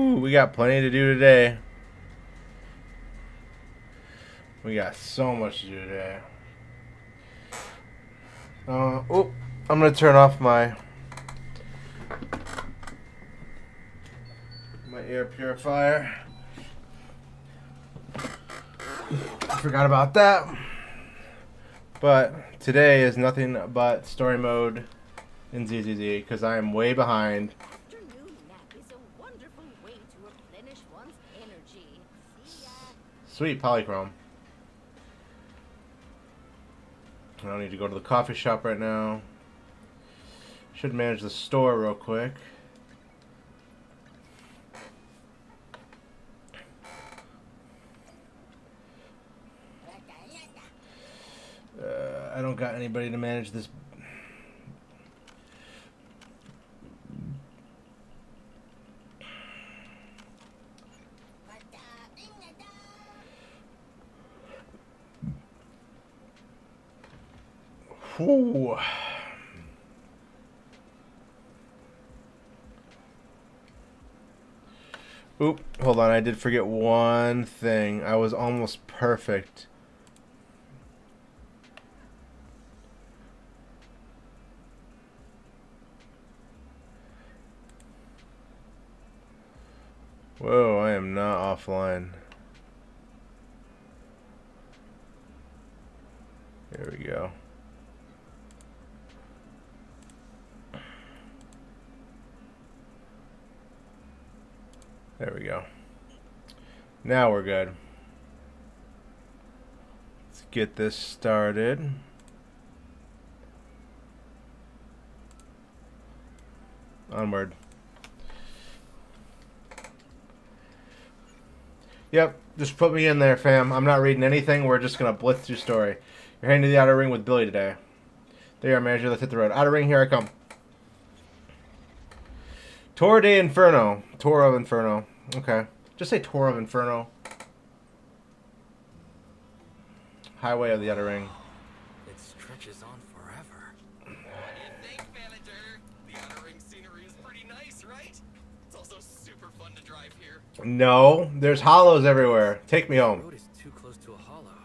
Whew, we got plenty to do today. We got so much to do today. Oh, I'm gonna turn off my air purifier. Forgot about that. But today is nothing but story mode in ZZZ because I am way behind. Afternoon nap is a wonderful way to replenish one's energy. See ya. Sweet polychrome. I don't need to go to the coffee shop right now. Should manage the store real quick. I don't got anybody to manage this. Whew. Oop, hold on, I did forget one thing. I was almost perfect. Whoa, I am not offline. There we go. There we go. Now we're good. Let's get this started. Onward. Yep, just put me in there, fam. I'm not reading anything. We're just going to blitz through story. You're heading to the outer ring with Billy today. There you are, manager. Let's hit the road. Outer ring, here I come. Tour de Inferno. Tour of Inferno. Okay. Just say Tour of Inferno. Highway of the outer ring. It stretches on forever. What do you think, manager? The outer ring scenery is pretty nice, right? It's also super fun to drive here. No, there's hollows everywhere. Take me The home. road is too close to a hollow,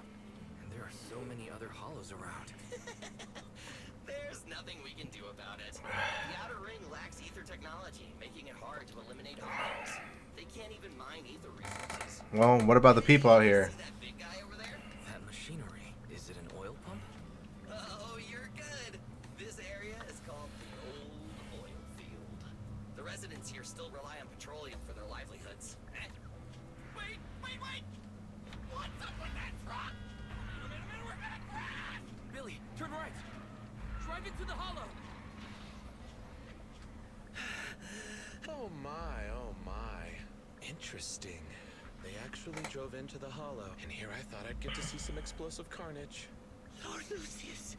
and there are so many other hollows around. There's nothing we can do about it. The outer ring lacks ether technology, making it hard to eliminate hollows. They can't even mine ether resources. Well, what about the people out here? See that big guy over there? That machinery, is it an oil pump? Oh, you're good. This area is called the old oil field. The residents here still rely on petroleum for their livelihoods. Wait! What's up with that truck? Wait a minute, we're gonna crash! Billy, turn right! Drive into the hollow! Oh my. Interesting. They actually drove into the hollow, and here I thought I'd get to see some explosive carnage. Lord Lucius,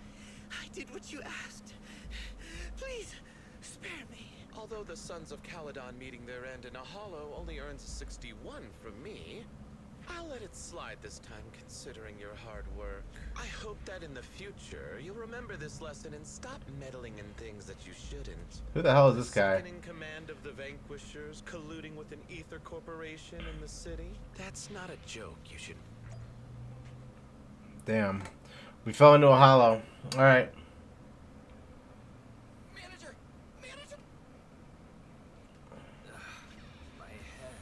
I did what you asked. Please, spare me. Although the Sons of Caledon meeting their end in a hollow only earns 61 from me, I'll let it slide this time considering your hard work. I hope that in the future you'll remember this lesson and stop meddling in things that you shouldn't. Who the hell is this guy? Second in command of the Vanquishers, colluding with an ether corporation in the city? That's not a joke you should... Damn. We fell into a hollow. Alright. Manager! My head.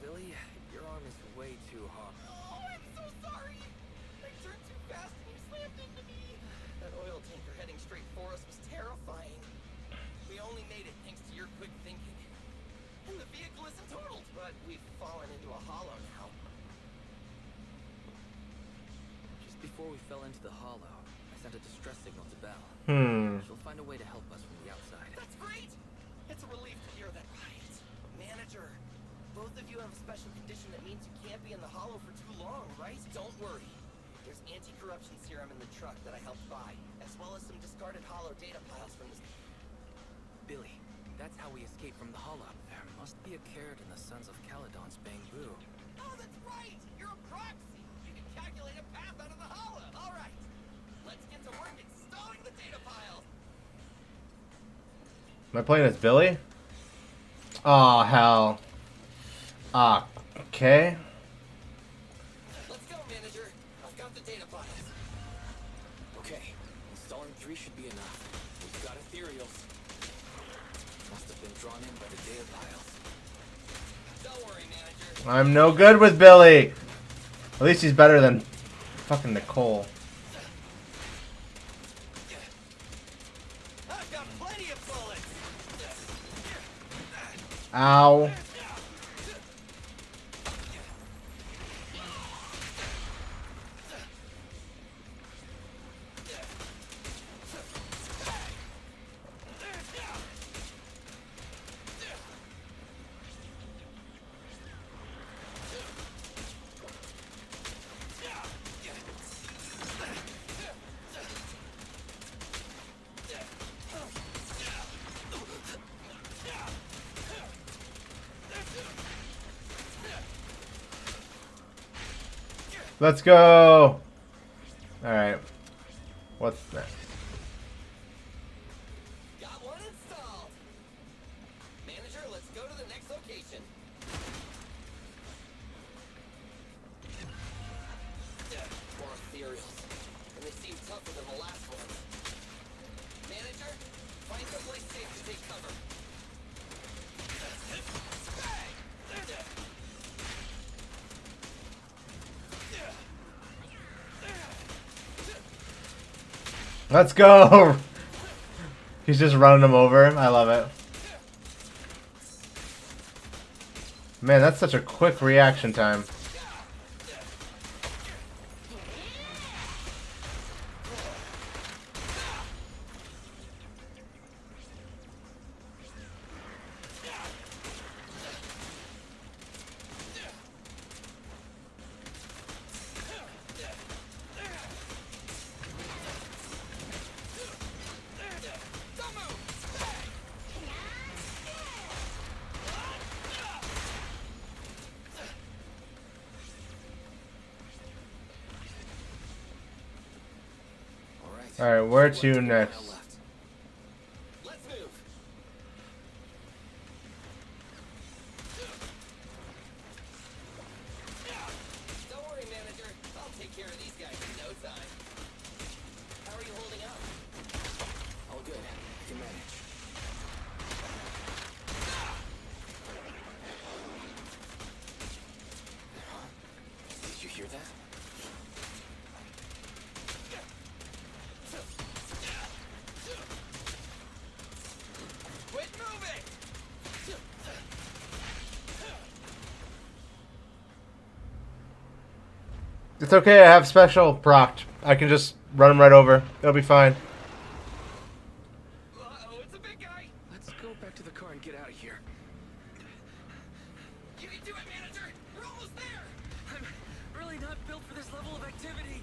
Billy, your arm is way too hot. Oh, I'm so sorry! I turned too fast and you slammed into me! That oil tanker heading straight for us was terrifying. We only made it thanks to your quick thinking. And the vehicle isn't totaled, but we've fallen into a hollow now. Just before we fell into the hollow, I sent a distress signal to Belle. She'll find a way to help us from the outside. That's great! It's a relief to hear that. Right. Manager, both of you have a special condition that means you can't be in the hollow for too long, right? Don't worry. There's anti-corruption serum in the truck that I helped buy, as well as some discarded hollow data piles from this... Billy, that's how we escaped from the hollow. There must be a carrot in the Sons of Caledon's bamboo. Oh, that's right! You're a proxy! You can calculate a path out of the hollow! Alright! Let's get to work installing the data piles! Am I playing as Billy? Oh, hell. Ah, okay. Let's go, manager. I've got the data files. Okay, installing 3 should be enough. We've got ethereals. Must have been drawn in by the data files. Don't worry, manager. I'm no good with Billy. At least he's better than fucking Nicole. I've got plenty of bullets. Ow. Let's go. All right. What's next? Got one installed. Manager, let's go to the next location. More ethereals. And they seem tougher than the last one. Manager, find someplace safe to take cover. Let's go. He's just running them over. I love it. Man, that's such a quick reaction time. Alright, where to next? Let's move. Don't worry, manager. I'll take care of these guys in no time. How are you holding up? All good. I can manage. Did you hear that? Quit moving! It's okay, I have special proc. I can just run him right over. It'll be fine. Uh-oh, it's a big guy! Let's go back to the car and get out of here. You can do it, manager! We're almost there! I'm really not built for this level of activity.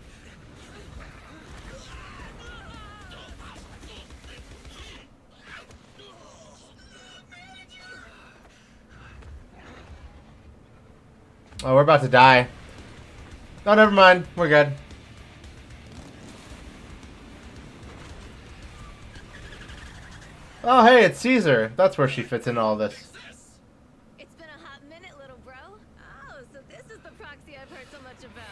Oh, we're about to die. Oh, never mind. We're good. Oh, hey, it's Caesar. That's where she fits in all this. It's been a hot minute, little bro. Oh, so this is the proxy I've heard so much about.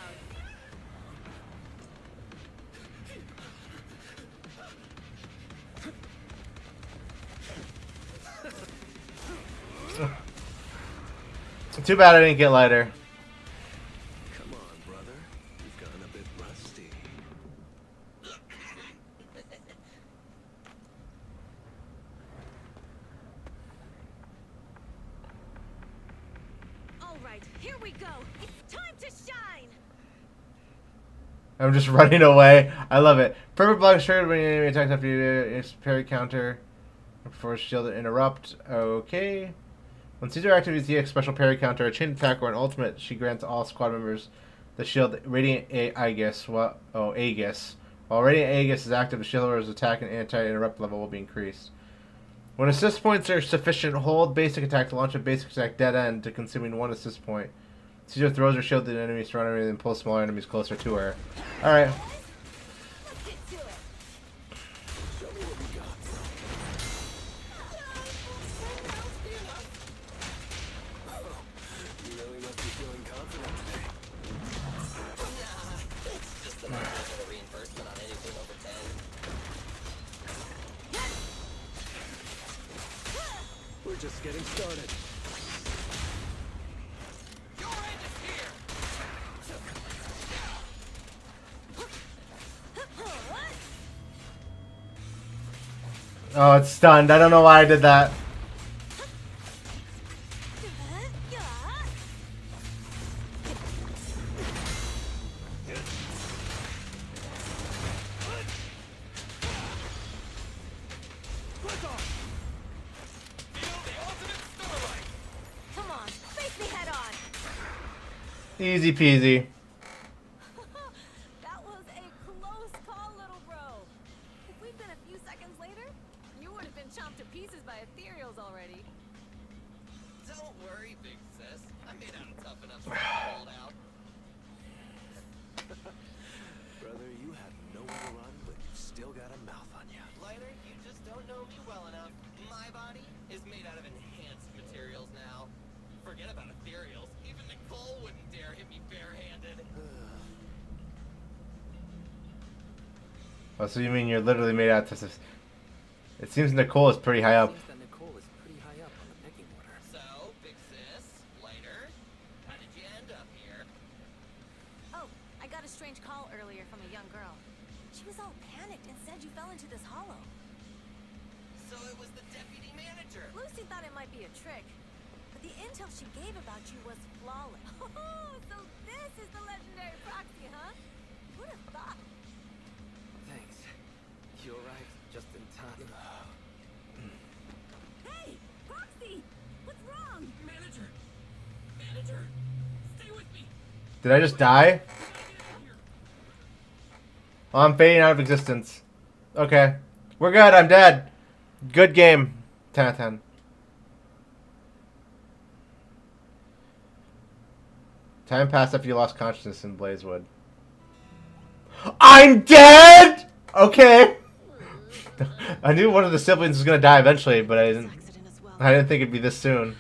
Too bad I didn't get lighter. Come on, brother. You've gotten a bit rusty. All right, here we go. It's time to shine. I'm just running away. I love it. Perfect block triggered when your enemy attacks after you its parry counter. Before shield to interrupt. Okay. When Caesar activates the EX special parry counter, a chain attack or an ultimate, she grants all squad members the shield Radiant Aegis. Aegis. While Radiant Aegis is active, the shield's attack and anti-interrupt level will be increased. When assist points are sufficient, hold basic attack to launch a basic attack dead end to consuming 1 assist point. Caesar throws her shield at an enemy surrounding her and pulls smaller enemies closer to her. Alright. Let's get to it. Show me what we got. You getting started. Your end is here. Oh, it's stunned. I don't know why I did that. Come on, face me head on. Easy peasy. That was a close call, little bro. If we'd been a few seconds later, you would have been chomped to pieces by ethereals already. Don't worry, big sis. I made out tough enough to hold out. Brother, you have nowhere to run, but you've still got a mouth on you. Lighter, you just don't know me well enough. My body is made out of enhanced materials now. Forget about ethereals. Even Nicole wouldn't dare hit me barehanded. Oh, so you mean you're literally made out to... It seems Nicole is pretty high up. Seems that Nicole is pretty high up on the pecking order. So, big sis, Lighter, how did you end up here? Oh, I got a strange call earlier from a young girl. She was all panicked and said you fell into this hollow. So it was the deputy manager. Lucy thought it might be a trick, but the intel she gave about you was flawless. Oh, so this is the legendary proxy, huh? Who'd have thought? Thanks. You arrived just in time. Hey, Proxy! What's wrong? Manager! Manager! Stay with me! Did I just die? Oh, I'm fading out of existence. Okay. We're good. I'm dead. Good game. 10 out of 10. Time passed after you lost consciousness in Blazewood. I'm dead! Okay. I knew one of the siblings was gonna die eventually, but I didn't think it'd be this soon.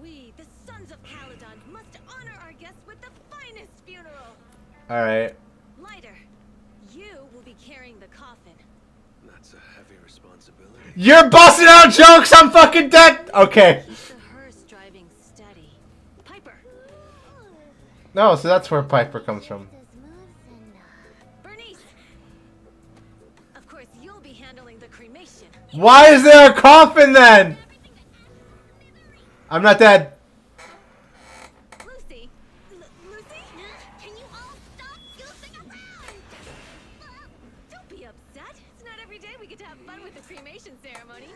We, the sons of Caledon, must honor our guests with the finest funeral. Alright. Lighter, you will be carrying the coffin. That's a heavy responsibility. You're busting out jokes! I'm fucking dead! Okay. Keep the hearse driving steady. Piper. No, so that's where Piper comes from. Bernice. Of course, you'll be handling the cremation. Why is there a coffin then? I'm not dead. Lucy. Lucy? Can you all stop goofing around? Don't be upset. It's not every day we get to have fun with the cremation ceremony.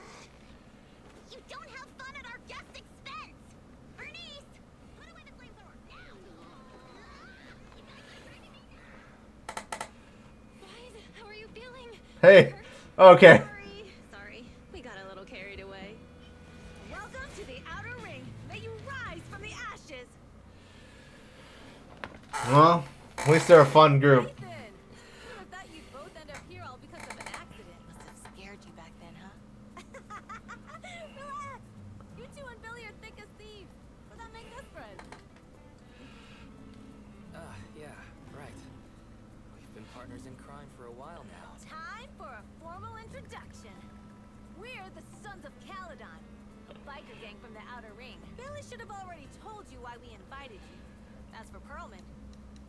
You don't have fun at our guest expense! Bernice! Put away the flamethrower now! Guys, how are you feeling? Hey. Okay. Sorry. We got a little carried away. Welcome to the outer ring. May you rise from the ashes. Well, at least they're a fun group. Ethan! Who would have thought you'd both end up here all because of an accident? Must have scared you back then, huh? Relax! You two and Billy are thick as thieves. But that makes us friends. Yeah, right. We've been partners in crime for a while now. Time for a formal introduction. We're the Sons of Caledon, a biker gang from the Outer Ring. Billy should have already told you why we invited you. As for Perlman,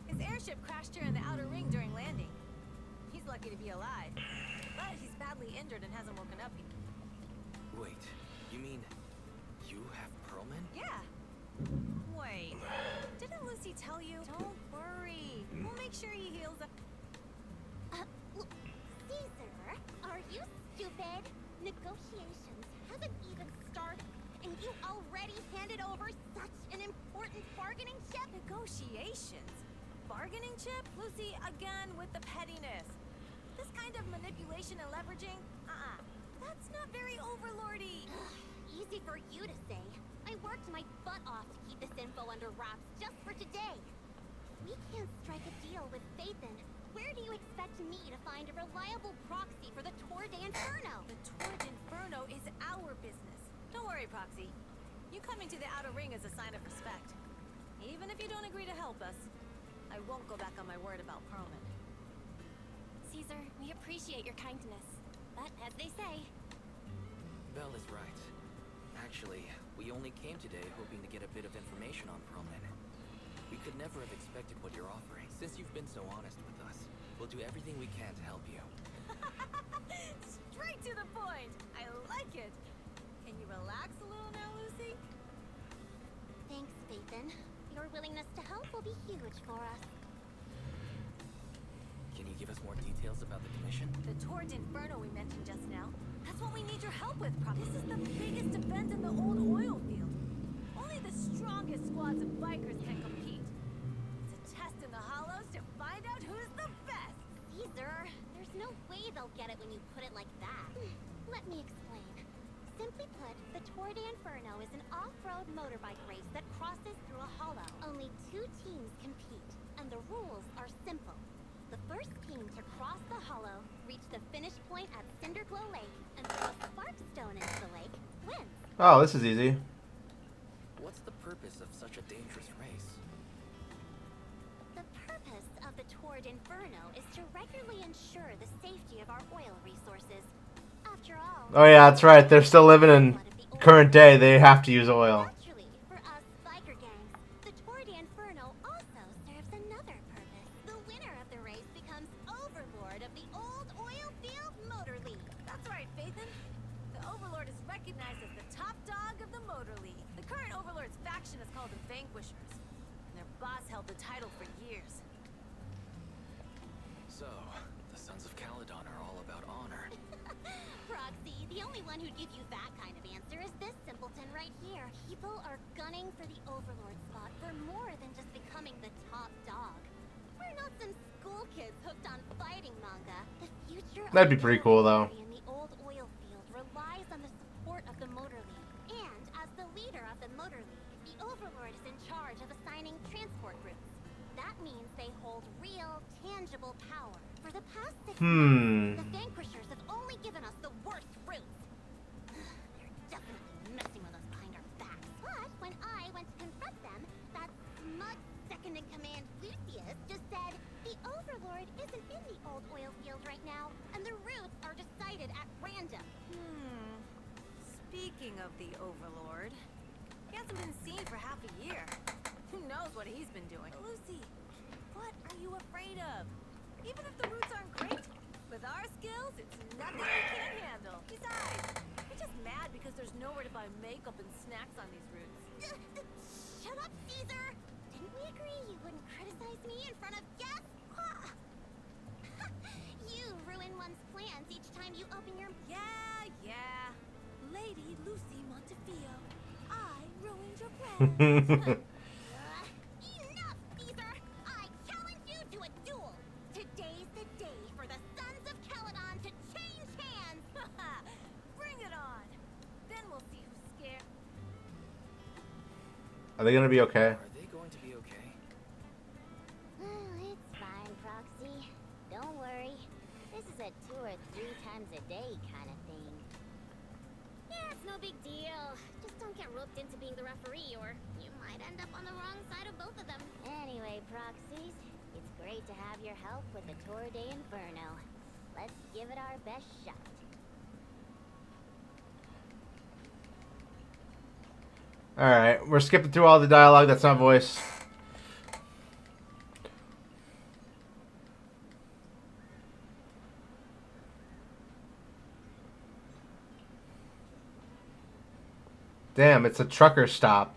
his airship crashed here in the Outer Ring during landing. He's lucky to be alive, but he's badly injured and hasn't woken up yet. Wait, you mean you have Perlman? Yeah. Wait, didn't Lucy tell you? Don't worry. We'll make sure he heals up. Caesar, are you stupid? Negotiations haven't even started, and you already handed over such an important bargaining chip? Negotiations? Bargaining chip? Lucy, again with the pettiness. This kind of manipulation and leveraging? That's not very overlordy. Easy for you to say. I worked my butt off to keep this info under wraps just for today. We can't strike a deal with Phaethon. Where do you expect me to find a reliable proxy for the Tour d'Inferno? The Tour d'Inferno is our business. Don't worry, Proxy. You coming to the Outer Ring is a sign of respect. Even if you don't agree to help us, I won't go back on my word about Perlman. Caesar, we appreciate your kindness. But as they say, Belle is right. Actually, we only came today hoping to get a bit of information on Perlman. We could never have expected what you're offering. Since you've been so honest with us, we'll do everything we can to help you. Straight to the point. I like it. Can you relax a little now, Lucy? Thanks, Phaethon. Your willingness to help will be huge for us. Can you give us more details about the commission? The Torrent Inferno we mentioned just now. That's what we need your help with, Prof. This is the biggest event in the old oil field. Only the strongest squads of bikers can compete. It's a test in the hollows to find out who's the best. Caesar, there's no way they'll get it when you put it like that. Let me explain. Simply put, the Tour de Inferno is an off-road motorbike race that crosses through a hollow. Only 2 teams compete, and the rules are simple. The first team to cross the hollow, reach the finish point at Cinderglow Lake, and throw a spark stone into the lake, wins. Oh, this is easy. What's the purpose of such a dangerous race? The purpose of the Tour d'Inferno is to regularly ensure the safety of our oil resources. After all, Oh yeah, that's right. They're still living in current day. They have to use oil. naturally, for us biker gangs, the Tour d'Inferno also serves another purpose. The winner of the race becomes overlord of the old oil field motor league. That's right, Phaethon. The Overlord is recognized as the top dog of the Motor League. The current Overlord's faction is called the Vanquishers, and their boss held the title for years. So, the Sons of Caledon are all about honor. Proxy, the only one who'd give you that kind of answer is this simpleton right here. People are gunning for the Overlord spot for more than just becoming the top dog. We're not some school kids hooked on fighting manga. The future of That'd be the pretty cool, though. military in the old oil field relies on the support of the Motor League. And as the leader of the Motor League, the Overlord is in charge of assigning transport routes. That means they hold real, tangible power. For the past 6 months, the Vanquishers have only given us the worst routes. They're definitely messing with us behind our backs. But when I went to confront them, that smug second-in-command Lucius just said, the Overlord isn't in the old oil field right now, and the routes are decided at random. Speaking of the Overlord, he hasn't been seen for half a year. Who knows what he's been doing? Lucy, what are you afraid of? Even if the routes aren't great, with our skills, it's nothing we can't handle. Besides, we're just mad because there's nowhere to buy makeup and snacks on these routes. Shut up, Caesar! Didn't we agree you wouldn't criticize me in front of guests? You ruin one's plans each time you open your... Yeah. Lady Lucy Montefiore, I ruined your plans. Enough, Caesar! I challenge you to a duel! Today's the day for the Sons of Caledon to change hands! Bring it on. Then we'll see who's scared. Are they gonna be okay? Are they going to be okay? It's fine, Proxy. Don't worry. This is a 2 or 3 times a day kind of thing. Yeah, it's no big deal. Just don't get roped into being the referee, or you might end up on the wrong side of both of them. Anyway, Proxies, it's great to have your help with the Tour de Inferno. Let's give it our best shot. Alright, we're skipping through all the dialogue that's not voice. Damn, it's a trucker stop.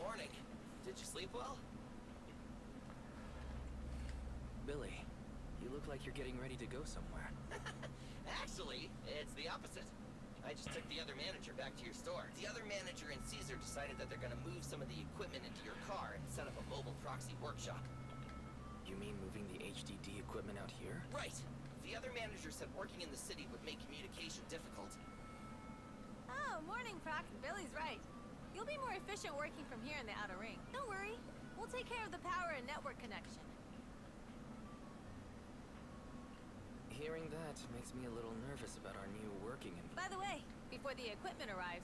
Morning. Did you sleep well? Billy, you look like you're getting ready to go somewhere. Actually, it's the opposite. I just took the other manager back to your store. The other manager and Caesar decided that they're gonna move some of the equipment into your car and set up a mobile proxy workshop. You mean moving the HDD equipment out here? Right. The other manager said working in the city would make communication difficult. Oh, morning, Prox. Billy's right. You'll be more efficient working from here in the Outer Ring. Don't worry. We'll take care of the power and network connection. Hearing that makes me a little nervous about our new working environment. By the way, before the equipment arrives,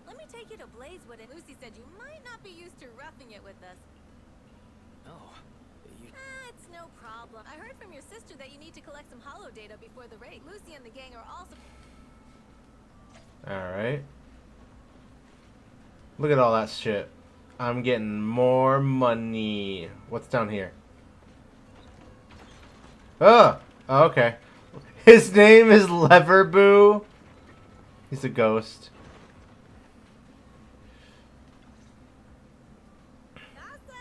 let me take you to Blazewood. And Lucy said you might not be used to roughing it with us. Oh, you... It's no problem. I heard from your sister that you need to collect some holo data before the raid. Lucy and the gang are also... Alright. Look at all that shit. I'm getting more money. What's down here? Oh! Okay. His name is Leverboo. He's a ghost. Casa!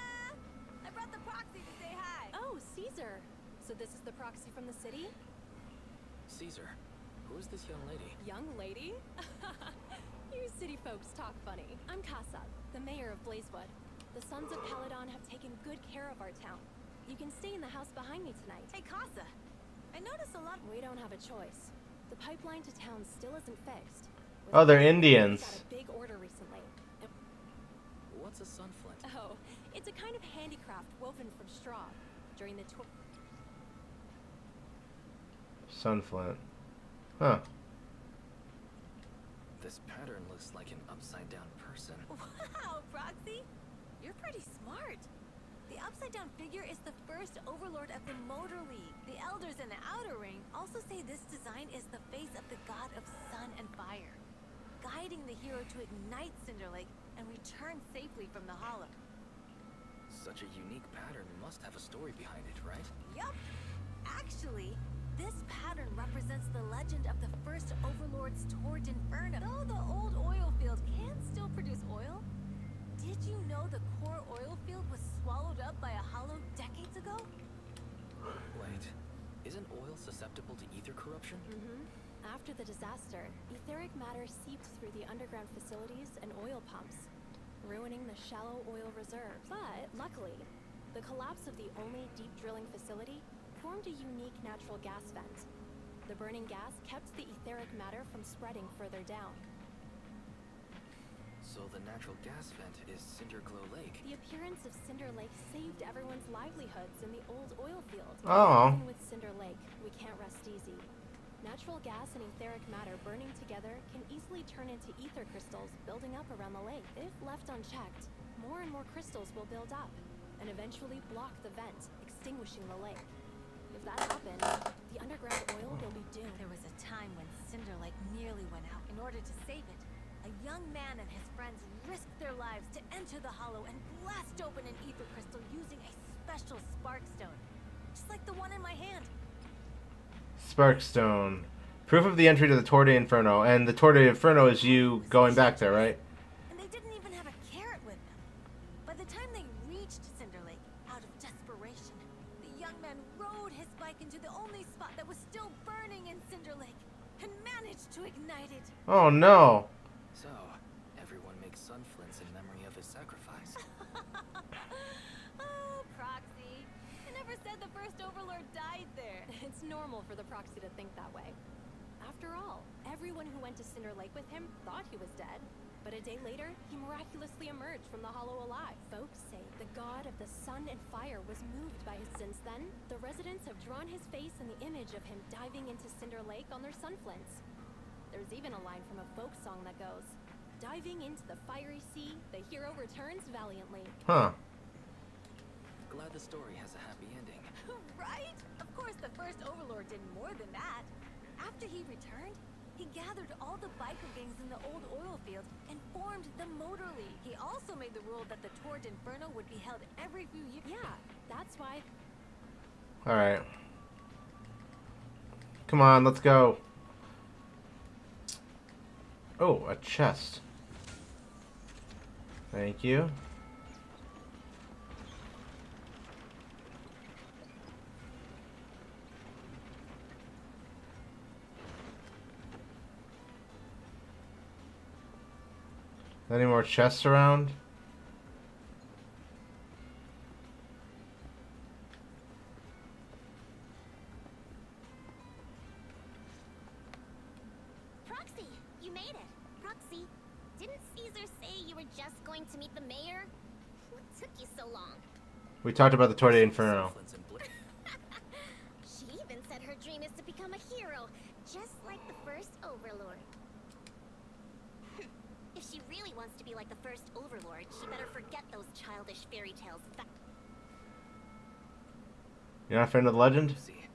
I brought the proxy to say hi. Oh, Caesar. So this is the proxy from the city? Caesar, who is this young lady? Young lady? You city folks talk funny. I'm Casa, the mayor of Blazewood. The Sons of Caledon have taken good care of our town. You can stay in the house behind me tonight. Hey, Casa. I noticed a lot... We don't have a choice. The pipeline to town still isn't fixed. Oh, they're Indians. Got a big order recently. What's a sunflint? Oh, it's a kind of handicraft woven from straw. During the tour... Sunflint. Huh. This pattern looks like an upside-down person. Wow, Proxy. You're pretty smart. The upside-down figure is the first overlord of the Motor League. The elders in the Outer Ring also say this design is the face of the god of sun and fire, guiding the hero to ignite Cinder Lake and return safely from the hollow. Such a unique pattern must have a story behind it, right? Yup. Actually, this pattern represents the legend of the first overlord's Tord Inferno. Though the old oil field can still produce oil, did you know the core oil field was swallowed up by a hollow decades ago? Wait, isn't oil susceptible to ether corruption? After the disaster, etheric matter seeped through the underground facilities and oil pumps, ruining the shallow oil reserves. But, luckily, the collapse of the only deep drilling facility formed a unique natural gas vent. The burning gas kept the etheric matter from spreading further down. So the natural gas vent is Cinderglow Lake. The appearance of Cinder Lake saved everyone's livelihoods in the old oil field. Oh. Even with Cinder Lake, we can't rest easy. Natural gas and etheric matter burning together can easily turn into ether crystals building up around the lake. If left unchecked, more and more crystals will build up and eventually block the vent, extinguishing the lake. If that happened, the underground oil will be doomed. There was a time when Cinder Lake nearly went out. In order to save it, a young man and his friends risked their lives to enter the hollow and blast open an ether crystal using a special spark stone, just like the one in my hand. Sparkstone. Proof of the entry to the Torde Inferno. And the Torde Inferno is you going back there, right? And they didn't even have a carrot with them. By the time they reached Cinder Lake, out of desperation, the young man rode his bike into the only spot that was still burning in Cinder Lake and managed to ignite it. Oh no. So, everyone makes sunflints in memory of his sacrifice. Oh, Proxy. I never said the first Overlord died there. It's normal for the proxy to think that way. After all, everyone who went to Cinder Lake with him thought he was dead. But a day later, he miraculously emerged from the hollow alive. Folks say the god of the sun and fire was moved by his. Since then, the residents have drawn his face and the image of him diving into Cinder Lake on their sunflints. There's even a line from a folk song that goes, "Diving into the fiery sea, the hero returns valiantly." Huh. Glad the story has a happy ending. Right? Of course, the first Overlord did more than that. After he returned, he gathered all the biker gangs in the old oil field and formed the Motor League. He also made the rule that the Tord Inferno would be held every few years. Yeah, that's why. Alright. Come on, let's go. Oh, a chest. Thank you. Any more chests around? Proxy, you made it. Proxy, didn't Caesar say you were just going to meet the mayor? What took you so long? We talked about the Torde Inferno. Sunflints and She even said her dream is to become become a hero, just like the first Overlord. If she really wants to be like the first Overlord, she better forget those childish fairy tales. You're not a fan of the legend? See,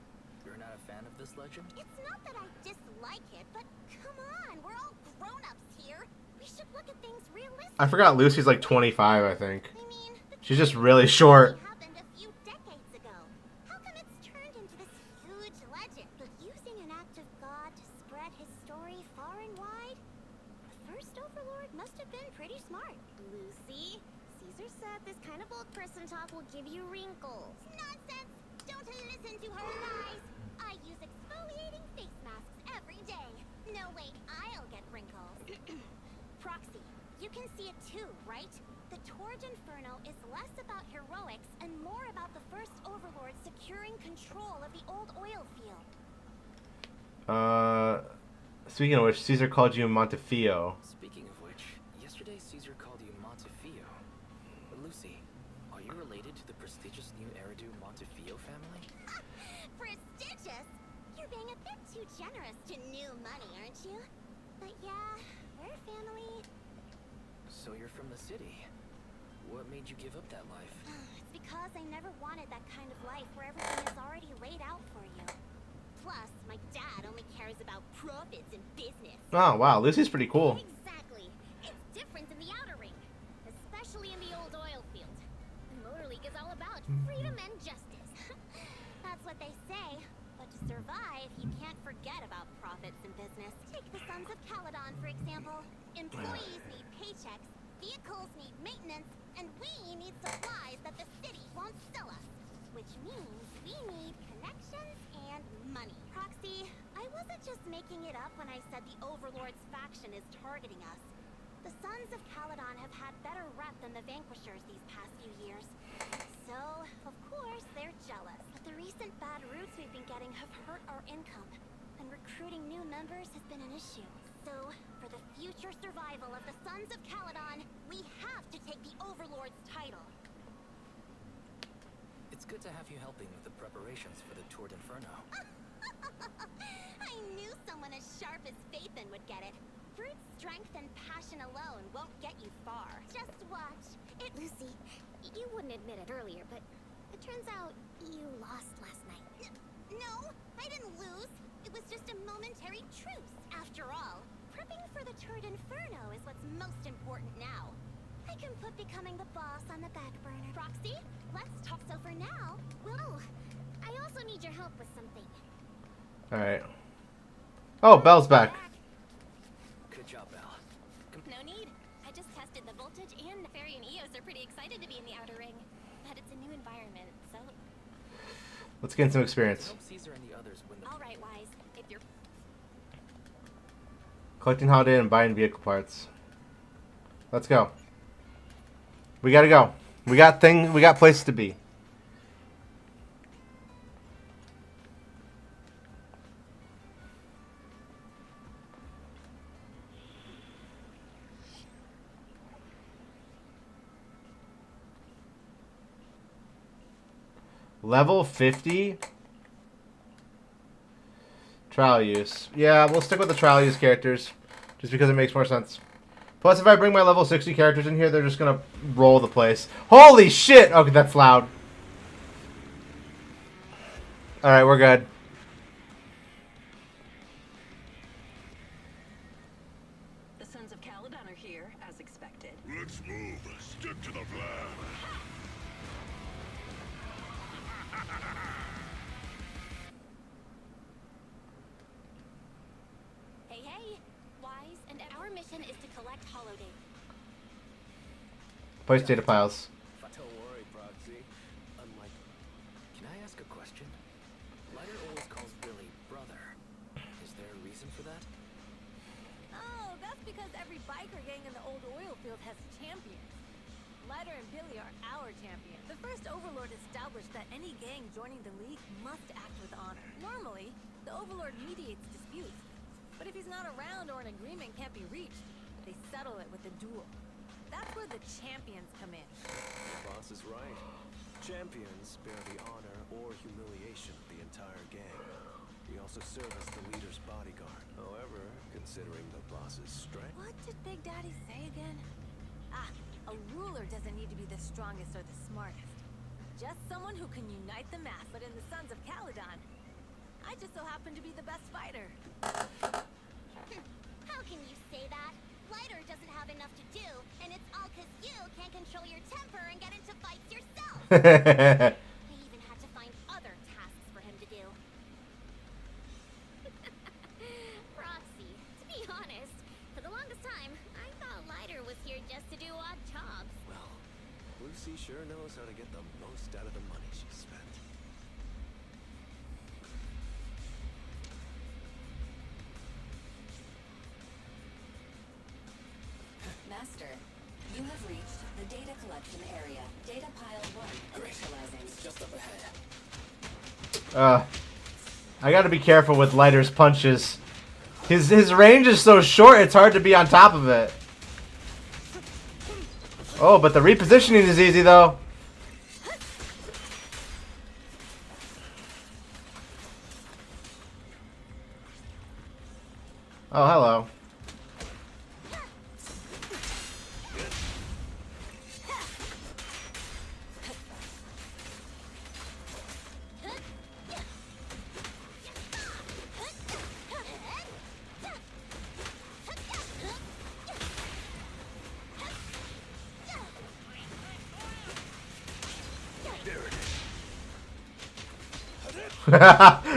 you're not a fan of this legend? It's not that I dislike it, but come on, we're all grown-ups here. We should look at things realistically. I forgot Lucy's like 25, I think. I mean, the She's just really short. happened a few decades ago. How come it's turned into this huge legend? But using an act of God to spread his story far and wide? The first Overlord must have been pretty smart. Lucy, Caesar said this kind of old person talk will give you wrinkles. Nonsense! Don't listen to her lies! I use exfoliating face masks every day. No, wait, I'll get wrinkles. Proxy, you can see it too, right? The Torrid Inferno is less about heroics and more about the first Overlord securing control of the old oil field. Speaking of which, Caesar called you Montefiore. Speaking of which, yesterday Caesar called you Montefiore. Lucy, are you related to the prestigious new heirdo Montefiore family? Prestigious? You're being a bit too generous to new money, aren't you? But yeah, we're family. So you're from the city. What made you give up that life? It's because I never wanted that kind of life where everything is already laid out for you. Plus, my dad only cares about profits and business. Oh, wow. Lucy's pretty cool. Exactly. It's different in the outer ring, especially in the old oil field. The Motor League is all about freedom and justice. That's what they say. But to survive, you can't forget about profits and business. Take the Sons of Caledon, for example. Employees need paychecks, vehicles need maintenance, and we need supplies that the city won't sell us. Which means we need connections and money. Proxy, I wasn't just making it up when I said the Overlord's faction is targeting us. The Sons of Caledon have had better rep than the Vanquishers these past few years. So, of course, they're jealous. But the recent bad routes we've been getting have hurt our income, and recruiting new members has been an issue. So, for the future survival of the Sons of Caledon, we have to take the Overlord's title. It's good to have you helping with the preparations for the Torrid Inferno. I knew someone as sharp as Phaethon would get it. Brute strength and passion alone won't get you far. Just watch. Lucy, you wouldn't admit it earlier, but it turns out you lost last night. No, I didn't lose. It was just a momentary truce. After all, prepping for the Torrid Inferno is what's most important now. I can put becoming the boss on the back burner. Proxy, let's talk. So for now, I also need your help with something. Alright. Oh, Belle's back. Good job, Belle. No need. I just tested the voltage, and Neferi and Eos are pretty excited to be in the outer ring. But it's a new environment, so... Let's gain some experience. Help Caesar and the others win the... All right, Wise. If you're... Collecting holiday and buying vehicle parts. Let's go. We gotta go. We got places to be. Level 50? Trial use. Yeah, we'll stick with the trial use characters. Just because it makes more sense. Plus, if I bring my level 60 characters in here, they're just gonna roll the place. Holy shit! Okay, that's loud. Alright, we're good. The Sons of Caledon are here, as expected. Let's move. Stick to the plan. Hey, hey. Wise, and our mission is to collect holoday. Place data piles. Don't worry, Proxy. Can I ask a question? Lighter always calls Billy brother. Is there a reason for that? Oh, that's because every biker gang in the old oil field has champions. Lighter and Billy are our champions. The first Overlord established that any gang joining the League must act with honor. Normally, the Overlord mediates disputes. But if he's not around or an agreement can't be reached, they settle it with a duel. That's where the champions come in. The boss is right. Champions bear the honor or humiliation of the entire gang. We also serve as the leader's bodyguard. However, considering the boss's strength... What did Big Daddy say again? Ah, a ruler doesn't need to be the strongest or the smartest. Just someone who can unite the mass, but in the Sons of Caledon, I just so happen to be the best fighter. How can you say that? Lighter doesn't have enough to do, and it's all because you can't control your temper and get into fights yourself. I even had to find other tasks for him to do. Proxy, to be honest, for the longest time, I thought Lighter was here just to do odd jobs. Well, Lucy sure knows how to get the most out of the money she spent. Master, you have reached the data collection area. Data pile 1 initializing. It's just up ahead. I gotta be careful with Lighter's punches. His range is so short, it's hard to be on top of it. Oh, but the repositioning is easy, though. Oh, hello.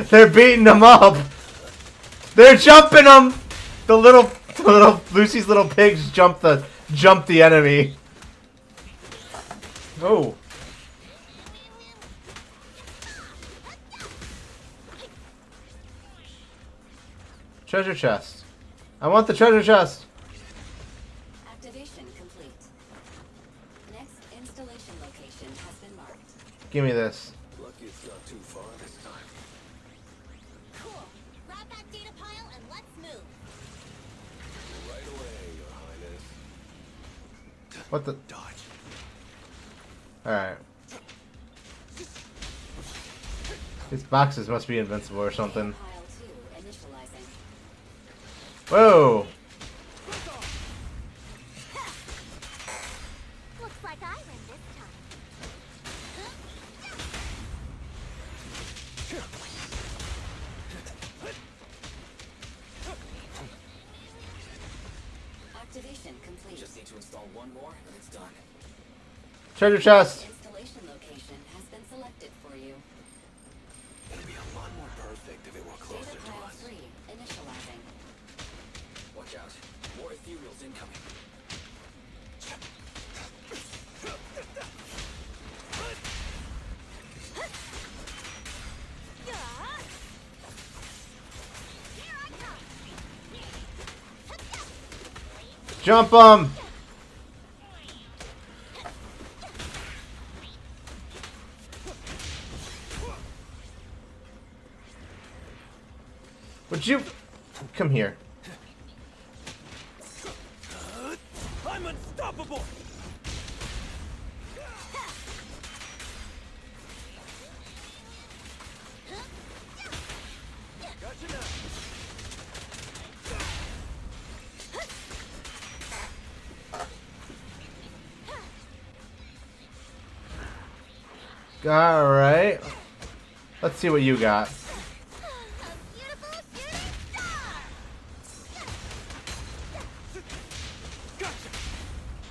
They're beating them up. They're jumping them. The little Lucy's little pigs jump the enemy. Oh. Treasure chest. I want the treasure chest. Activation complete. Next installation location has been marked. Give me this. Lucky it's not too far this time. Cool. Grab that data pile and let's move. Right away, Your Highness. What the? Dodge. Alright. These boxes must be invincible or something. Pile 2 initializing. Whoa! Looks like I win this time. Activation complete. Just need to install one more, and it's done. Treasure chest! Installation location has been selected for you. It'd be a lot more perfect if it were closer Data to pile us. 3 initializing. Watch out. More ethereals incoming. Here I come. Jump them! Would you come here? I'm unstoppable! Gotcha now. Alright. Let's see what you got. A beautiful shooting star!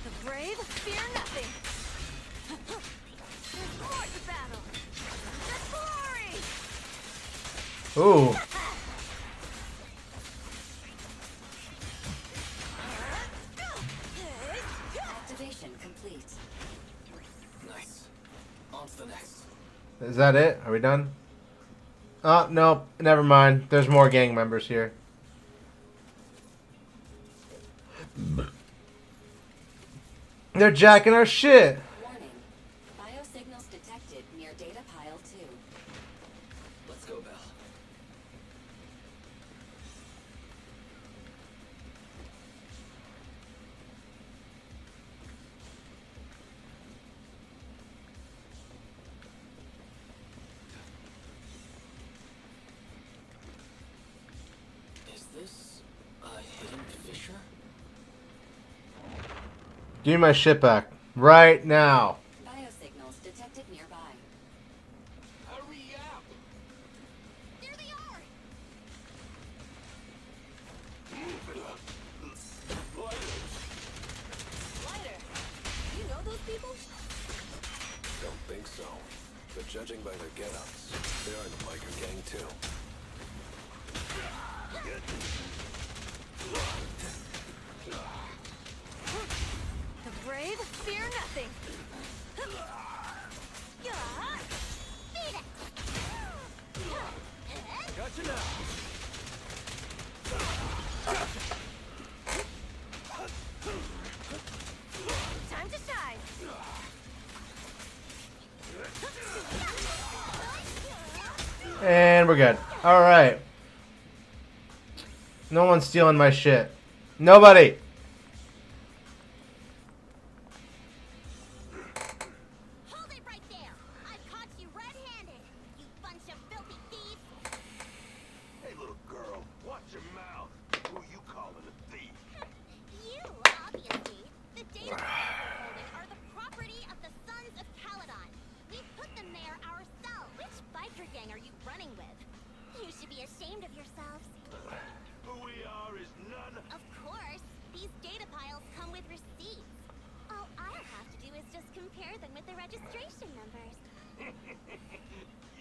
The brave fear nothing. There's more to battle. The glory. Ooh. Activation complete. Nice. On to the next. Is that it? Are we done? Oh, no. Never mind. There's more gang members here. They're jacking our shit. Warning. Biosignals detected near data pile 2. Let's go, Belle. Hidden fissure? Give me my shit back. Right now. Biosignals detected nearby. Hurry up! There they are! Lighter, you know those people? Don't think so. But judging by their get-ups, they're in the biker gang too. The brave fear nothing. Beat it! Gotcha now. Time to shine. And we're good. Alright. No one's stealing my shit. Nobody! Hold it right there! I've caught you red-handed, you bunch of filthy thieves! Hey, little girl, watch your mouth. Who you calling a thief? You, obviously. The data we're holding are the property of the Sons of Caledon. We put them there ourselves. Which biker gang are you running with? You should be ashamed of yourselves. Who we are is none. Of course, these data piles come with receipts. All I'll have to do is just compare them with the registration numbers.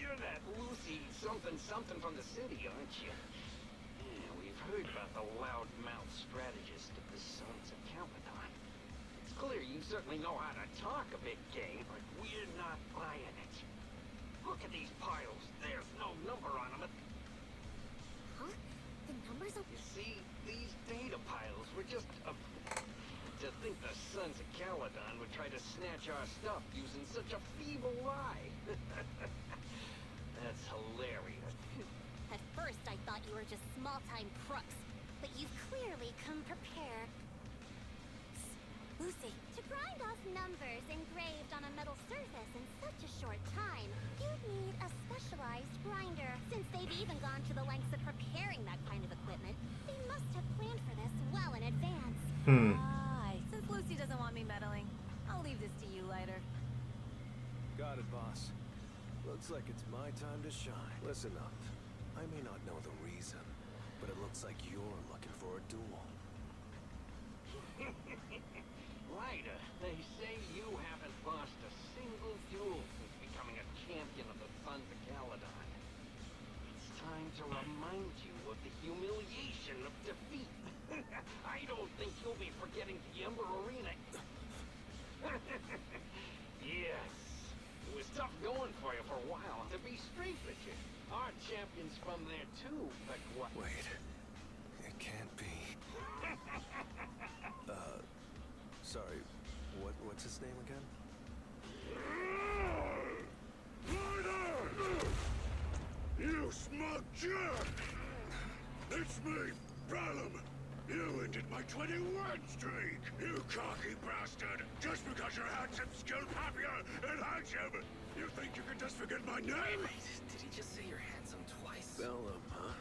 You're that Lucy something from the city, aren't you? Yeah, we've heard about the loudmouth strategist of the Sons of Caledon. It's clear you certainly know how to talk a big game, but we're not buying it. Look at these piles. There's no number on them. Huh? The numbers are... You see, these data piles were just to think the Sons of Caledon would try to snatch our stuff using such a feeble lie. That's hilarious. At first, I thought you were just small-time crooks, but you've clearly come prepared. Lucy, to grind off numbers engraved on a metal surface in such a short time, you'd need a specialized grinder. Since they've even gone to the lengths of preparing that kind of equipment, they must have planned for this well in advance. Since Lucy doesn't want me meddling, I'll leave this to you, Lighter. Got it, boss. Looks like it's my time to shine. Listen up. I may not know the reason, but it looks like you're looking for a duel. Ryder, they say you haven't lost a single duel since becoming a champion of the Sons of Caledon. It's time to remind you of the humiliation of defeat. I don't think you'll be forgetting the Ember Arena. Yes, it was tough going for you for a while. To be straight with you, our champion's from there too, but what? Wait. It can't be. Sorry. What's his name again? You smug jerk! It's me, Brallum. You ended my 21 streak, you cocky bastard! Just because you're handsome, skilled, happier, and handsome! You think you can just forget my name? Wait, did he just say you're handsome twice? Bellum, huh?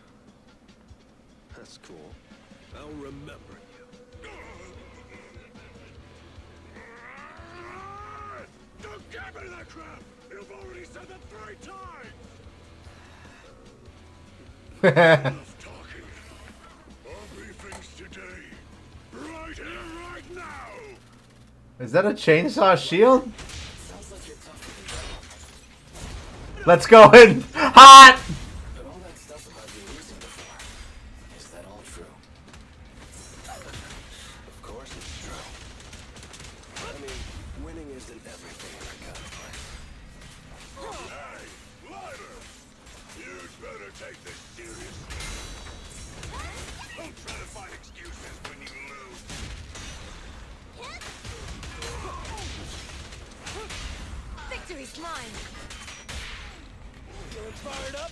That's cool. I'll remember you. Don't give me that crap! You've already said that 3 times! Enough talking. Our briefings today. Right here, right now! Is that a chainsaw shield? Sounds like you're tougher than Let's go in hot! But all that stuff about you losing before, is that all true? Of course it's true. I mean, winning isn't everything in our kind of life. Hey, Lighter! You'd better take this seriously. Don't try to find excuses when you lose. Victory's mine. Feeling fired up?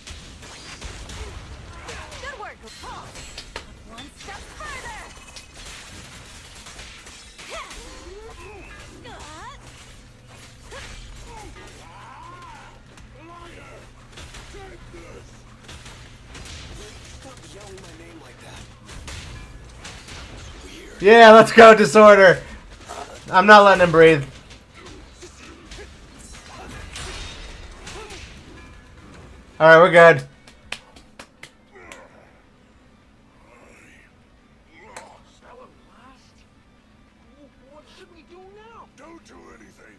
Good work, Paul. One step further. Lighter! Take this! Stop yelling my name like that. Yeah, let's go, Disorder. I'm not letting him breathe. Alright, we're good. Spell last? What should we do now? Don't do anything.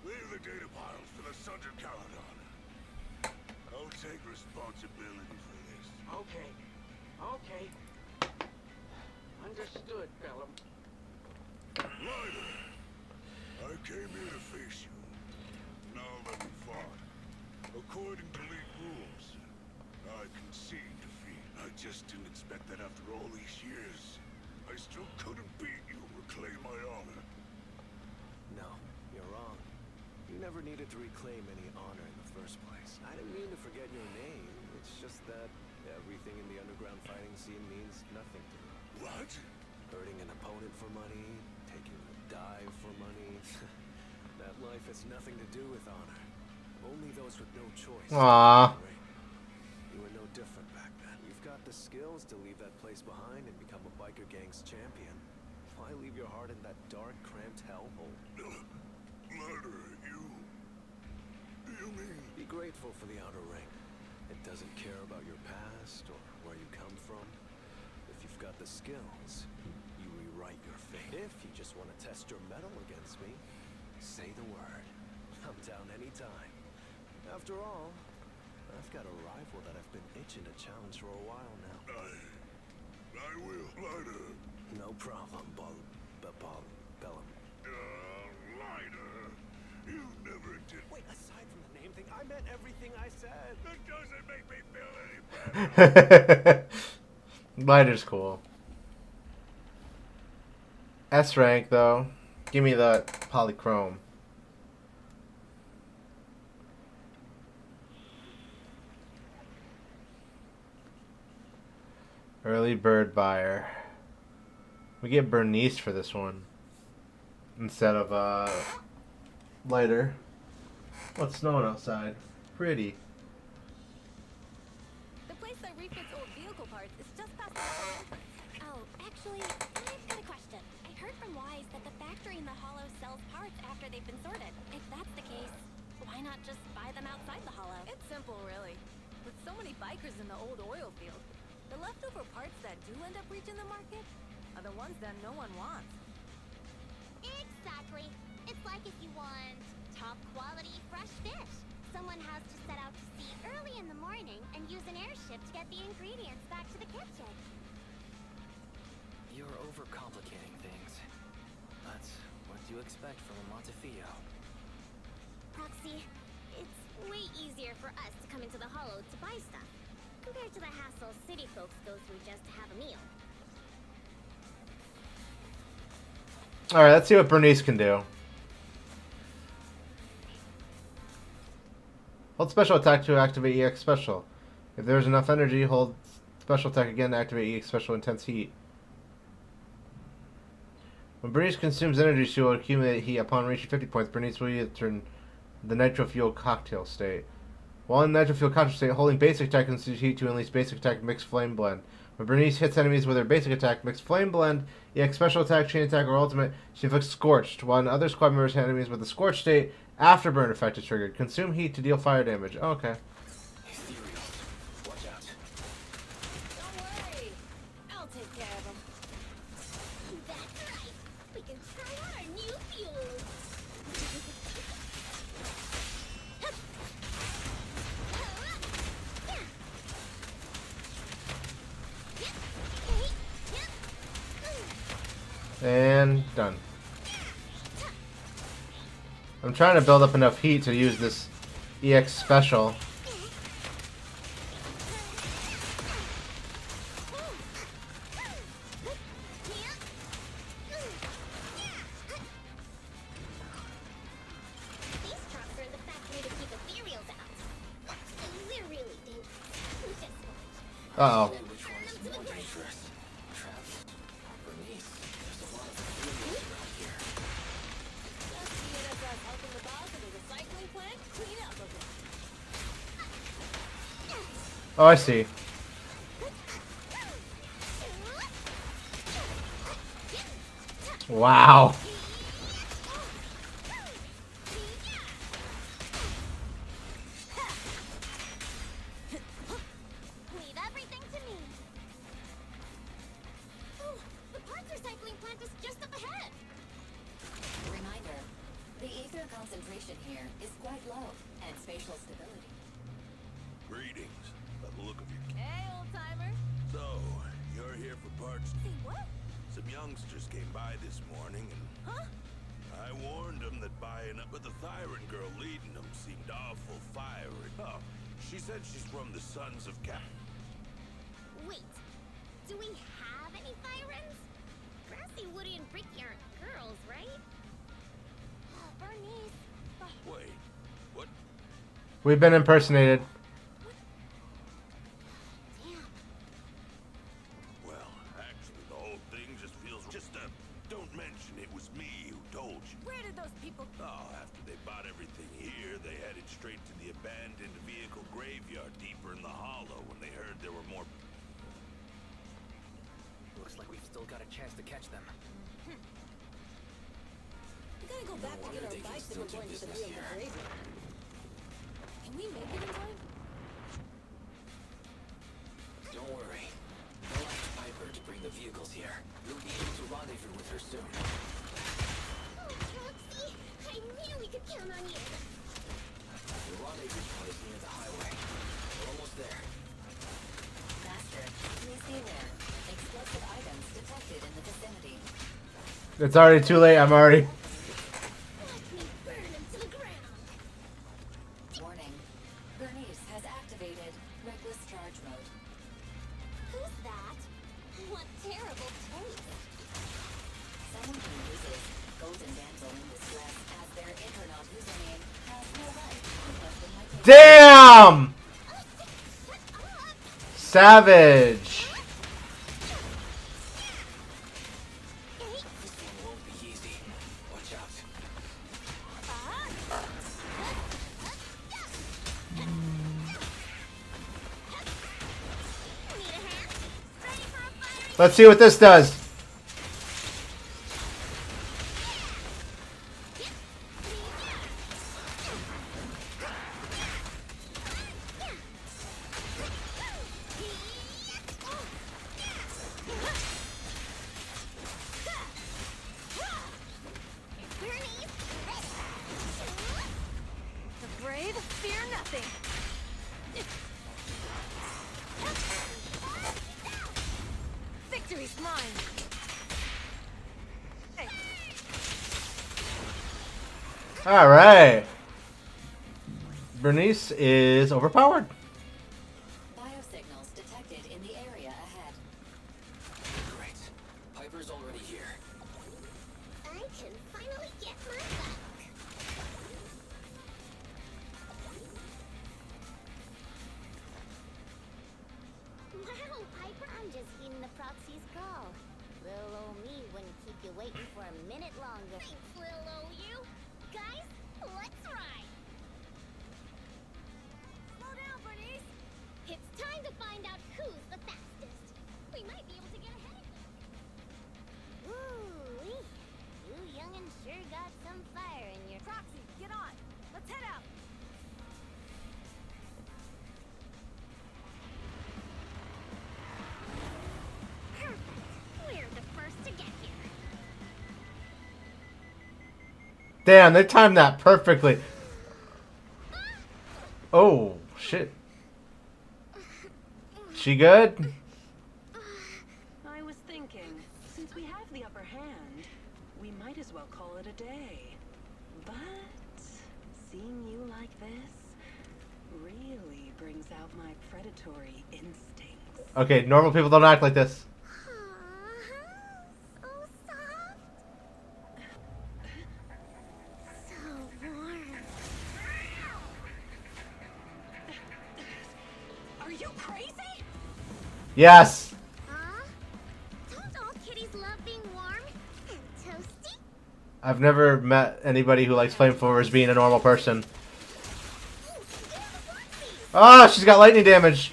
Leave the data piles to the Sons of Caledon. I'll take responsibility for this. Okay. Okay. Understood, Bellum. Ryder, I came here to face you. Now that we fought, according to league rules, I concede defeat. I just didn't expect that after all these years, I still couldn't beat you or reclaim my honor. No, you're wrong. You never needed to reclaim any honor in the first place. I didn't mean to forget your name. It's just that everything in the underground fighting scene means nothing to me. What? Hurting an opponent for money, taking a dive for money. That life has nothing to do with honor. Only those with no choice. Aww. You were no different back then. You've got the skills to leave that place behind and become a biker gang's champion. Why leave your heart in that dark, cramped hellhole? Murder, you mean? Be grateful for the outer ring. It doesn't care about your past or where you come from. If you've got the skills, you rewrite your fate. If you just want to test your mettle against me, say the word. I'm down anytime. After all, I've got a rival that I've been itching to challenge for a while now. I will, Ryder. No problem, Bellum. Ryder, you never did. Wait, aside from the name thing, I meant everything I said. That doesn't make me feel any better. Lighter's cool. S rank though. Give me the polychrome. Early bird buyer. We get Bernice for this one instead of Lighter. Oh, it's snowing outside. Pretty. The place that refits old vehicle parts is just past the Hollow entrance. Oh, actually, I've got a question. I heard from Wise that the factory in the Hollow sells parts after they've been sorted. If that's the case, why not just buy them outside the Hollow? It's simple, really. With so many bikers in the old oil field, the leftover parts that do end up reaching the market are the ones that no one wants. Exactly. It's like if you want top quality fresh fish. Someone has to set out to sea early in the morning and use an airship to get the ingredients back to the kitchen. You're overcomplicating things. That's what you expect from a Montefiore. Proxy, it's way easier for us to come into the Hollow to buy stuff, compared to the hassle city folks go through just to have a meal. Alright, let's see what Bernice can do. Hold special attack to activate EX special. If there's enough energy, hold special attack again to activate EX special intense heat. When Bernice consumes energy, she will accumulate heat. Upon reaching 50 points, Bernice will enter the nitro fuel cocktail state. While in nitro fuel cocktail state, holding basic attack consumes heat to unleash basic attack mixed flame blend. When Bernice hits enemies with her basic attack, mixed flame blend, EX special attack, chain attack, or ultimate, she inflicts scorched. While other squad members hit enemies with the scorched state, afterburn effect is triggered. Consume heat to deal fire damage. Oh, okay. Watch out. Don't worry. I'll take care of them. That's right. We can try out our new fuel. And done. I'm trying to build up enough heat to use this EX special. These trucks are in the factory to keep ethereals out. We're really dangerous. We just watch. Uh-oh. Which one is more dangerous? Travis or Bernice? There's a lot of ethereals around here. Just see it as us helping the boss of the recycling plant clean up a bit. Oh, I see. Wow. Leave everything to me. Oh, the parts recycling plant is just up ahead. Reminder, the ether concentration here is quite low, and spatial stability. Greetings. By the look of you. Hey, old timer. So, you're here for parts? Say what? Some youngsters came by this morning and Huh? I warned them that buying up with the Thyron girl leading them seemed awful fiery. Oh, she said she's from the Sons of Cal. Wait, do we have any Thyrans? Grassy, woody, and bricky aren't girls, right? Oh, Bernice. Oh, Wait, what? We've been impersonated. damn. Well, actually, the whole thing just feels don't mention it was me who told you. Where did those people... Oh, after they bought everything here, they headed straight to the abandoned vehicle graveyard deeper in the hollow when they heard there were more. Looks like we've still got a chance to catch them. We gotta go back to wonder get they our can bikes if still we're do going to the business real here. graveyard. Can we make it in time? Don't worry. I'll ask Piper to bring the vehicles here. We'll be able to rendezvous with her soon. Oh, Roxy, I knew we could count on you. The rendezvous point is near the highway. We're almost there. Master, please be aware. Explosive items detected in the vicinity. It's already too late. I'm already. Watch me burn him to the ground. Warning. Bernice has activated reckless charge mode. Who's that? What terrible taste. Someone who uses Golden Damsel in Distress as their internet username has no right to question my taste. Damn! Shut up! Savage. This one won't be easy. Watch out. Need a hand? Ready for a fiery... Let's see what this does. The brave fear nothing. Victory's mine. Hey, All right. Bernice is overpowered. Biosignals detected in the area ahead. Great. Piper's already here. I can finally get my back. Wow, Piper, I'm just heeding the proxy's call. Little old me wouldn't keep you waiting for a minute longer. Thanks, little old you. Guys, let's ride. slow down, Bernice. It's time to find out who's the fastest. We might be able to get ahead of you. Ooh-wee. You young'uns sure got some fire in your... Proxy, get on. Let's head out. We're the first to get here. Damn, they timed that perfectly. Oh, shit. She good? I was thinking, since we have the upper hand, we might as well call it a day. But seeing you like this really brings out my predatory instincts. Okay, normal people don't act like this. So soft. So warm. Are you crazy? Yes. Huh? Don't all kitties love being warm and toasty? I've never met anybody who likes flamethrowers being a normal person. Ah, she's got lightning damage.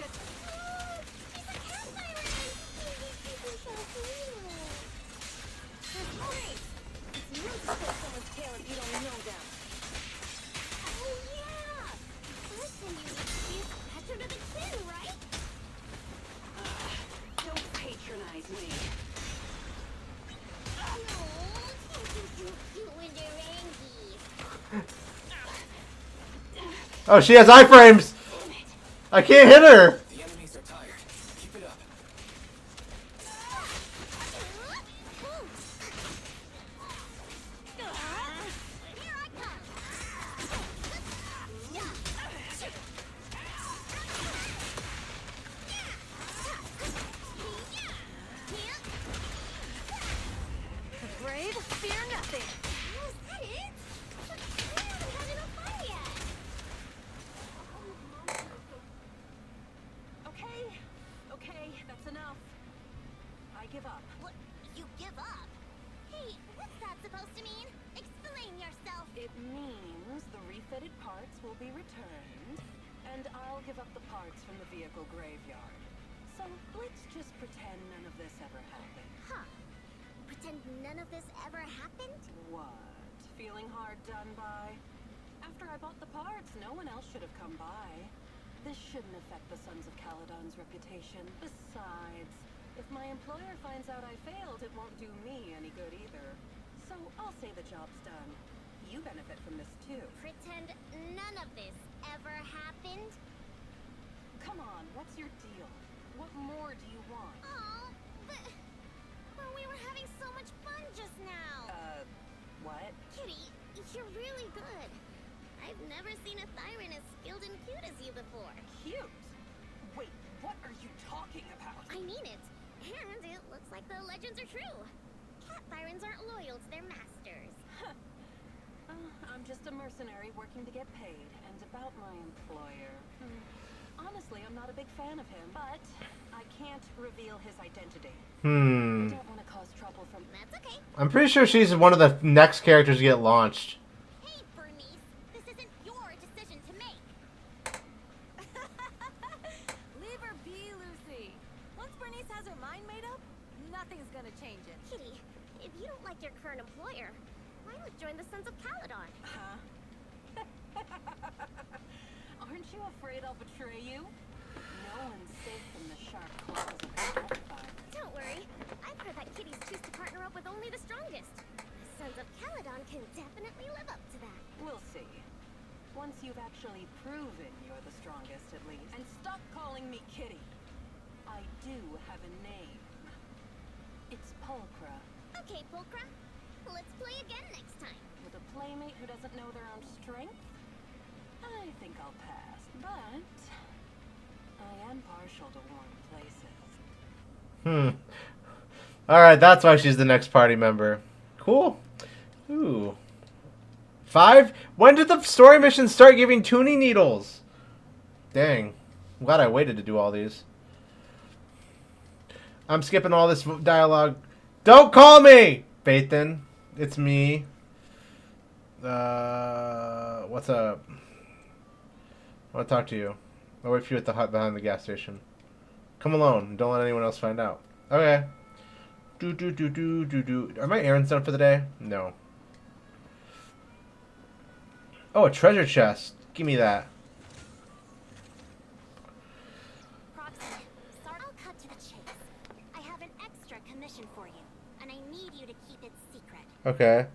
Oh, she has iframes! I can't hit her! The enemies are tired. Keep it up. Here I come! The brave fear nothing. Oh, is that it? But we haven't had enough fun yet! Okay, that's enough. I give up. What? You give up? Hey, what's that supposed to mean? Explain yourself! It means the refitted parts will be returned, and I'll give up the parts from the vehicle graveyard. So let's just pretend none of this ever happened. Huh. Pretend none of this ever happened? What? Feeling hard done by? After I bought the parts, no one else should have come by. This shouldn't affect the Sons of Caledon's reputation. Besides, if my employer finds out I failed, it won't do me any good either. So I'll say the job's done. You benefit from this too. Pretend none of this ever happened? Come on, what's your deal? What more do you want? Oh, but we were having so much fun just now. What? Kitty, you're really good. I've never seen a Thyran as skilled and cute as you before. Cute? Wait, what are you talking about? I mean it. And it looks like the legends are true. Cat Thyrans aren't loyal to their masters. I'm just a mercenary working to get paid, and about my employer. Honestly, I'm not a big fan of him, but I can't reveal his identity. I don't want to cause trouble from... That's okay. I'm pretty sure she's one of the next characters to get launched. Hey, Bernice, this isn't your decision to make. Leave her be, Lucy. Once Bernice has her mind made up, nothing's gonna change it. Kitty, if you don't like your current employer, why not join the Sons of Caledon? Huh? Aren't you afraid I'll betray you? No one's safe from the sharp claws of Amplify. Don't worry. I've heard that kitties choose to partner up with only the strongest. The Sons of Caledon can definitely live up to that. We'll see. Once you've actually proven you're the strongest, at least. And stop calling me Kitty. I do have a name. It's Pulchra. Okay, Pulchra. Let's play again next time. With a playmate who doesn't know their own strength? I think I'll pass, but I am partial to warm places. Alright, that's why she's the next party member. Cool. Ooh. 5? When did the story missions start giving tuning needles? Dang. I'm glad I waited to do all these. I'm skipping all this dialogue. Don't call me! Phaethon. It's me. What's up? I want to talk to you. I'll wait for you at the hut behind the gas station. Come alone. Don't let anyone else find out. Okay. Are my errands done for the day? No. Oh, a treasure chest. Give me that. Proxy, sorry, I'll cut to the chase. I have an extra commission for you, and I need you to keep it secret. Okay.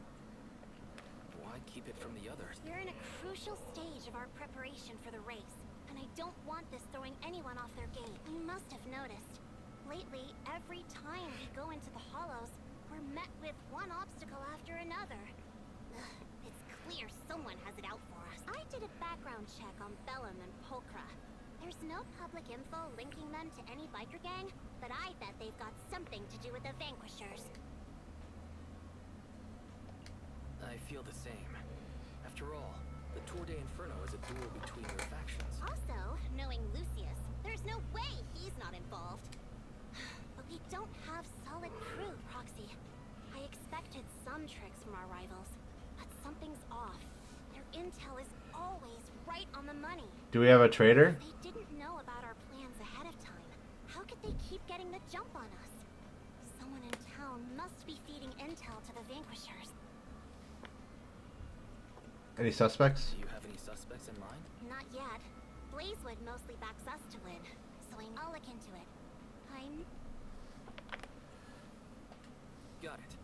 Why keep it from the others? We're in a crucial stage of our preparation for the race, and I don't want this throwing anyone off their game. You must have noticed. Lately, every time we go into the hollows, we're met with one obstacle after another. Ugh, it's clear someone has it out for us. I did a background check on Bellum and Pulchra. There's no public info linking them to any biker gang, but I bet they've got something to do with the Vanquishers. I feel the same. After all, the Tour de Inferno is a duel between your factions. Also, knowing Lucius, there's no way he's not involved. But we don't have solid crew, Proxy. I expected some tricks from our rivals, but something's off. Their intel is always right on the money. Do we have a trader? They didn't know about our plans ahead of time. How could they keep getting the jump on us? Someone in town must be feeding intel to the Vanquishers. Any suspects? Do you have any suspects in mind? Not yet. Blazewood mostly backs us to win, so I'll look into it. Got it.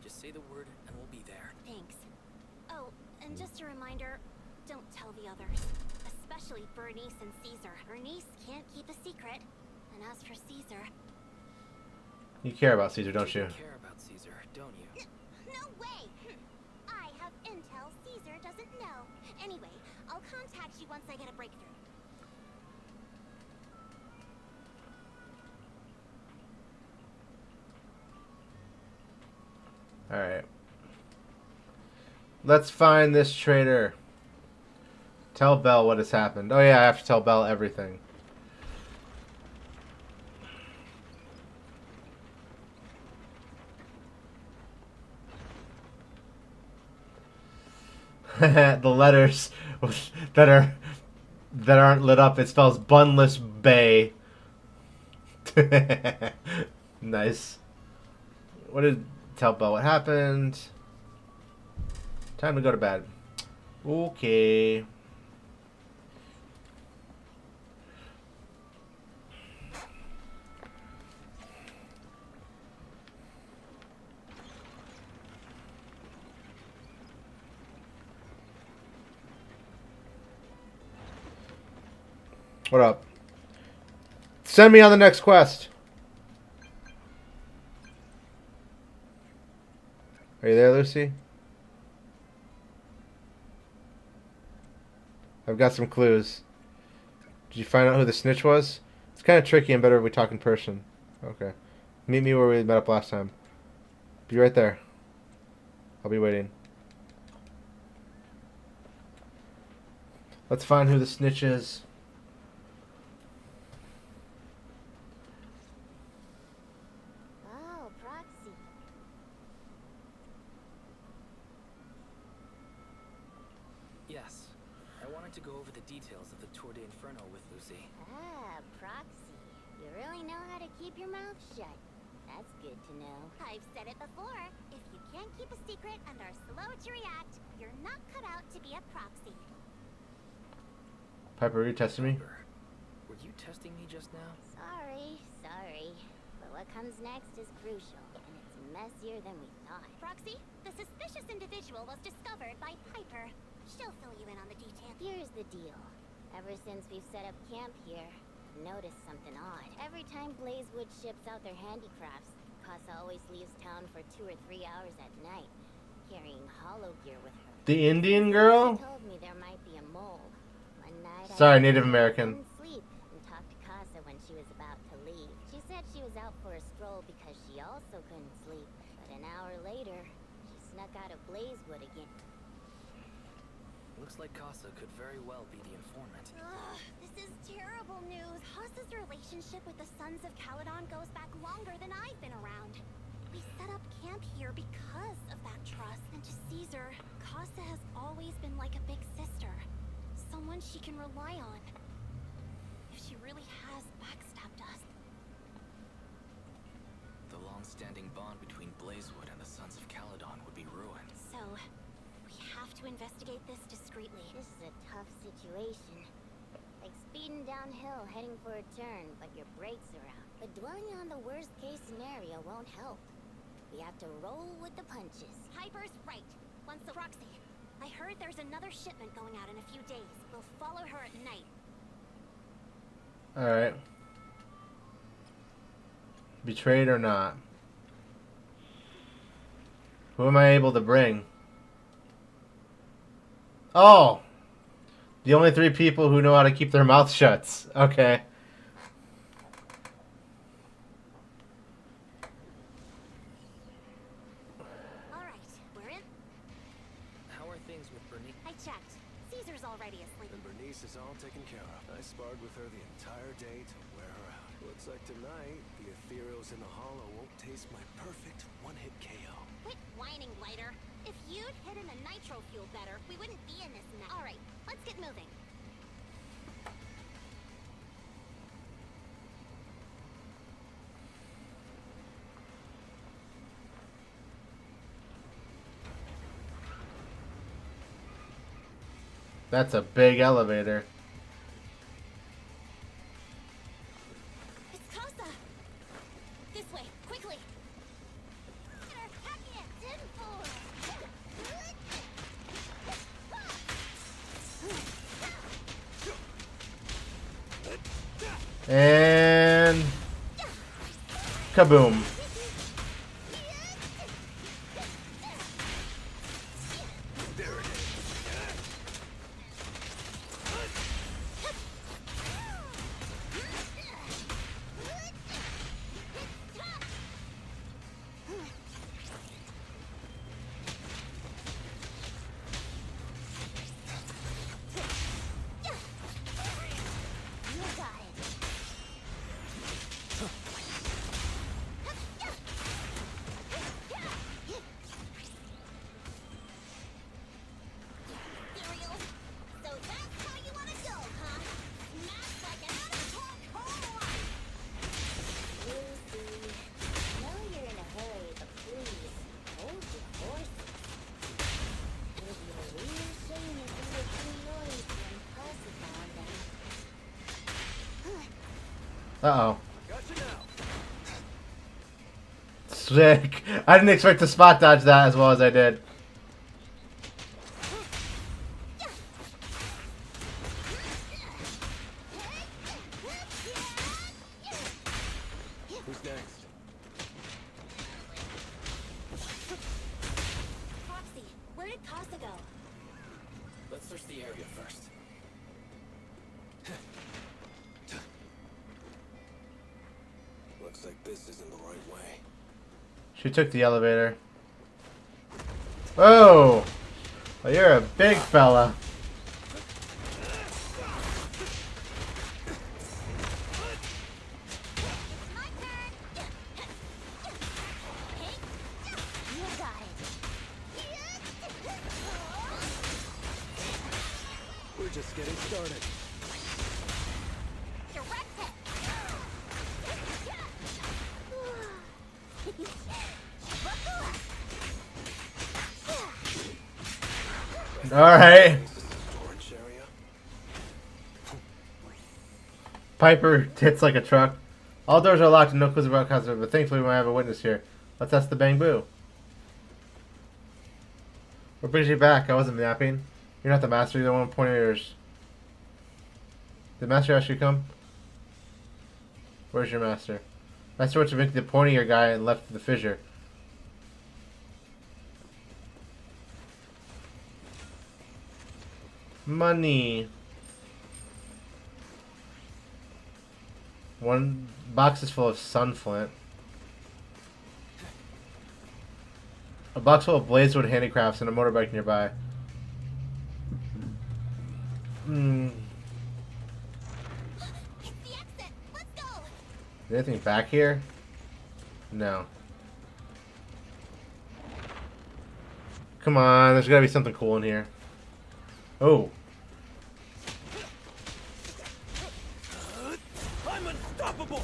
Just say the word and we'll be there. Thanks. Oh, and just a reminder, don't tell the others. especially Bernice and Caesar. Bernice can't keep a secret, and as for Caesar... You care about Caesar, don't you? You care about Caesar, don't you? No way! I have intel Caesar doesn't know. Anyway, I'll contact you once I get a breakthrough. Alright. Let's find this traitor. Tell Belle what has happened. Oh yeah, I have to tell Belle everything. The letters that aren't lit up, it spells Bunless Bay. Nice. What did tell Belle what happened? Time to go to bed. Okay. What up? Send me on the next quest. Are you there, Lucy? I've got some clues. Did you find out who the snitch was? It's kind of tricky and better if we talk in person. Okay. Meet me where we met up last time. Be right there. I'll be waiting. Let's find who the snitch is. Oh, Proxy. Yes. I wanted to go over the details of the Tour de Inferno with Lucy. Ah, Proxy. You really know how to keep your mouth shut. That's good to know. I've said it before. If you can't keep a secret and are slow to react, you're not cut out to be a proxy. Piper, are you testing me? Were you testing me just now? Sorry. But what comes next is crucial, and it's messier than we thought. Proxy, the suspicious individual was discovered by Piper. She'll fill you in on the details. Here's the deal. Ever since we've set up camp here, I've noticed something odd. Every time Blazewood ships out their handicrafts, Casa always leaves town for 2 or 3 hours at night, carrying hollow gear with her. The Indian girl? She told me there might be a mole. One night Sorry, I Native American. didn't sleep and talked to Casa when she was about to leave. She said she was out for a stroll because she also couldn't sleep. But an hour later, she snuck out of Blazewood again. Looks like Casa could very well be the informant. Ugh, this is terrible news. Casa's relationship with the Sons of Caledon goes back longer than I've been around. We set up camp here because of that trust. And to Caesar, Casa has always been like a big sister. Someone she can rely on. If she really has backstabbed us. The long-standing bond between Blazewood and the Sons of Caledon would be ruined. So, we have to investigate this discreetly. This is a tough situation. Like speeding downhill, heading for a turn, but your brakes are out. But dwelling on the worst-case scenario won't help. We have to roll with the punches. Piper's right. Once the Proxy. I heard there's another shipment going out in a few days. We'll follow her at night. Alright. Betrayed or not? Who am I able to bring? Oh! The only 3 people who know how to keep their mouth shut. Okay. Alright, we're in. How are things with Bernice? I checked. Caesar's already asleep. And Bernice is all taken care of. I sparred with her the entire day to wear her out. Looks like tonight, the ethereals in the hollow won't taste my perfect one-hit KO. Quit whining, Lighter. If you'd hidden the nitro fuel better, we wouldn't be in this mess. Alright, let's get moving. That's a big elevator. It's Casa! This way, quickly! And kaboom. Uh-oh. Sick. I didn't expect to spot dodge that as well as I did. Who's next? Foxy, where did Casa go? Let's search the area first. Looks like this isn't the right way. She took the elevator. Oh! Well, you're a big fella. My turn. You got it. We're just getting started. Direct hit. Alright. Torch area. Piper hits like a truck. All doors are locked and no clues about Casa, but thankfully we might have a witness here. Let's test the bang boo. What brings you back? I wasn't napping. You're not the master, you're the one pointing yours. Did master actually come? Where's your master? Master went to make the pointing ear guy and left the fissure. Money. One box is full of sunflint. A box full of blazewood handicrafts and a motorbike nearby. It's the exit. Let's go. Is anything back here? No. Come on, there's gotta be something cool in here. Oh. I'm unstoppable.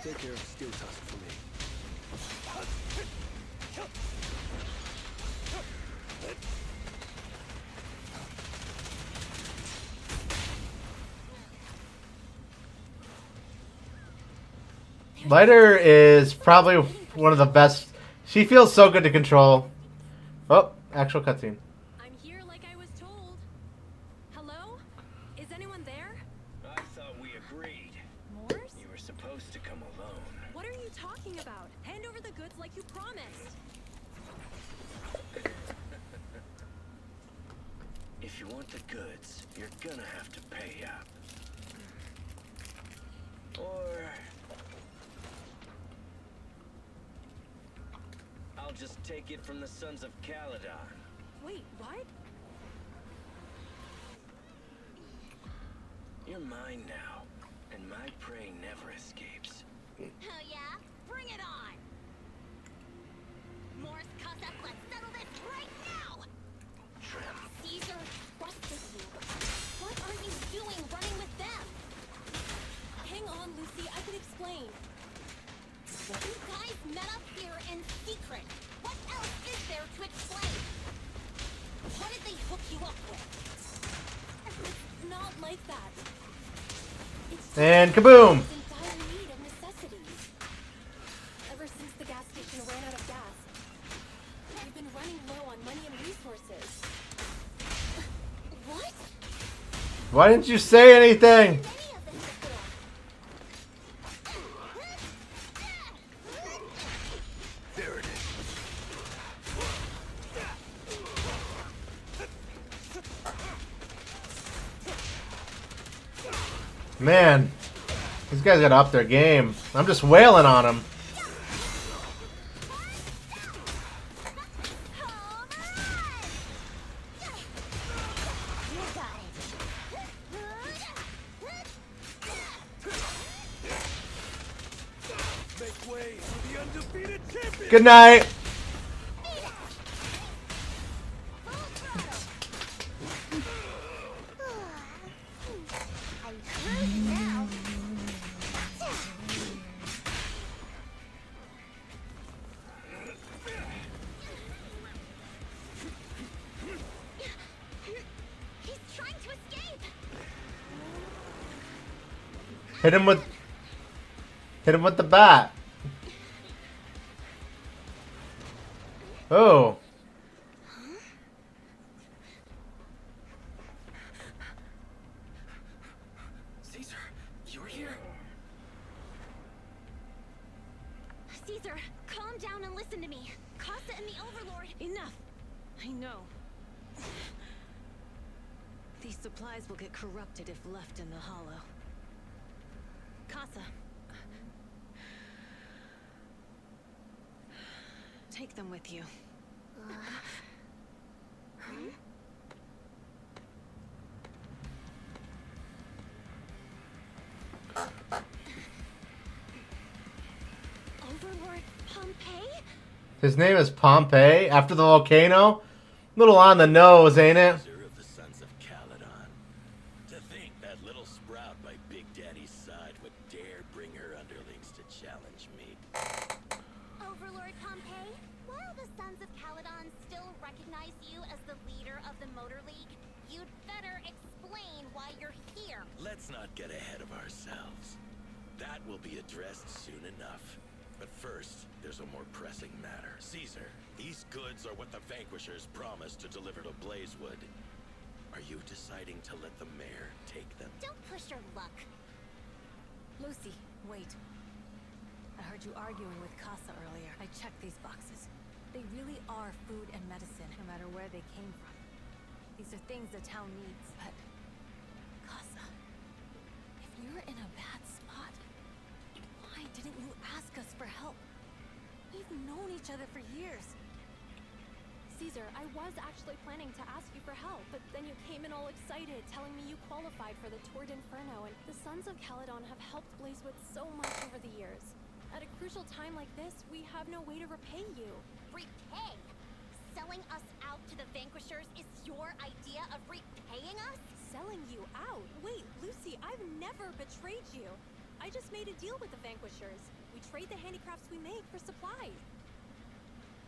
Take care of Steel Tusk for me. Lighter is probably one of the best. She feels so good to control. Oh, actual cutscene. I'm here like I was told. Hello? Is anyone there? I thought we agreed. Morse? You were supposed to come alone. What are you talking about? Hand over the goods like you promised. If you want the goods, you're gonna have to pay up. Or I'll just take it from the Sons of Caledon. Wait, what? You're mine now, and my prey never escapes. Oh yeah? Bring it on. Morse, Casa, let's settle this right now. Trim. Caesar trusted you. What are you doing running with them? Hang on, Lucy. I can explain. You guys met up here in secret. What else is there to explain? What did they hook you up with? It's not like that. It's just And kaboom! in dire need of necessities. Ever since the gas station ran out of gas, we've been running low on money and resources. What? Why didn't you say anything? There it is. Man, these guys gotta up their game. I'm just wailing on them. Make way for the undefeated champion. Good night. Hit him with the bat. Oh. Caesar, you're here? Caesar, calm down and listen to me. Casa and the Overlord. Enough. I know. These supplies will get corrupted if left in the hollow. Casa. Take them with you. Overlord Pompeii? His name is Pompeii after the volcano? Little on the nose, ain't it? Caesar of the Sons of Caledon. To think that little sprout by Big Daddy's side would dare bring her underlings to challenge me. Overlord Pompeii, while the Sons of Caledon still recognize you as the leader of the Motor League, you'd better explain why you're here. Let's not get ahead of ourselves. That will be addressed soon enough. But first, there's a more pressing matter. Caesar, these goods are what the Vanquishers promised to deliver to Blazewood. Are you deciding to let the mayor take them? Don't push your luck. Lucy, wait. I heard you arguing with Casa earlier. I checked these boxes. They really are food and medicine, no matter where they came from. These are things the town needs, but... Casa, if you're in a bad spot, why didn't you ask us for help? We've known each other for years. Caesar, I was actually planning to ask you for help, but then you came in all excited, telling me you qualified for the Tour d'Inferno, and the Sons of Caledon have helped Blazewood so much over the years. At a crucial time like this, we have no way to repay you. Repay? Selling us out to the Vanquishers is your idea of repaying us? Selling you out? Wait, Lucy, I've never betrayed you. I just made a deal with the Vanquishers. We trade the handicrafts we make for supplies.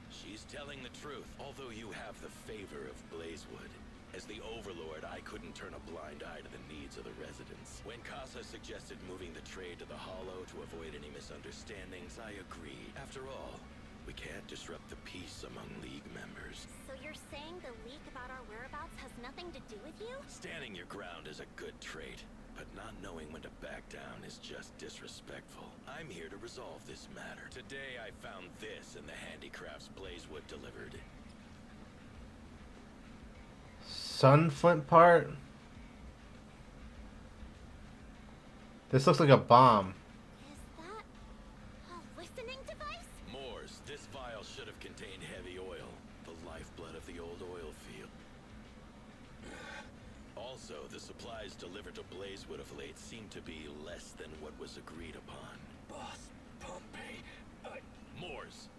She's telling the truth, although you have the favor of Blazewood. As the Overlord, I couldn't turn a blind eye to the needs of the residents. When Casa suggested moving the trade to the Hollow to avoid any misunderstandings, I agreed. After all, we can't disrupt the peace among League members. So you're saying the leak about our whereabouts has nothing to do with you? Standing your ground is a good trait, but not knowing when to back down is just disrespectful. I'm here to resolve this matter. Today I found this in the handicrafts Blazewood delivered. Sunflint part? This looks like a bomb. Is that a listening device? Moors, this vial should have contained heavy oil, the lifeblood of the old oil field. Also, the supplies delivered to Blazewood of late seem to be less than what was agreed upon. Boss, Pompeii, Moors,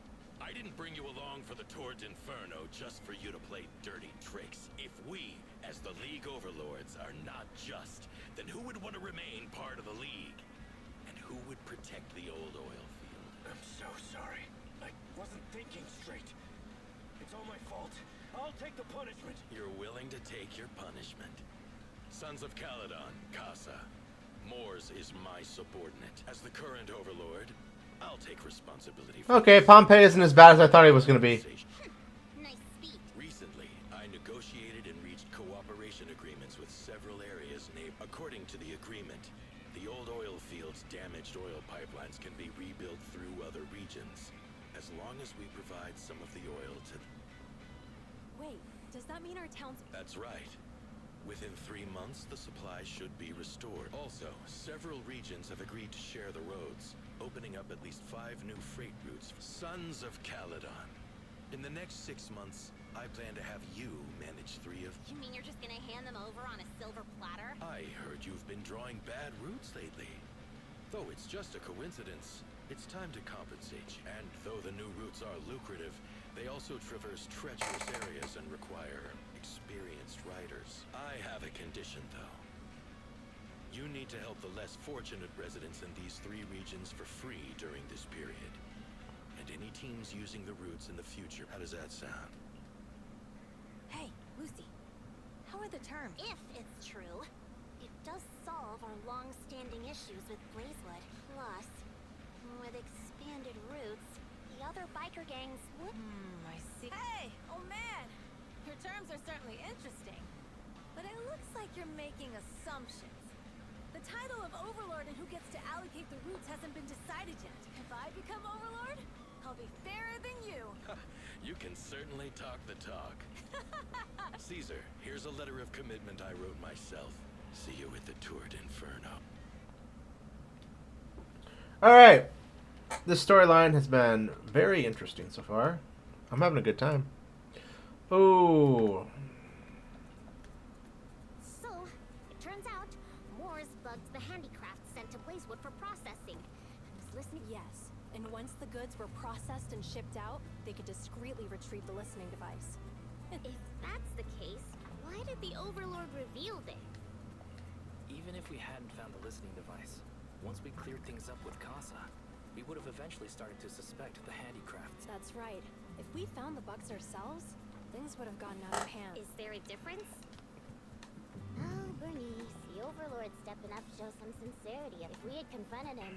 I didn't bring you along for the Tour d'Inferno just for you to play dirty tricks. If we, as the League Overlords, are not just, then who would want to remain part of the League? And who would protect the old oil field? I'm so sorry. I wasn't thinking straight. It's all my fault. I'll take the punishment. You're willing to take your punishment. Sons of Caledon, Casa. Moors is my subordinate. As the current Overlord, I'll take responsibility for Okay, Pompeii isn't as bad as I thought he was going to be. Nice speak. Recently, I negotiated and reached cooperation agreements with several areas named. According to the agreement, the old oil fields' damaged oil pipelines can be rebuilt through other regions, as long as we provide some of the oil to. Wait, does that mean our town's... That's right. Within 3 months, the supply should be restored. Also, several regions have agreed to share the roads, opening up at least 5 new freight routes. Sons of Caledon. In the next 6 months, I plan to have you manage 3 of... You mean you're just gonna hand them over on a silver platter? I heard you've been drawing bad routes lately. Though it's just a coincidence, it's time to compensate you. And though the new routes are lucrative, they also traverse treacherous areas and require experienced riders. I have a condition, though. You need to help the less fortunate residents in these 3 regions for free during this period. And any teams using the routes in the future. How does that sound? Hey, Lucy. How are the terms? If it's true, it does solve our long-standing issues with Blazewood. Plus, with expanded routes, the other biker gangs would... I see. Hey! Oh man! Your terms are certainly interesting. But it looks like you're making assumptions. The title of Overlord and who gets to allocate the routes hasn't been decided yet. If I become Overlord, I'll be fairer than you. You can certainly talk the talk. Caesar, here's a letter of commitment I wrote myself. See you at the Tour d'Inferno. Alright. This storyline has been very interesting so far. I'm having a good time. Oh. So, it turns out, Moore's bugged the handicrafts sent to Blazewood for processing. I was listening. Yes, and once the goods were processed and shipped out, they could discreetly retrieve the listening device. If that's the case, why did the Overlord reveal this? Even if we hadn't found the listening device, once we cleared things up with Casa, we would have eventually started to suspect the handicrafts. That's right. If we found the bugs ourselves, things would have gotten out of hand. Is there a difference? Oh, Bernice, the Overlord's stepping up to show some sincerity. If we had confronted him,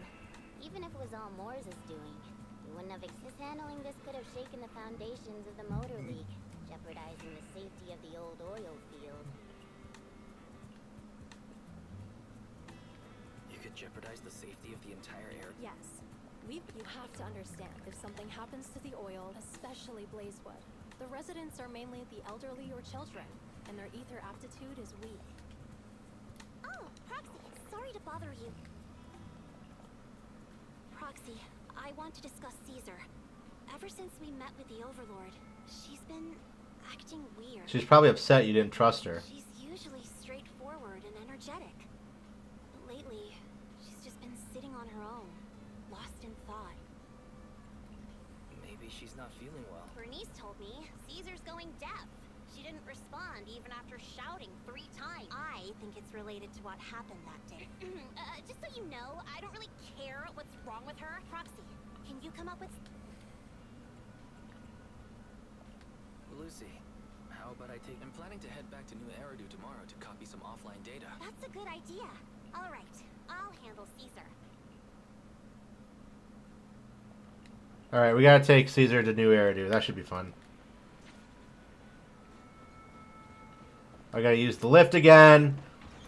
even if it was all Moore's doing, we wouldn't have handling this could have shaken the foundations of the Motor League, jeopardizing the safety of the old oil field. You could jeopardize the safety of the entire area. Yes. You have to understand, if something happens to the oil, especially Blazewood, the residents are mainly the elderly or children, and their ether aptitude is weak. Oh, Proxy, sorry to bother you. Proxy, I want to discuss Caesar. Ever since we met with the Overlord, she's been acting weird. She's probably upset you didn't trust her. She's usually straightforward and energetic. But lately, she's just been sitting on her own, lost in thought. Maybe she's not feeling well. Bernice told me Caesar's going deaf. She didn't respond even after shouting 3 times. I think it's related to what happened that day. Just so you know, I don't really care what's wrong with her. Proxy, can you come up with... Lucy, how about I'm planning to head back to New Eridu tomorrow to copy some offline data. That's a good idea. All right, I'll handle Caesar. Alright, we gotta take Caesar to New Eridu. That should be fun. I gotta use the lift again.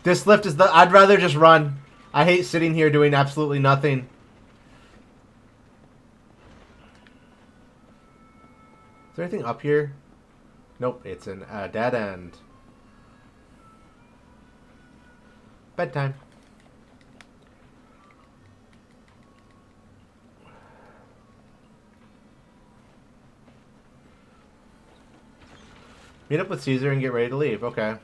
This lift is the... I'd rather just run. I hate sitting here doing absolutely nothing. Is there anything up here? Nope, it's an dead end. Bedtime. Meet up with Caesar and get ready to leave. Okay.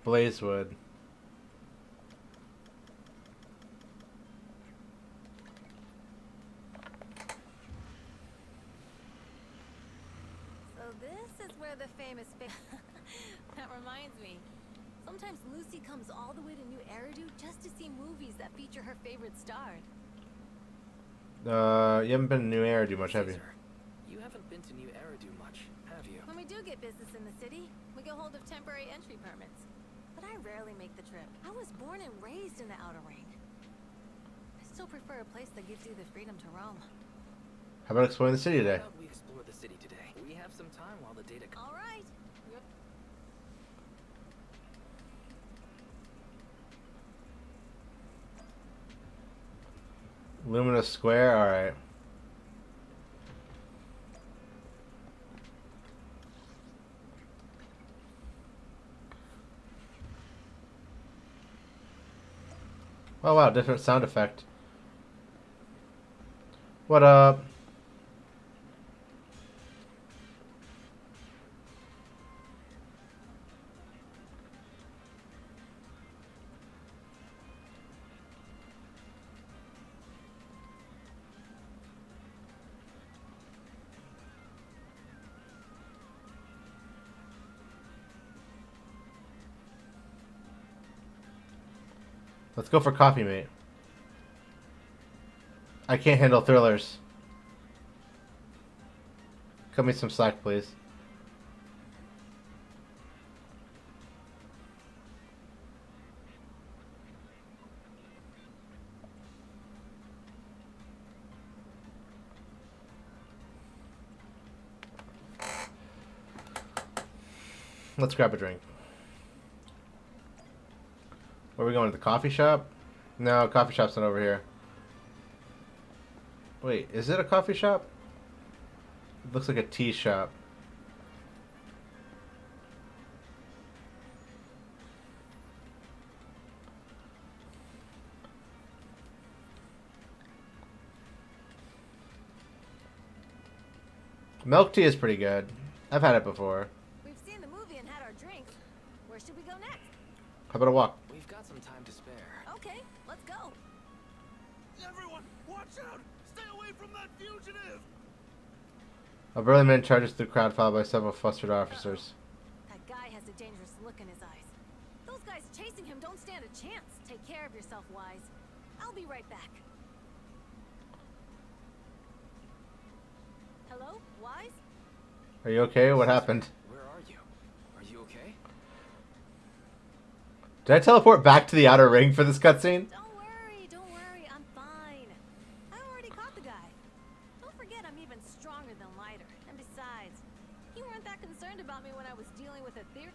Blazewood. Sometimes Lucy comes all the way to New Eridu just to see movies that feature her favorite star. You haven't been to New Eridu much, have you? Caesar, you haven't been to New Eridu much, have you? When we do get business in the city, we get hold of temporary entry permits. But I rarely make the trip. I was born and raised in the Outer Ring. I still prefer a place that gives you the freedom to roam. How about exploring the city today? How about we explore the city today? We have some time while the data. All right. Luminous Square, alright. Oh wow, different sound effect. What up? Let's go for coffee, mate. I can't handle thrillers. Cut me some slack, please. Let's grab a drink. Where are we going? To the coffee shop? No, coffee shop's not over here. Wait, is it a coffee shop? It looks like a tea shop. Milk tea is pretty good. I've had it before. We've seen the movie and had our drinks. Where should we go next? How about a walk? We've got some time to spare. Okay, let's go. Everyone, watch out! Stay away from that fugitive! A burly man charges through the crowd followed by several flustered officers. That guy has a dangerous look in his eyes. Those guys chasing him don't stand a chance. Take care of yourself, Wise. I'll be right back. Hello, Wise? Are you okay? What happened? Where are you? Are you okay? Did I teleport back to the Outer Ring for this cutscene? Don't worry, I'm fine. I already caught the guy. Don't forget I'm even stronger than lighter. And besides, you weren't that concerned about me when I was dealing with a theory.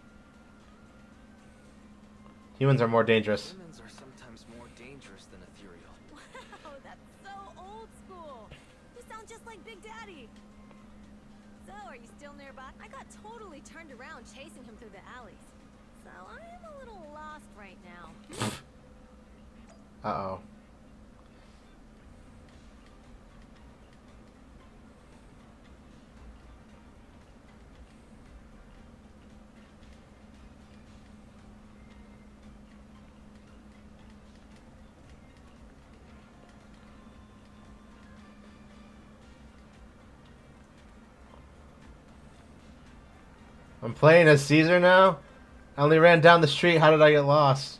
Humans are more dangerous. Humans are sometimes more dangerous than ethereal. Wow, that's so old school. You sound just like Big Daddy. So, are you still nearby? I got totally turned around chasing him through the alleys. So, I'm a little lost right now. Uh-oh. I'm playing as Caesar now? I only ran down the street. How did I get lost?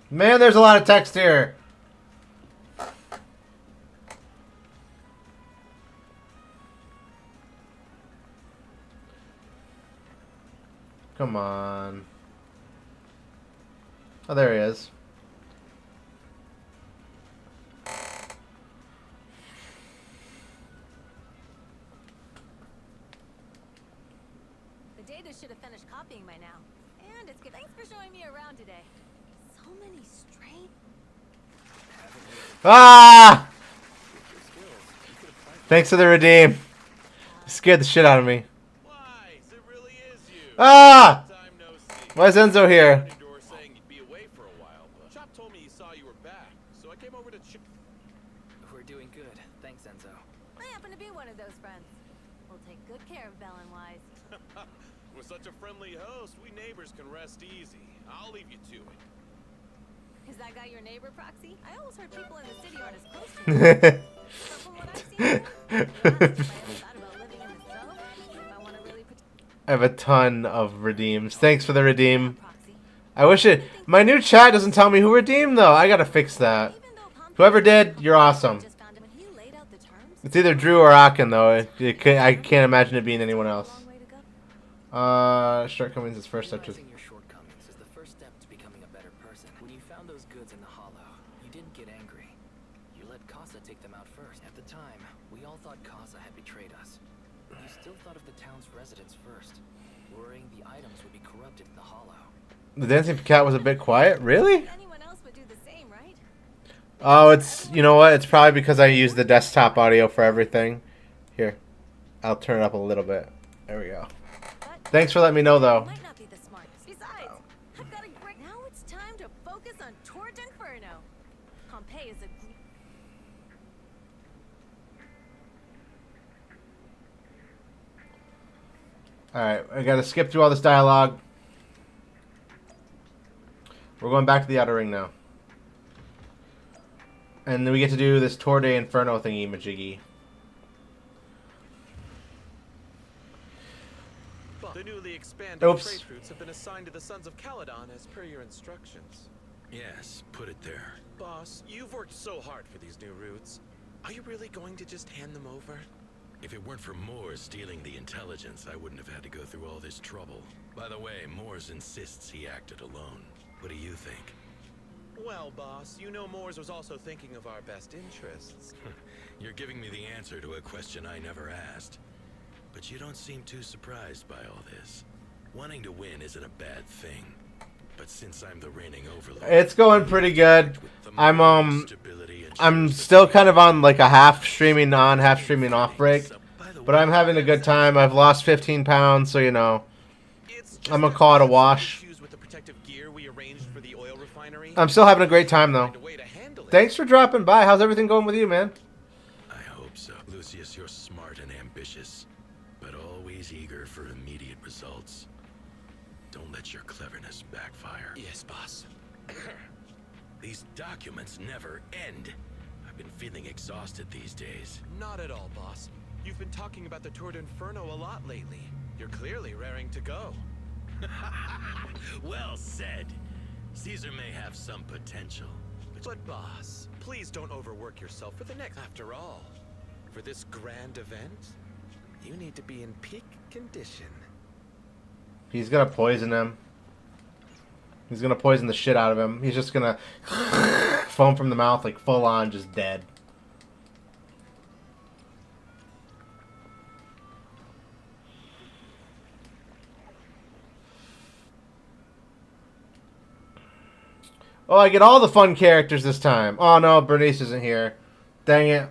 Man, there's a lot of text here. Come on. Oh, there he is. The data should have finished copying by now. And it's good. Thanks for showing me around today. So many straight. Ah! Thanks for the redeem. Scared the shit out of me. Ah! Why is Enzo here? We're doing good. Thanks, Enzo. I happen to be one of those friends. We'll take good care of Belle and Wise. With such a friendly host, we neighbors can rest easy. I'll leave you to it. Is that guy your neighbor, Proxy? I always heard people in the city aren't as close to you. But from what I've seen here, last time I ever thought about living in the zone, if I want to really I have a ton of redeems. Thanks for the redeem. I wish it... My new chat doesn't tell me who redeemed, though. I gotta fix that. Whoever did, you're awesome. It's either Drew or Akin, though. I can't imagine it being anyone else. Shortcomings is first step to... Realizing your shortcomings is the first step to becoming a better person. When you found those goods in the hollow, you didn't get angry. You let Casa take them out first. At the time, we all thought Casa had betrayed us. You still thought of the town's residents first, worrying the items would be corrupted in the hollow. The dancing cat was a bit quiet? Really? Oh, it's... You know what? It's probably because I use the desktop audio for everything. Here. I'll turn it up a little bit. There we go. Thanks for letting me know, though. might not be the smartest. Besides, I've got a great... Now it's time to focus on Torch Inferno. Pompeii is a... Alright, I gotta skip through all this dialogue. We're going back to the Outer Ring now. And then we get to do this Tour de Inferno thingy majiggy. The newly expanded trade routes have been assigned to the Sons of Caledon as per your instructions. Yes, put it there. Boss, you've worked so hard for these new routes. Are you really going to just hand them over? If it weren't for Moores stealing the intelligence, I wouldn't have had to go through all this trouble. By the way, Moores insists he acted alone. What do you think? Well, boss, you know Moores was also thinking of our best interests. You're giving me the answer to a question I never asked. But you don't seem too surprised by all this. Wanting to win isn't a bad thing. But since I'm the reigning overlord... It's going pretty good. I'm still kind of on like a half streaming on, half streaming off break. But I'm having a good time. I've lost 15 pounds, so you know. I'm gonna call it a wash. I'm still having a great time, though. Thanks for dropping by. How's everything going with you, man? I hope so. Lucius, you're smart and ambitious, but always eager for immediate results. Don't let your cleverness backfire. Yes, boss. These documents never end. I've been feeling exhausted these days. Not at all, boss. You've been talking about the Tour d'Inferno a lot lately. You're clearly raring to go. Well said. Caesar may have some potential. But boss, please don't overwork yourself for the next. After all, for this grand event, you need to be in peak condition. He's gonna poison him. He's gonna poison the shit out of him. He's just gonna foam from the mouth, like full on, just dead. Oh, I get all the fun characters this time. Oh no, Bernice isn't here. Dang it.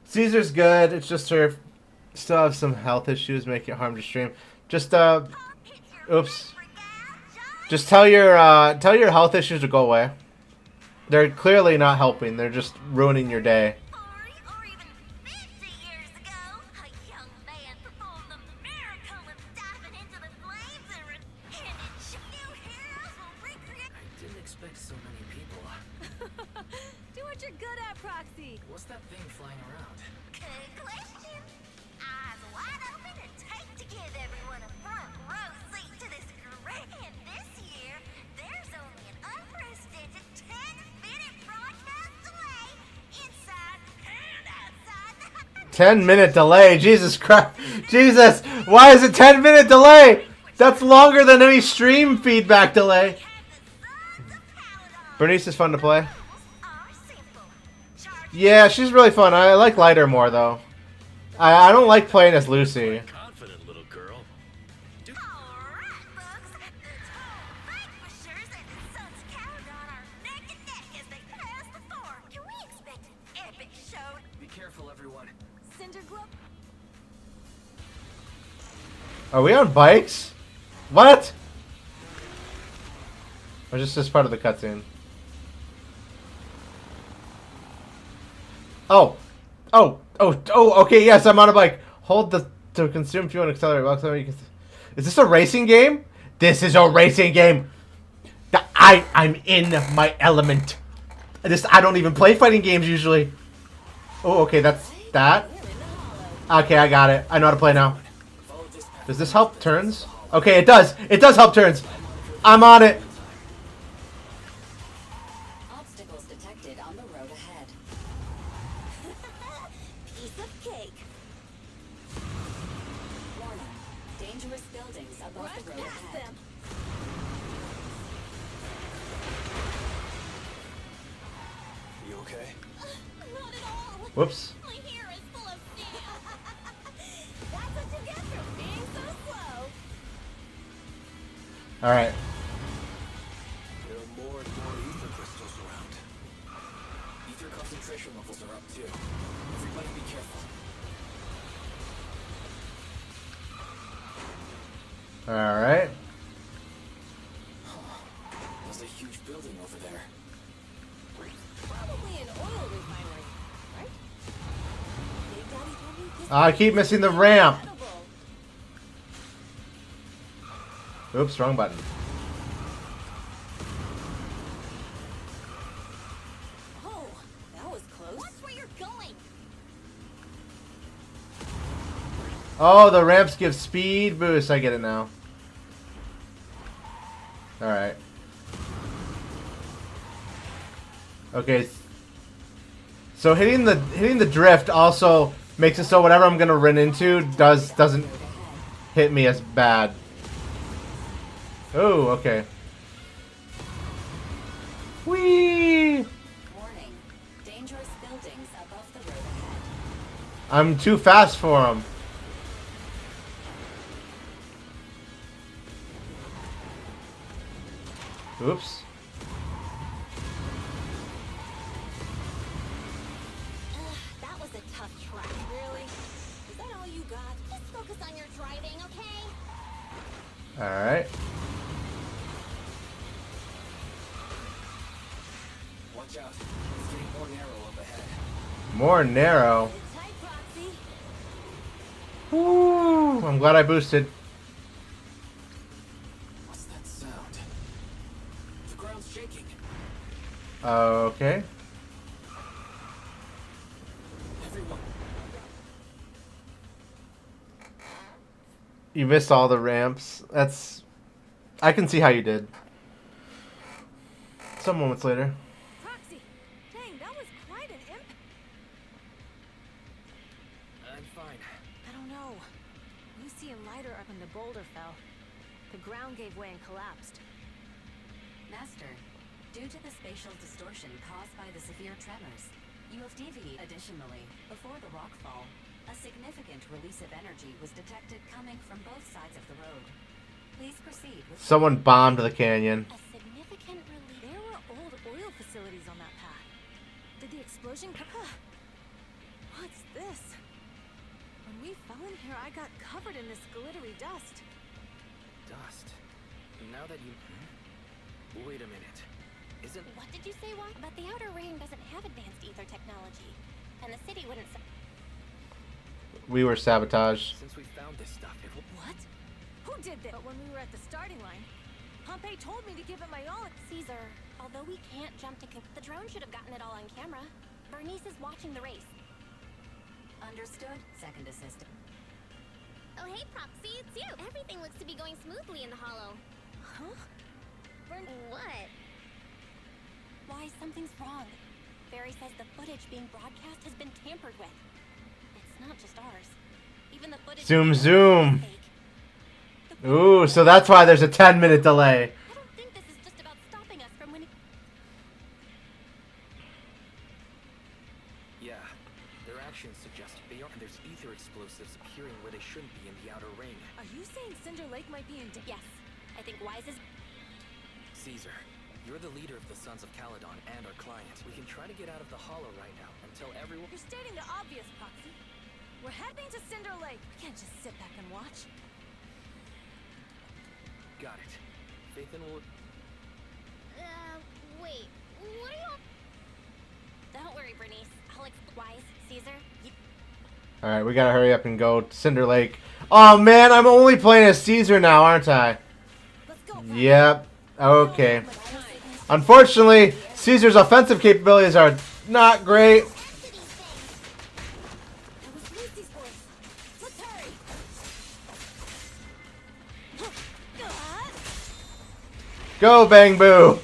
Caesar's good. It's just her still have some health issues, making it hard to stream. Just oops. Just tell your health issues to go away. They're clearly not helping. They're just ruining your day. Do what you're good at, Proxy. What's that thing flying around? Good question. Eyes wide open and take to give everyone a front row seat to this great. And this year, there's only an unprecedented 10-minute broadcast delay inside and outside. 10-minute delay. Jesus Christ. Jesus. Why is it 10-minute delay? That's longer than any stream feedback delay. Bernice is fun to play. Yeah, she's really fun. I like Lighter more, though. I don't like playing as Lucy. Confident little girl. Be careful, everyone. Are we on bikes? What? Or just this part of the cutscene? Oh. Oh. Oh. Oh, okay, yes, I'm on a bike. Hold the to consume fuel and accelerate. Is this a racing game? This is a racing game. I'm in my element. I don't even play fighting games usually. Oh, okay, that's that. Okay, I got it. I know how to play now. Does this help turns? Okay, it does. It does help turns. I'm on it. Obstacles detected on the road ahead. Piece of cake. Warning. Dangerous buildings above Rush the road past ahead. them. You okay? Not at all. Whoops. My hair is full of sand. That's what you get for being so slow. All right. There are more and more ether crystals around. Ether concentration levels are up too. Everybody be careful. All right. There's a huge building over there. Probably an oil refinery, right? Big Daddy told me this I keep missing the ramp. incredible. Oops, wrong button. Oh, that was close. Watch where you're going. Oh, the ramps give speed boost. I get it now. All right. Okay. So hitting the drift also makes it so whatever I'm gonna run into doesn't hit me as bad. Oh, okay. Whee! Warning. Dangerous buildings above the road ahead. I'm too fast for him. Oops. That was a tough track. Really? Is that all you got? Just focus on your driving, okay? All right. Watch out. It's getting more narrow up ahead. More narrow. Sit tight, Proxy. Woo! I'm glad I boosted. What's that sound? The ground's shaking. Okay. Everyone. You missed all the ramps. That's... I can see how you did. Some moments later. Proxy. Dang, that was quite an imp. I'm fine. I don't know. Lucy and Lighter up when the boulder fell. The ground gave way and collapsed. Master, due to the spatial distortion caused by the severe tremors, you have deviated. Additionally, before the rockfall, a significant release of energy was detected coming from both sides of the road. Please proceed with... Someone bombed the canyon. A significant relief. There were old oil facilities on that path. Did the explosion What's this? When we fell in here, I got covered in this glittery dust. Dust. Now that you... Wait a minute. Isn't... What did you say, Juan? But the Outer Ring doesn't have advanced ether technology. And the city wouldn't... We were sabotaged. Since we found this stuff, it will... What? Who did that? But when we were at the starting line, Pompey told me to give it my all. Caesar, although we can't jump to... The drone should have gotten it all on camera. Bernice is watching the race. Understood, second assistant. Oh, hey, Proxy, it's you. Everything looks to be going smoothly in the hollow. Huh? What? Why, something's wrong. Barry says the footage being broadcast has been tampered with. It's not just ours. Even the footage... Zoom, zoom. Fake. Ooh, so that's why there's a 10-minute delay. I don't think this is just about stopping us from winning... Yeah. Their actions suggest they are... And there's ether explosives appearing where they shouldn't be in the Outer Ring. Are you saying Cinder Lake might be in... Yes. I think Wise is... Caesar, you're the leader of the Sons of Caledon and our client. We can try to get out of the hollow right now and tell everyone... You're stating the obvious, Proxy. We're heading to Cinder Lake. We can't just sit back and watch. Got it. Faithin will... Wait. What are you... Don't worry, Bernice. I'll Wise, Caesar, you... Alright, we gotta hurry up and go to Cinder Lake. Oh man, I'm only playing as Caesar now, aren't I? Let's go. Yep. Okay. Wise Unfortunately, Caesar's offensive capabilities are not great. That was Lucy's voice. Let's hurry. Go, Bang Boo! Not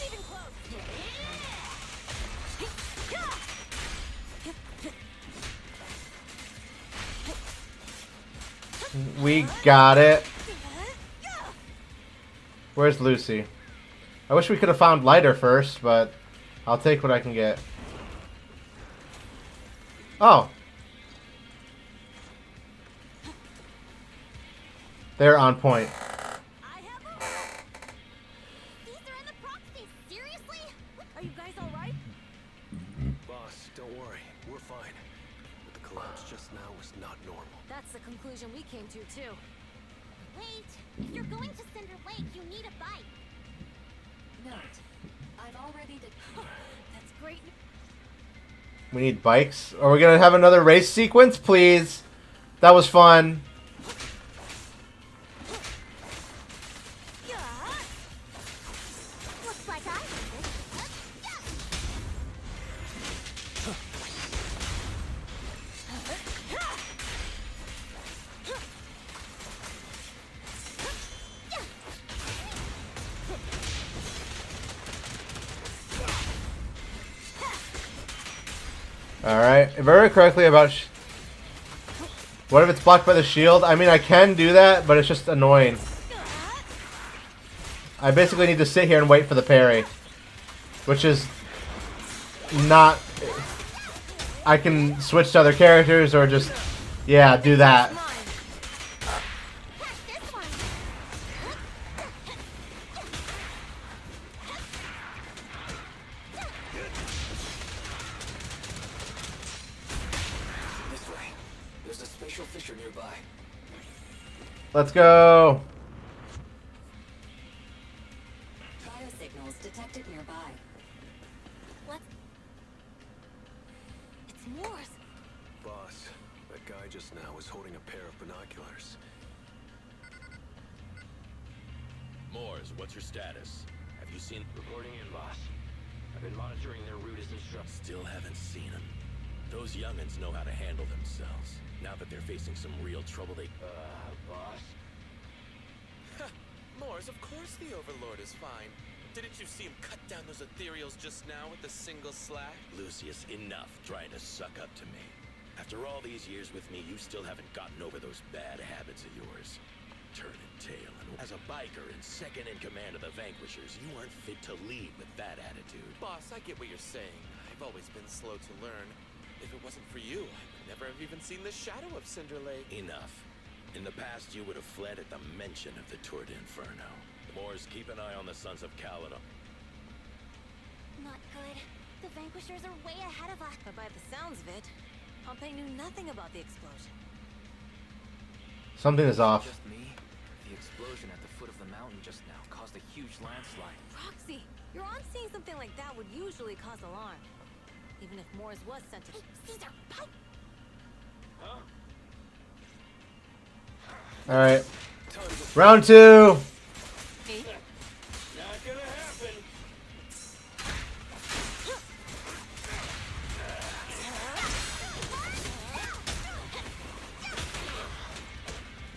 even close. We got it. Where's Lucy? I wish we could have found lighter first, but I'll take what I can get. Oh. They're on point. I have a... These are in the proxy. Seriously? Are you guys all right? Boss, don't worry. We're fine. But the collapse just now was not normal. That's the conclusion we came to, too. Wait, if you're going to Cinder Lake, you need a bike. Note, I've already That's great. We need bikes. Are we gonna have another race sequence, please? That was fun. Looks like I did this. Alright. If I remember correctly about... what if it's blocked by the shield? I mean, I can do that, but it's just annoying. I basically need to sit here and wait for the parry. Which is... not... I can switch to other characters or just... yeah, do that. This way. There's a spatial fissure nearby. Let's go. biosignals detected nearby. It's Morse. Boss, that guy just now was holding a pair of binoculars. Moors, what's your status? Have you seen... Reporting in, boss. I've been monitoring their route as instructed. Still haven't seen them. Those young'uns know how to handle themselves. Now that they're facing some real trouble, they... Boss? Moors, of course the Overlord is fine. Didn't you see him cut down those ethereals just now with a single slash? Lucius, enough trying to suck up to me. After all these years with me, you still haven't gotten over those bad habits of yours. Turning tail, and as a biker and second in command of the Vanquishers, you aren't fit to lead with that attitude. Boss, I get what you're saying. I've always been slow to learn. If it wasn't for you, I would never have even seen the shadow of Cinder Lake. Enough. In the past, you would have fled at the mention of the Tour d'Inferno. Moors, keep an eye on the Sons of Caledon. Not good. The Vanquishers are way ahead of us. But by the sounds of it, Pompey knew nothing about the explosion. Something is off. Just me? The explosion at the foot of the mountain just now caused a huge landslide. Roxy, your aunt seeing something like that would usually cause alarm. Even if Morse was sent to... Caesar, pipe! Alright. Round two. Hey? Not gonna happen.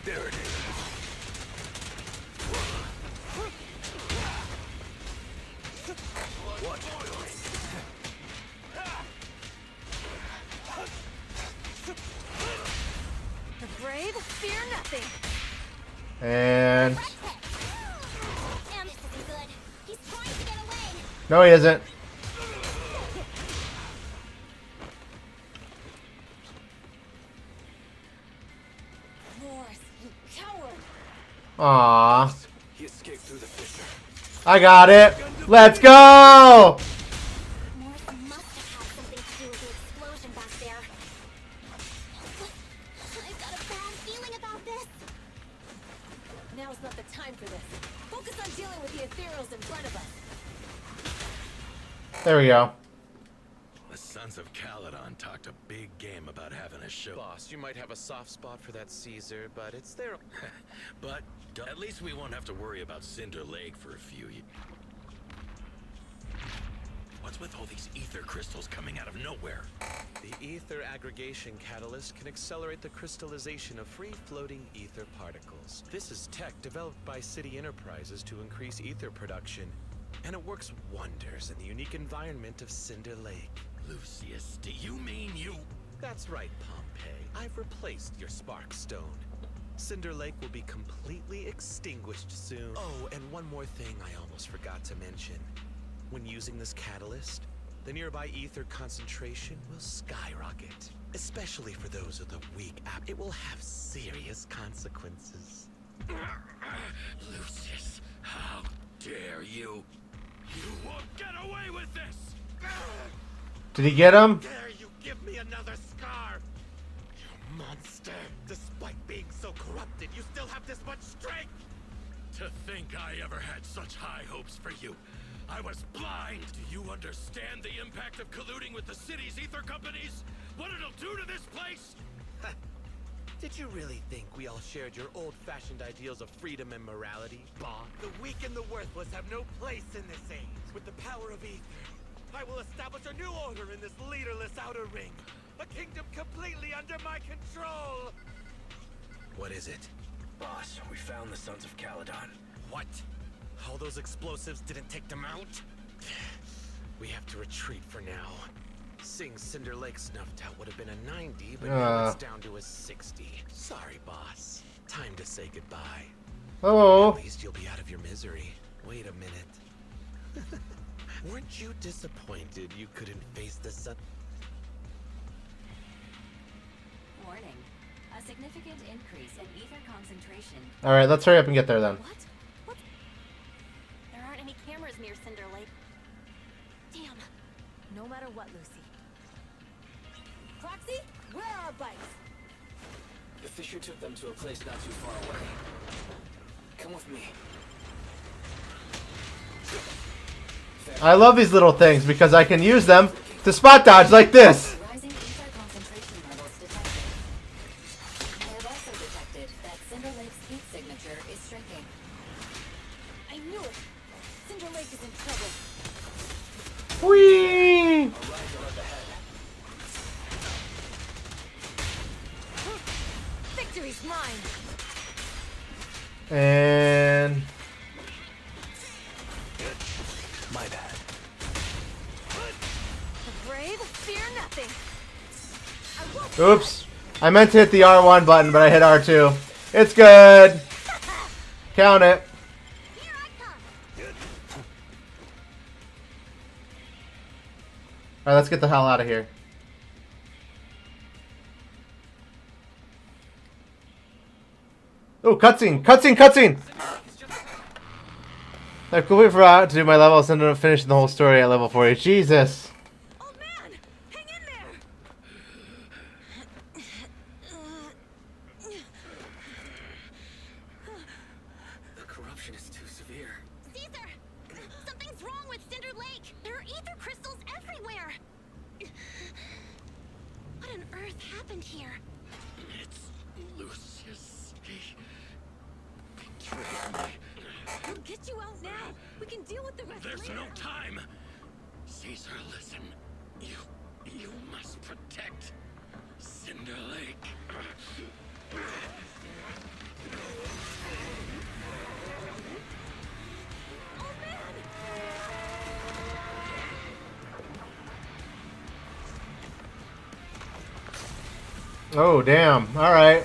There it is. What? The brave fear nothing. And... This isn't good. He's trying to get away. no, he isn't. Morse, you coward. Aww. He escaped through the fissure. I got it. Let's go! Morse must have had something to do with the explosion back there. I've got a bad feeling about this. Now's not the time for this. Focus on dealing with the ethereals in front of us. There we go. The Sons of Caledon talked a big game about having a show. Boss, you might have a soft spot for that Caesar, but it's their... But at least we won't have to worry about Cinder Lake for a few years. What's with all these ether crystals coming out of nowhere? The ether aggregation catalyst can accelerate the crystallization of free-floating ether particles. This is tech developed by City Enterprises to increase ether production, and it works wonders in the unique environment of Cinder Lake. Lucius, do you mean you... That's right, Pompeii. I've replaced your spark stone. Cinder Lake will be completely extinguished soon. Oh, and one more thing I almost forgot to mention. When using this catalyst, the nearby ether concentration will skyrocket. Especially for those of the weak app, it will have serious consequences. Lucius, how dare you? You won't get away with this! Did he get him? Dare you give me another scar? You monster! Despite being so corrupted, you still have this much strength! To think I ever had such high hopes for you. I was blind! Do you understand the impact of colluding with the city's ether companies? What it'll do to this place? Did you really think we all shared your old-fashioned ideals of freedom and morality, Bob? The weak and the worthless have no place in this age. With the power of ether, I will establish a new order in this leaderless outer ring. A kingdom completely under my control! What is it? Boss, we found the Sons of Caledon. What? All those explosives didn't take them out? We have to retreat for now. Seeing Cinder Lake snuffed out would have been a 90, but now it's down to a 60. Sorry, boss. Time to say goodbye. Oh. At least you'll be out of your misery. Wait a minute. Weren't you disappointed you couldn't face the sun? Warning. A significant increase in ether concentration. Alright, let's hurry up and get there then. What? There aren't any cameras near Cinder Lake. Damn. No matter what, Lucy. Proxy, where are our bikes? The Fisher took them to a place not too far away. Come with me. I love these little things because I can use them to spot dodge like this. Rising ether concentration levels detected. I have also detected that Cinder Lake's heat signature is shrinking. I knew it. Cinder Lake is in trouble. Whee! Victory's mine. And My bad. The brave fear nothing. oops. I meant to hit the R1 button, but I hit R2. It's good. Count it. Alright, let's get the hell out of here. Oh, cutscene! Cutscene! Cutscene! I completely forgot to do my level, so I ended up finishing the whole story at level 40. Jesus! Oh man, hang in there. The corruption is too severe. Caesar! Something's wrong with Cinder Lake! There are ether crystals everywhere! What on earth happened here? It's Lucius. He betrayed me. We'll get you out now. We can deal with the rest There's later. no time. Caesar, listen. You must protect Cinder Lake. Oh, damn. Alright.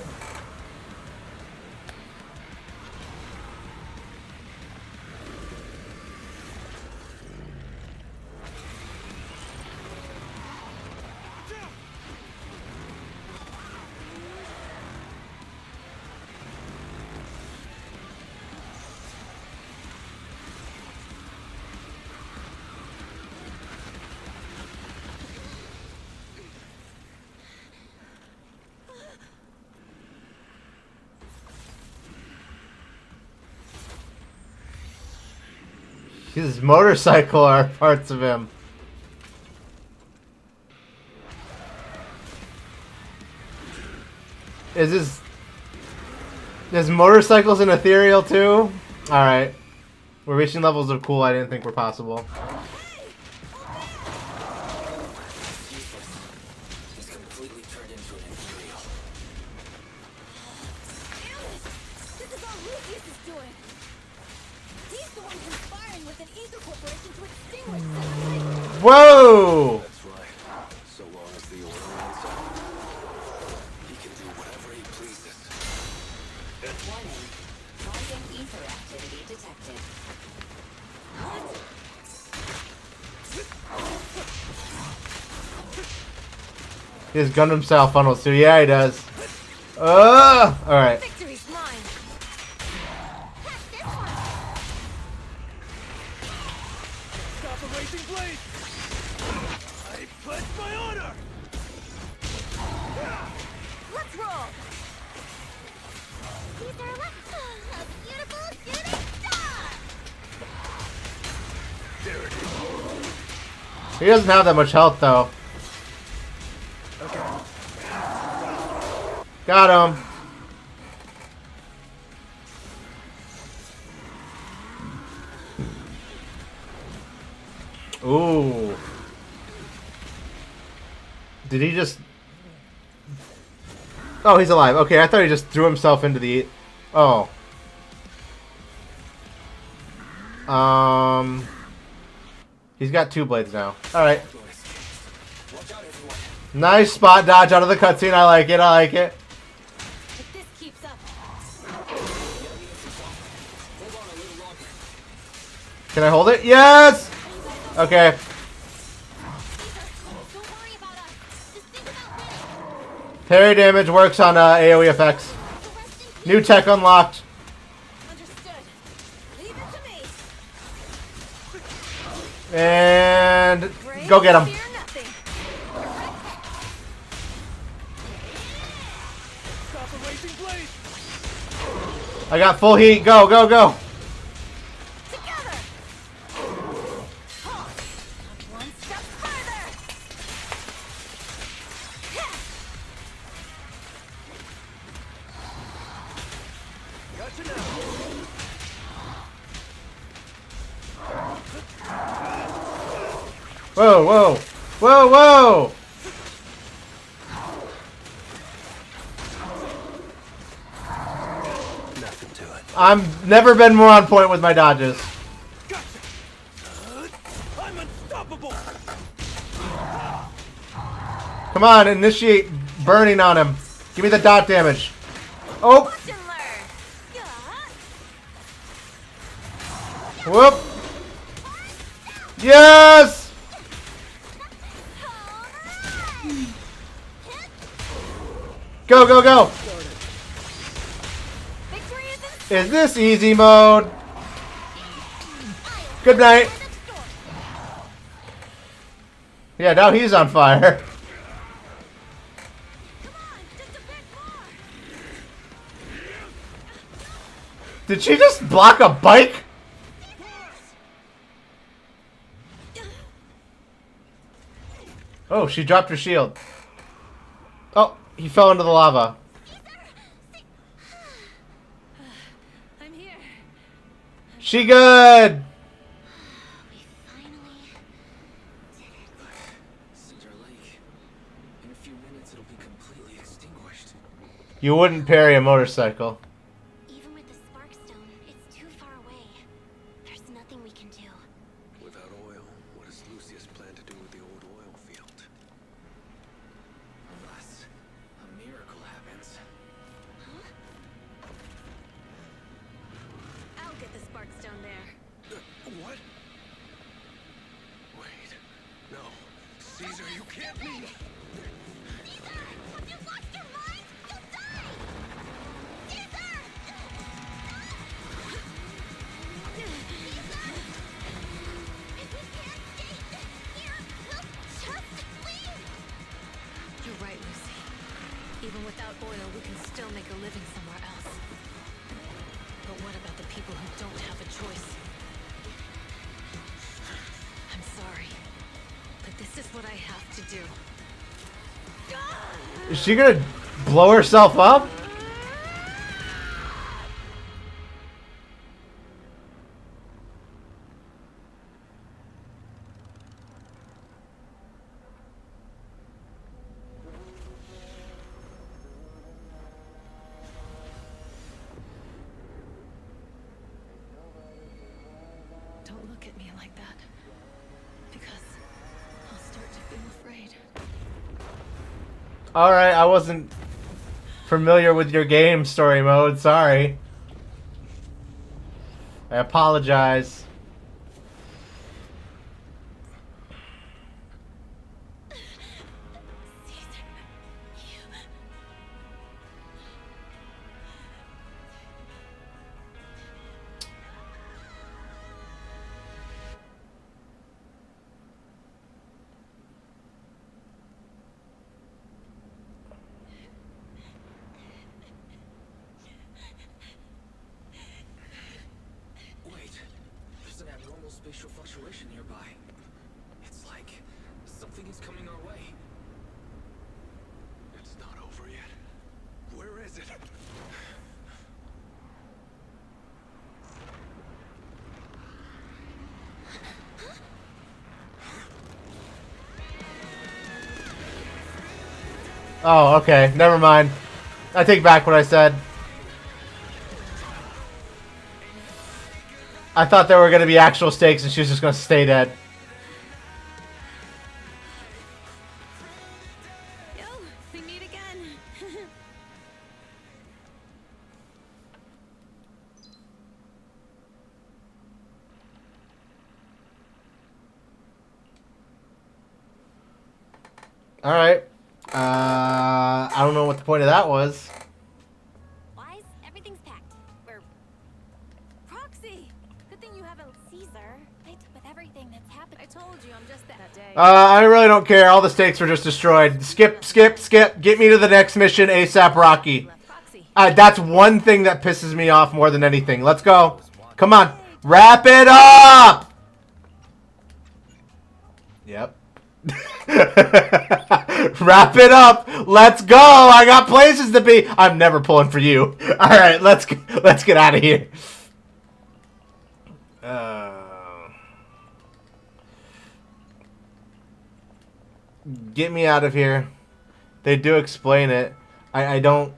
His motorcycle are parts of him. Is his motorcycles and ethereal too? Alright. We're reaching levels of cool I didn't think were possible. He's completely turned into an ethereal. This is all Lucius is doing. He's the one conspiring with an ether corporation to extinguish civilization. Whoa! That's right. So long as the order remains up, he can do whatever he pleases. Warning. Rising ether activity detected. He has Gundam style funnels too. Yeah, he does. Alright. Victory's mine. Stop the racing blade! I pledge my honor! Let's roll. Caesar, look! A beautiful shooting star! There it is. He doesn't have that much health though. Got him. Ooh. Did he just... Oh, he's alive. Okay, I thought he just threw himself into the... Oh. He's got 2 blades now. Alright. Nice spot dodge out of the cutscene. I like it. I like it. If this keeps up, Can I hold it? Yes! Okay. Don't worry about us. Just think about winning. Parry damage works on AoE effects. New tech unlocked. understood. Leave it to me. And Brave, go get him. fear nothing. Stop the racing blade! I got full heat. Go, go, go. Together. Huh. One step further. Gotcha now! Whoa, whoa. Whoa, whoa. Nothing to it. I've never been more on point with my dodges. Gotcha! I'm unstoppable! Come on, initiate burning on him. Give me the dot damage. Oh, Watch and learn. Yeah. whoop. Yes! Go, go, go. Victory is in Is this easy mode? Good night. Yeah, now he's on fire. Come on, just a bit more. Did she just block a bike? Oh, she dropped her shield. Oh, he fell into the lava. I'm here. She good. We finally did it. Cinder Lake. In a few minutes, it'll be completely extinguished. You wouldn't parry a motorcycle. Even with the spark stone, it's too far away. There's nothing we can do. Without oil, what does Lucius plan to do with the old oil field? Unless a miracle happens. I'll get the spark stone there. What? Wait. No. Caesar, you can't leave! Caesar! Have you lost your mind? You'll die! Caesar! If we can't stay here, we'll just leave! You're right, Lucy. Even without oil, we can still make a living somewhere else. But what about the people who don't have a choice? I'm sorry, but this is what I have to do. Is she gonna blow herself up? Don't look at me like that. Because I'll start to feel afraid. Alright, I wasn't familiar with your game story mode. Sorry. I apologize. Wait, there's an abnormal spatial fluctuation nearby. It's like something is coming our way. It's not over yet. Where is it? Oh, okay. Never mind. I take back what I said. I thought there were going to be actual stakes and she was just going to stay dead. Yo, we meet again. Alright. I don't know what the point of that was. Wise, everything's packed. We're... Proxy! Good thing you haven't... Caesar, with everything that's happened... I told you, I'm just that day. I really don't care. All the stakes were just destroyed. Skip, skip, skip. Get me to the next mission, ASAP Rocky. That's one thing that pisses me off more than anything. Let's go. Come on. Wrap it up! Yep. Wrap it up. Let's go. I got places to be. I'm never pulling for you. All right, let's get out of here. Get me out of here. They do explain it. I don't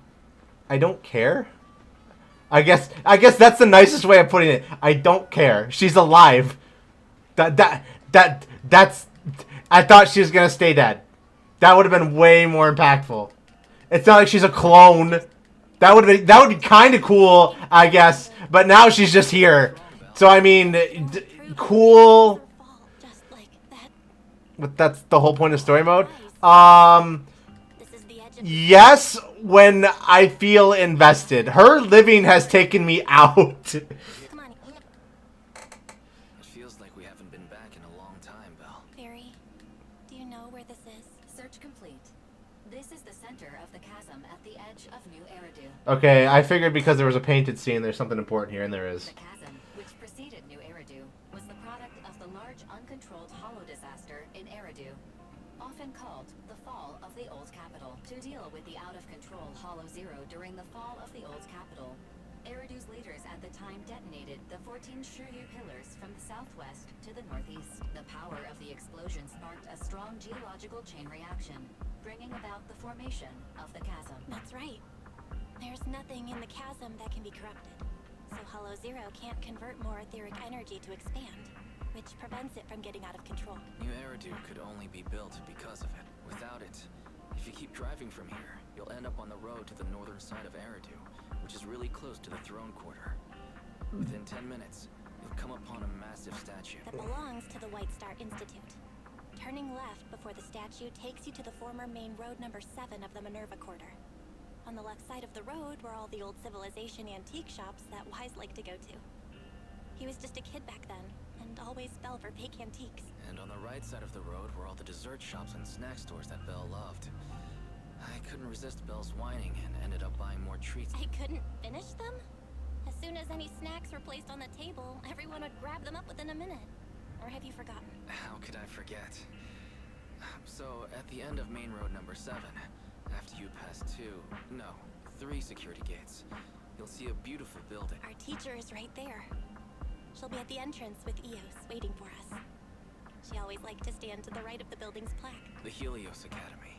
care. I guess that's the nicest way of putting it. I don't care. She's alive. That's I thought she was gonna stay dead. That would have been way more impactful. It's not like she's a clone. That would be kind of cool, I guess. But now she's just here. So I mean, cool. But that's the whole point of story mode. Yes, when I feel invested. Her living has taken me out. It feels like we haven't been back in a long time, Belle. Barry, do you know where this is? Search complete. This is the center of the chasm at the edge of New Eridu. Okay, I figured because there was a painted scene, there's something important here, and there is. The chasm, which preceded New Eridu, was the product of the large uncontrolled hollow disaster in Eridu, often called the fall of the Old Capital. To deal with the out-of-control Hollow Zero during the fall of the Old Capital, Eridu's leaders at the time detonated the 14 Shiryu pillars from the southwest to the northeast. The power of the explosion sparked a strong geological chain reaction, bringing about the formation of the chasm. That's right. There's nothing in the chasm that can be corrupted. So Hollow Zero can't convert more etheric energy to expand, which prevents it from getting out of control. New Eridu could only be built because of it. Without it, if you keep driving from here, you'll end up on the road to the northern side of Eridu, which is really close to the throne quarter. Within 10 minutes, you'll come upon a massive statue. That belongs to the White Star Institute. Turning left before the statue takes you to the former main road number 7 of the Minerva Quarter. On the left side of the road were all the old civilization antique shops that Wise liked to go to. He was just a kid back then, and always fell for fake antiques. And on the right side of the road were all the dessert shops and snack stores that Belle loved. I couldn't resist Belle's whining and ended up buying more treats. I couldn't finish them? As soon as any snacks were placed on the table, everyone would grab them up within a minute. Or have you forgotten? How could I forget? So, at the end of main road number 7, After you pass 3 security gates, you'll see a beautiful building. Our teacher is right there. She'll be at the entrance with Eos waiting for us. She always liked to stand to the right of the building's plaque. The Helios Academy.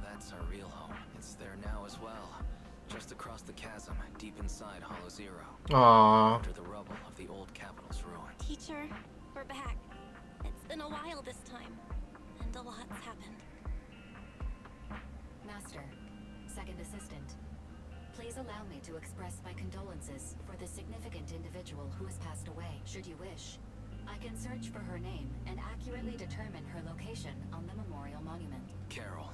That's our real home. It's there now as well. Just across the chasm, deep inside Hollow Zero. Aww. Under the rubble of the old capital's ruin. Teacher, we're back. It's been a while this time, and a lot's happened. Master, second assistant, please allow me to express my condolences for the significant individual who has passed away. Should you wish, I can search for her name and accurately determine her location on the memorial monument. Carol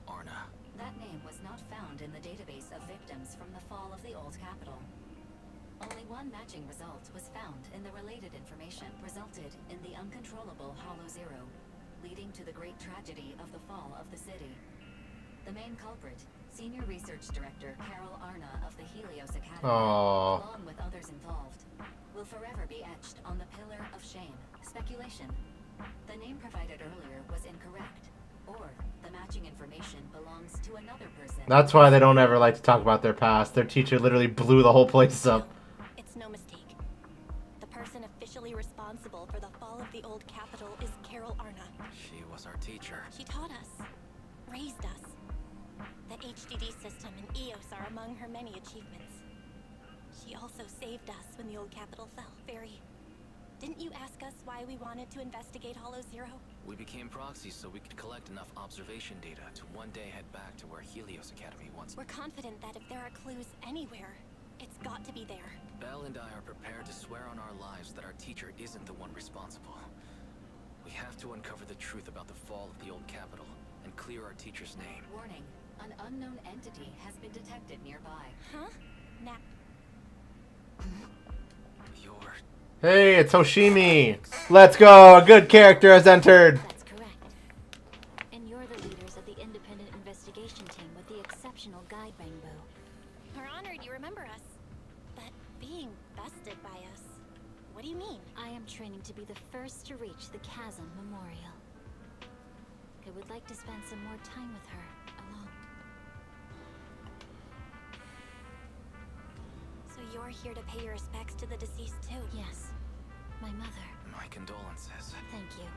Arna. That name was not found in the database of victims from the fall of the old capital. Only one matching result was found, and the related information resulted in the uncontrollable Hollow Zero, leading to the great tragedy of the fall of the city. The main culprit, Senior Research Director Carol Arna of the Helios Academy, along with others involved, will forever be etched on the Pillar of Shame. Speculation. The name provided earlier was incorrect, or the matching information belongs to another person. That's why they don't ever like to talk about their past. Their teacher literally blew the whole place up. It's no mistake. The person officially responsible for the fall of the old capital is Carol Arna. She was our teacher. She taught us, raised us. The HDD system and Eos are among her many achievements. She also saved us when the old capital fell. Didn't you ask us why we wanted to investigate Hollow Zero? We became proxies so we could collect enough observation data to one day head back to where Helios Academy once. We're confident that if there are clues anywhere, it's got to be there. Belle and I are prepared to swear on our lives that our teacher isn't the one responsible. We have to uncover the truth about the fall of the old capital and clear our teacher's name. Warning, an unknown entity has been detected nearby. Huh? You're... Hey, it's Hoshimi. Let's go. A good character has entered. That's correct. And you're the leaders of the independent investigation team with the exceptional guide rainbow. We're honored you remember us. But being bested by us, what do you mean? I am training to be the first to reach the Chasm Memorial. I would like to spend some more time with her, alone. So you're here to pay your respects to the deceased too? Yes. My mother. My condolences. Thank you.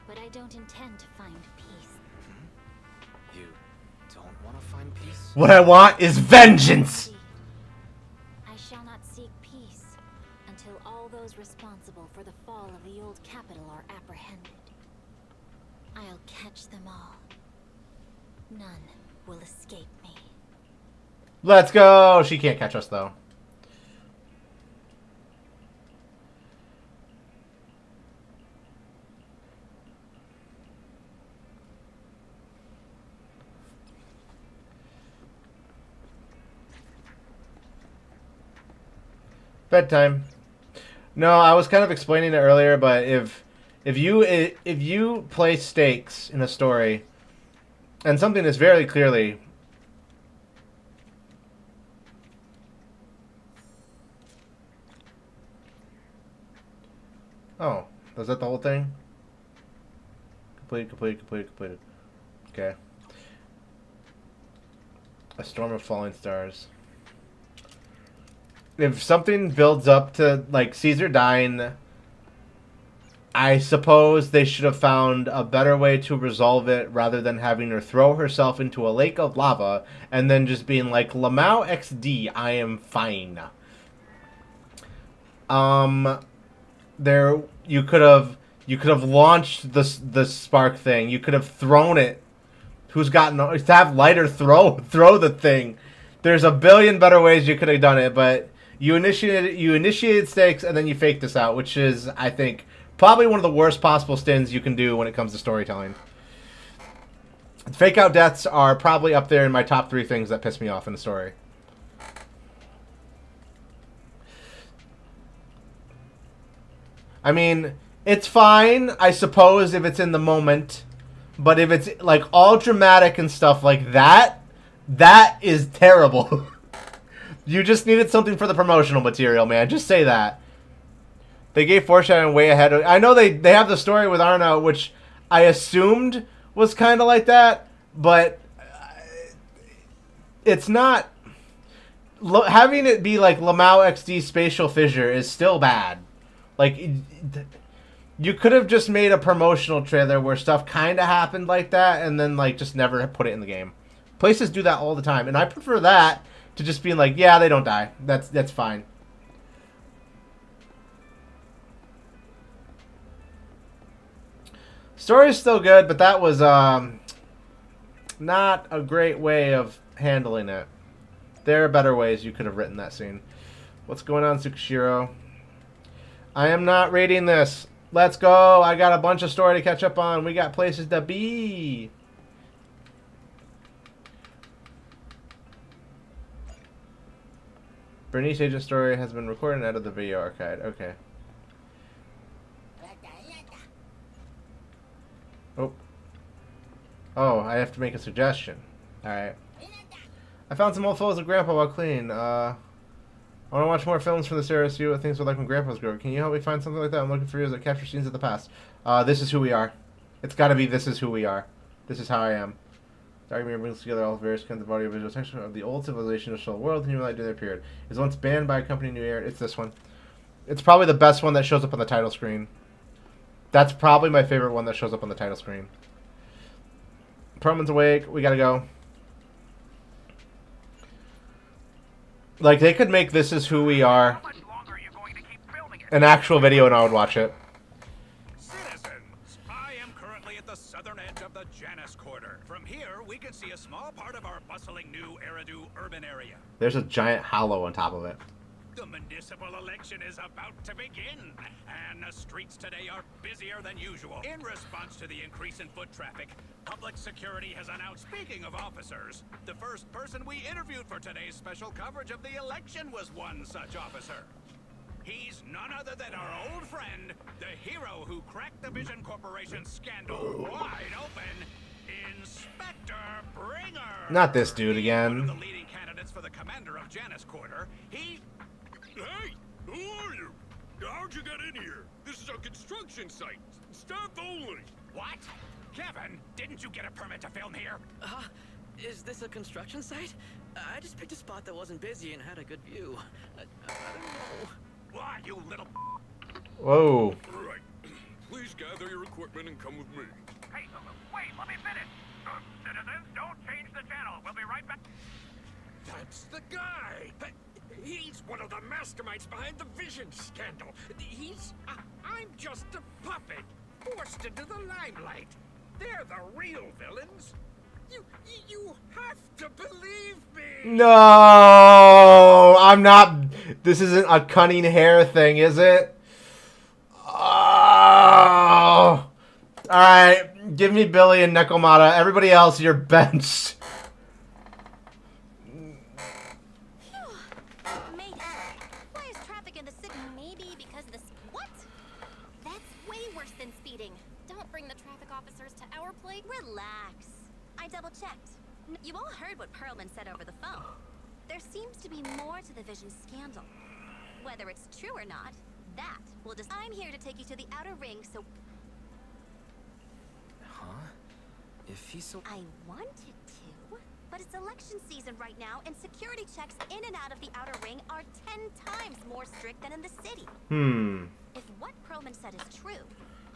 But I don't intend to find peace. You don't want to find peace? What I want is vengeance! I shall not seek peace until all those responsible for the fall of the old capital are apprehended. I'll catch them all. None will escape me. Let's go! She can't catch us, though. Bedtime. No, I was kind of explaining it earlier, but if you place stakes in a story, and something is very clearly oh, was that the whole thing? Completed. Okay. A storm of falling stars. If something builds up to, like, Caesar dying, I suppose they should have found a better way to resolve it rather than having her throw herself into a lake of lava and then just being like, Lamau XD, I am fine. There, you could have launched the spark thing. You could have thrown it. Who's gotten to have lighter throw the thing? There's a billion better ways you could have done it, but you initiated stakes and then you faked this out, which is, I think, probably one of the worst possible stins you can do when it comes to storytelling. Fake out deaths are probably up there in my top 3 things that piss me off in a story. I mean, it's fine, I suppose, if it's in the moment, but if it's like all dramatic and stuff like that, that is terrible. You just needed something for the promotional material, man. Just say that. They gave foreshadowing way ahead of... I know they have the story with Arna, which I assumed was kind of like that, but it's not. Having it be like Lamau XD Spatial Fissure is still bad. Like, you could have just made a promotional trailer where stuff kind of happened like that, and then like just never put it in the game. Places do that all the time, and I prefer that to just being like, yeah, they don't die. That's fine. Story's still good, but that was not a great way of handling it. There are better ways you could have written that scene. What's going on, Tsukushiro? I am not reading this. Let's go. I got a bunch of story to catch up on. We got places to be. Bernice Agent story has been recorded and added to the video archive. Okay. Oh. Oh, I have to make a suggestion. Alright. I found some old photos of Grandpa while cleaning. I want to watch more films from this era, see what things were like when Grandpa was growing. Can you help me find something like that? I'm looking for videos that capture scenes of the past. This is who we are. It's got to be This Is Who We Are. This is how I am. The argument brings together all various kinds of audio-visual texture of the old civilization to show the world and human life during their period. It was once banned by a company in New Era. It's this one. It's probably the best one that shows up on the title screen. That's probably my favorite one that shows up on the title screen. Perlman's awake. We gotta go. Like, they could make This Is Who We Are an actual video and I would watch it. Citizens, I am currently at the southern edge of the Janus Quarter. From here, we can see a small part of our bustling new Eridu urban area. There's a giant hollow on top of it. The municipal election is about to begin, and the streets today are busier than usual. In response to the increase in foot traffic, public security has announced, speaking of officers, the first person we interviewed for today's special coverage of the election was one such officer. He's none other than our old friend, the hero who cracked the Vision Corporation scandal wide open, Inspector Bringer. Not this dude One again. of the leading candidates for the commander of Janus Quarter. Hey, who are you? How'd you get in here? This is a construction site. Staff only. What? Kevin, didn't you get a permit to film here? Is this a construction site? I just picked a spot that wasn't busy and had a good view. I don't know. Why, you little... Whoa. Right. Please gather your equipment and come with me. Hey, wait, let me finish. Citizens, don't change the channel. We'll be right back. That's the guy. He's one of the masterminds behind the Vision scandal. I'm just a puppet, forced into the limelight. They're the real villains. You have to believe me. No, I'm not. This isn't a cunning hair thing, is it? Oh. Alright, give me Billy and Nekomata. Everybody else, you're benched. Why is traffic in the city? Maybe because of this. What? That's way worse than speeding. Don't bring the traffic officers to our place. Relax. I double checked. You all heard what Perlman said over the phone. There seems to be more to the Vision scandal. Whether it's true or not, that will just. I'm here to take you to the outer ring, so. Huh? If he's so... I wanted to, but it's election season right now, and security checks in and out of the outer ring are 10 times more strict than in the city. If what Perlman said is true,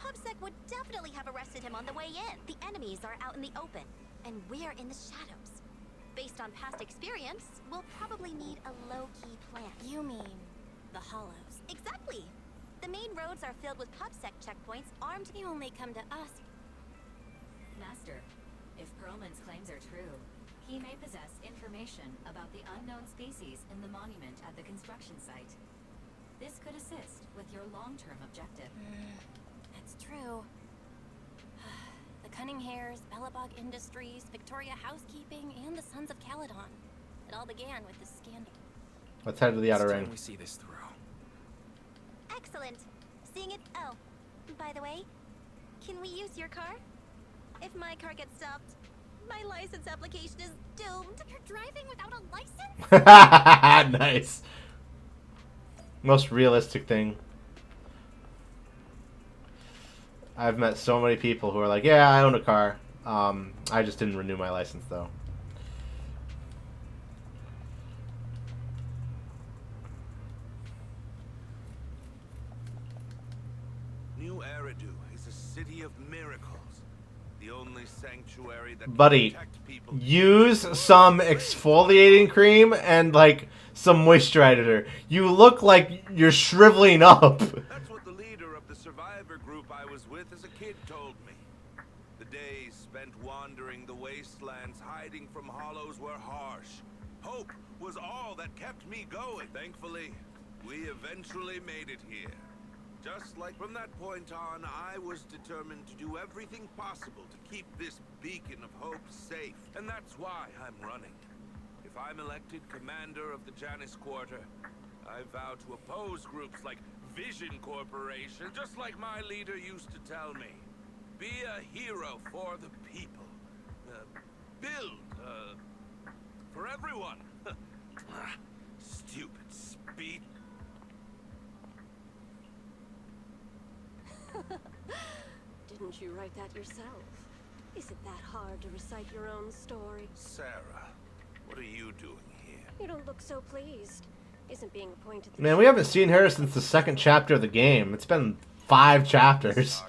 Hubsec would definitely have arrested him on the way in. The enemies are out in the open, and we're in the shadows. Based on past experience, we'll probably need a low-key plan. You mean the hollows? Exactly. The main roads are filled with Hubsec checkpoints armed. You only come to us. Master, if Perlman's claims are true, he may possess information about the unknown species in the monument at the construction site. This could assist with your long-term objective. That's true. The Cunning Hairs, Bellabog Industries, Victoria Housekeeping, and the Sons of Caledon. It all began with this scandal. Let's head to the outer It's ring. time we see this through. Excellent. Seeing it. Oh, by the way, can we use your car? If my car gets stopped, my license application is doomed. You're driving without a license? Nice. Most realistic thing. I've met so many people who are like, yeah, I own a car. I just didn't renew my license though. New Eridu is a city of miracles. The only sanctuary that Buddy, can protect people. use some exfoliating cream and like some moisturizer. You look like you're shriveling up. That's what the leader of the survivor group I was with as a kid told me. The days spent wandering the wastelands, hiding from hollows were harsh. Hope was all that kept me going. Thankfully, we eventually made it here. Just like from that point on, I was determined to do everything possible to keep this beacon of hope safe. And that's why I'm running. If I'm elected commander of the Janus Quarter, I vow to oppose groups like Vision Corporation, just like my leader used to tell me. Be a hero for the people. Build, for everyone. Stupid speed. Didn't you write that yourself? Is it that hard to recite your own story? Sarah, what are you doing here? You don't look so pleased. Isn't being appointed the Man, we haven't seen her since the second chapter of the game. It's been 5 chapters.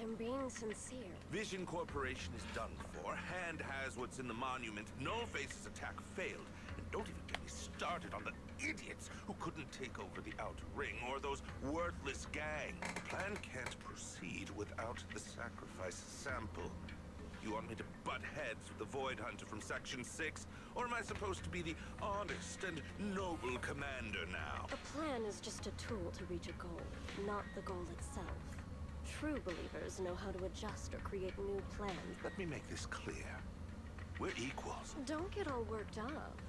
I'm being sincere. Vision Corporation is done for. Hand has what's in the monument. Nullface's attack failed. And don't even get me started on the idiots who couldn't take over the Outer Ring or those worthless gangs. The plan can't proceed without the sacrifice sample. You want me to butt heads with the Void Hunter from Section 6? Or am I supposed to be the honest and noble commander now? A plan is just a tool to reach a goal, not the goal itself. True believers know how to adjust or create new plans. Let me make this clear. We're equals. Don't get all worked up.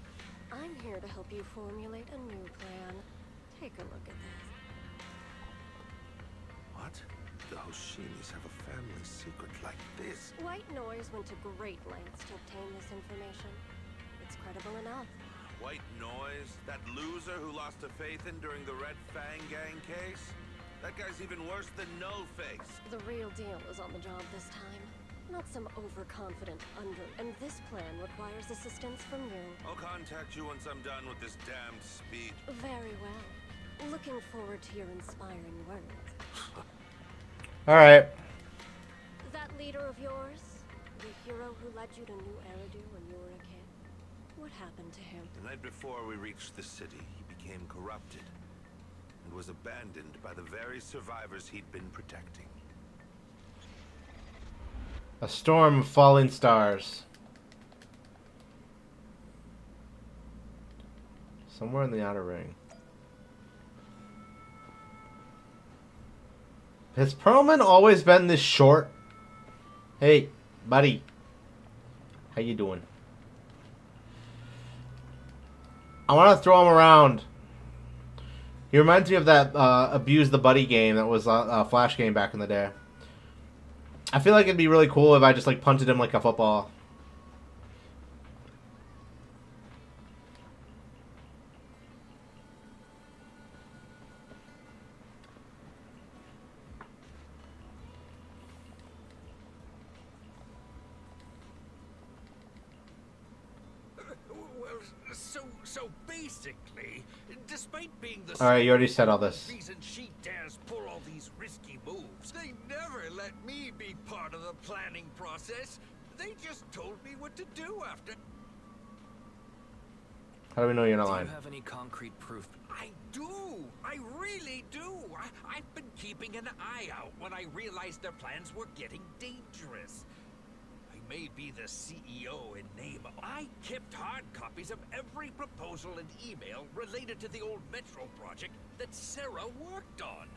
I'm here to help you formulate a new plan. Take a look at this. What? The Hoshinis have a family secret like this? White Noise went to great lengths to obtain this information. It's credible enough. White Noise? That loser who lost to Phaethon during the Red Fang Gang case? That guy's even worse than No-Face. The real deal is on the job this time. Not some overconfident under. And this plan requires assistance from you. I'll contact you once I'm done with this damned speech. Very well. Looking forward to your inspiring words. Alright. That leader of yours, the hero who led you to New Eridu when you were a kid, what happened to him? The night before we reached the city, he became corrupted and was abandoned by the very survivors he'd been protecting. A storm of falling stars. Somewhere in the Outer Ring. Has Perlman always been this short? Hey, buddy. How you doing? I want to throw him around. He reminds me of that Abuse the Buddy game that was a Flash game back in the day. I feel like it'd be really cool if I just like punted him like a football. So basically, despite being the All right, you already said all this. reason she dares pull all these risky moves, they never let me be part of the planning process. They just told me what to do after. How do we know you're not Do lying? you have any concrete proof? I do. I really do. I've been keeping an eye out when I realized their plans were getting dangerous. I may be the CEO in name. I kept hard copies of every proposal and email related to the old Metro project that Sarah worked on.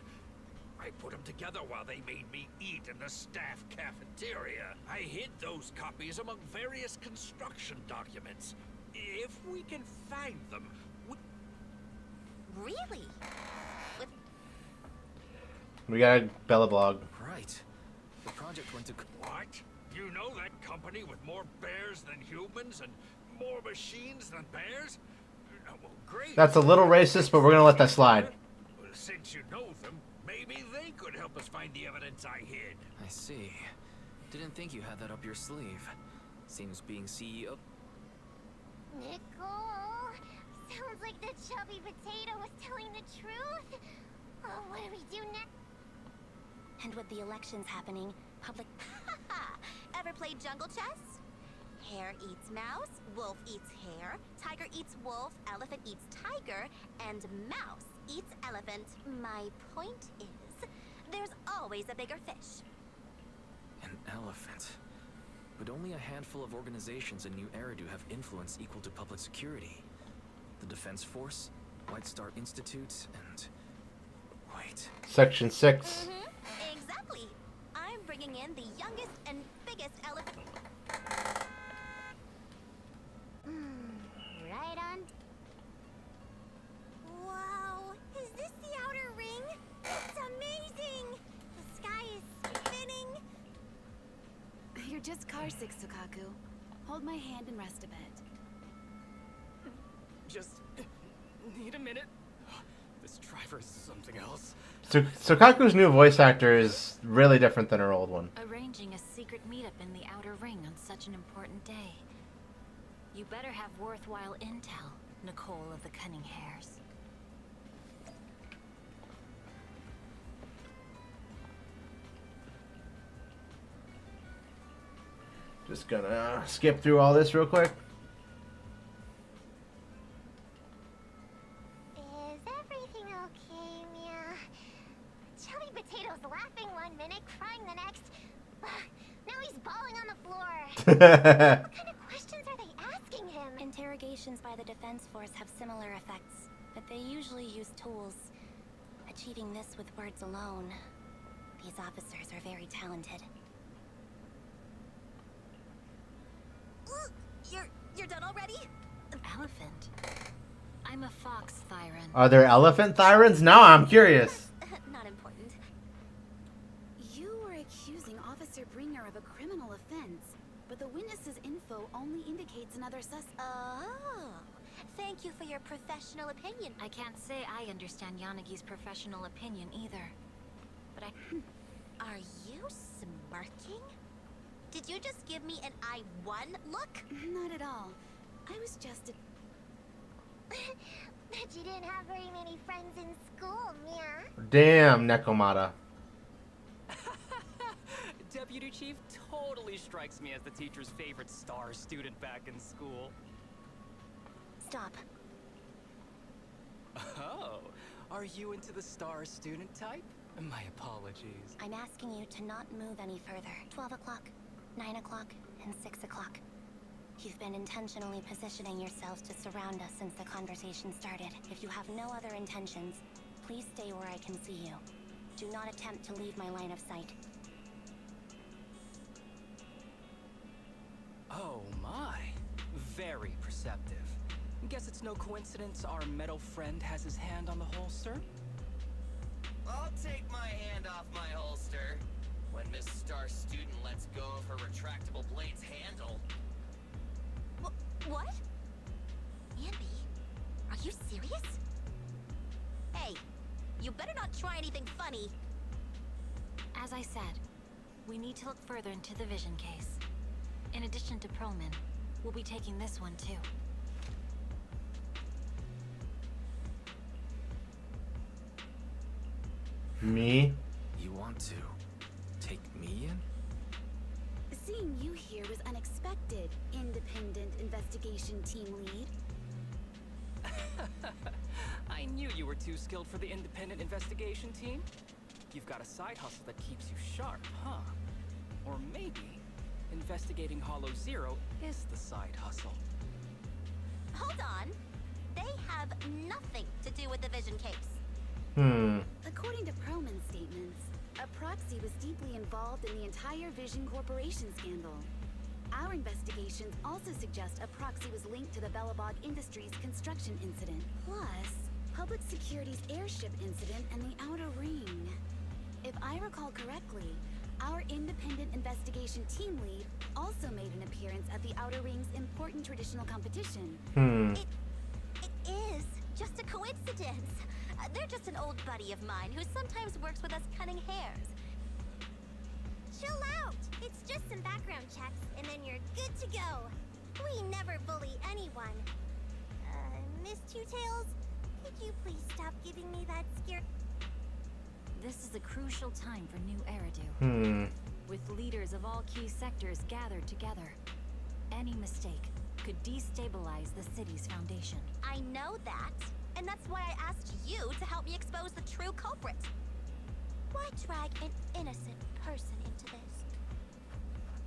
I put them together while they made me eat in the staff cafeteria. I hid those copies among various construction documents. If we can find them, Really? We got a Bella blog. Right. The project went to... What? You know that company with more bears than humans and more machines than bears? Well, great. That's a little racist, but we're gonna let that slide. Since you know them, maybe they could help us find the evidence I hid. I see. Didn't think you had that up your sleeve. Seems being CEO. Nicole, sounds like the chubby potato was telling the truth. Oh, what do we do next? And with the elections happening, public... Ever played jungle chess? Hare eats mouse, wolf eats hare, tiger eats wolf, elephant eats tiger, and mouse eats elephant. My point is, there's always a bigger fish. An elephant. But only a handful of organizations in New Eridu have influence equal to public security. The Defense Force, White Star Institute, and... Wait. Section 6. Exactly. I'm bringing in the youngest and biggest elephant. Right on. Wow, is this the outer ring? It's amazing. The sky is spinning. You're just car sick, Sukaku. Hold my hand and rest a bit. Just need a minute. This driver is something else. Sokaku's new voice actor is really different than her old one. Arranging a secret meetup in the Outer Ring on such an important day. You better have worthwhile intel, Nicole of the Cunning Hares. Just gonna skip through all this real quick. Is everything okay, Mia? Chubby Potato's laughing one minute, crying the next. Now he's bawling on the floor. What kind of questions are they asking him? Interrogations by the Defense Force have similar effects, but they usually use tools. Achieving this with words alone. These officers are very talented. You're done already? Elephant. I'm a fox, Thyron. Are there elephant Thyrans? Now I'm curious. Not important. You were accusing Officer Bringer of a criminal offense, but the witness's info only indicates another suspect. Oh, thank you for your professional opinion. I can't say I understand Yanagi's professional opinion either. But Are you smirking? Did you just give me an I won look? Not at all. I was just Bet you didn't have very many friends in school, Mia. Damn, Nekomata. Deputy Chief totally strikes me as the teacher's favorite star student back in school. Stop. Oh, are you into the star student type? My apologies. I'm asking you to not move any further. 12 o'clock, 9 o'clock, and 6 o'clock. You've been intentionally positioning yourselves to surround us since the conversation started. If you have no other intentions, please stay where I can see you. Do not attempt to leave my line of sight. Oh my, very perceptive. Guess it's no coincidence our metal friend has his hand on the holster? I'll take my hand off my holster when Miss Star Student lets go of her retractable blade's handle. What? Andy, are you serious? Hey, you better not try anything funny. as I said, we need to look further into the vision case. In addition to Perlman, we'll be taking this one too. Me? You want to take me in? Seeing you here was unexpected, independent investigation team lead. I knew you were too skilled for the independent investigation team. You've got a side hustle that keeps you sharp, huh? Or maybe investigating Hollow Zero is the side hustle. Hold on. They have nothing to do with the vision case. According to Perlman's statements, a proxy was deeply involved in the entire Vision Corporation scandal. Our investigations also suggest a proxy was linked to the Belobog Industries construction incident, plus Public Security's airship incident and the Outer Ring. If I recall correctly, our independent investigation team lead also made an appearance at the Outer Ring's important traditional competition. It is just a coincidence. They're just an old buddy of mine who sometimes works with us cunning hares. Chill out. It's just background checks, and then you're good to go. We never bully anyone. Miss Two-Tails, could you please stop giving me that scare? This is a crucial time for New Eridu. With leaders of all key sectors gathered together, any mistake could destabilize the city's foundation. I know that, and that's why I asked you to help me expose the true culprit. Why drag an innocent person into this?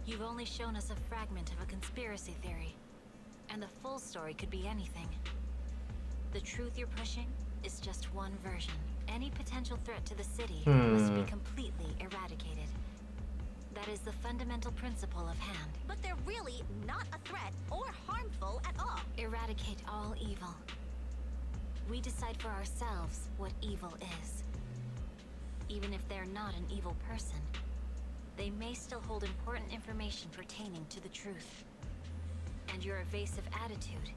You've only shown us a fragment of a conspiracy theory, and the full story could be anything. The truth you're pushing is just one version. Any potential threat to the city must be completely eradicated. That is the fundamental principle of Hand. But they're really not a threat or harmful at all. Eradicate all evil. We decide for ourselves what evil is. Even if they're not an evil person, they may still hold important information pertaining to the truth. And your evasive attitude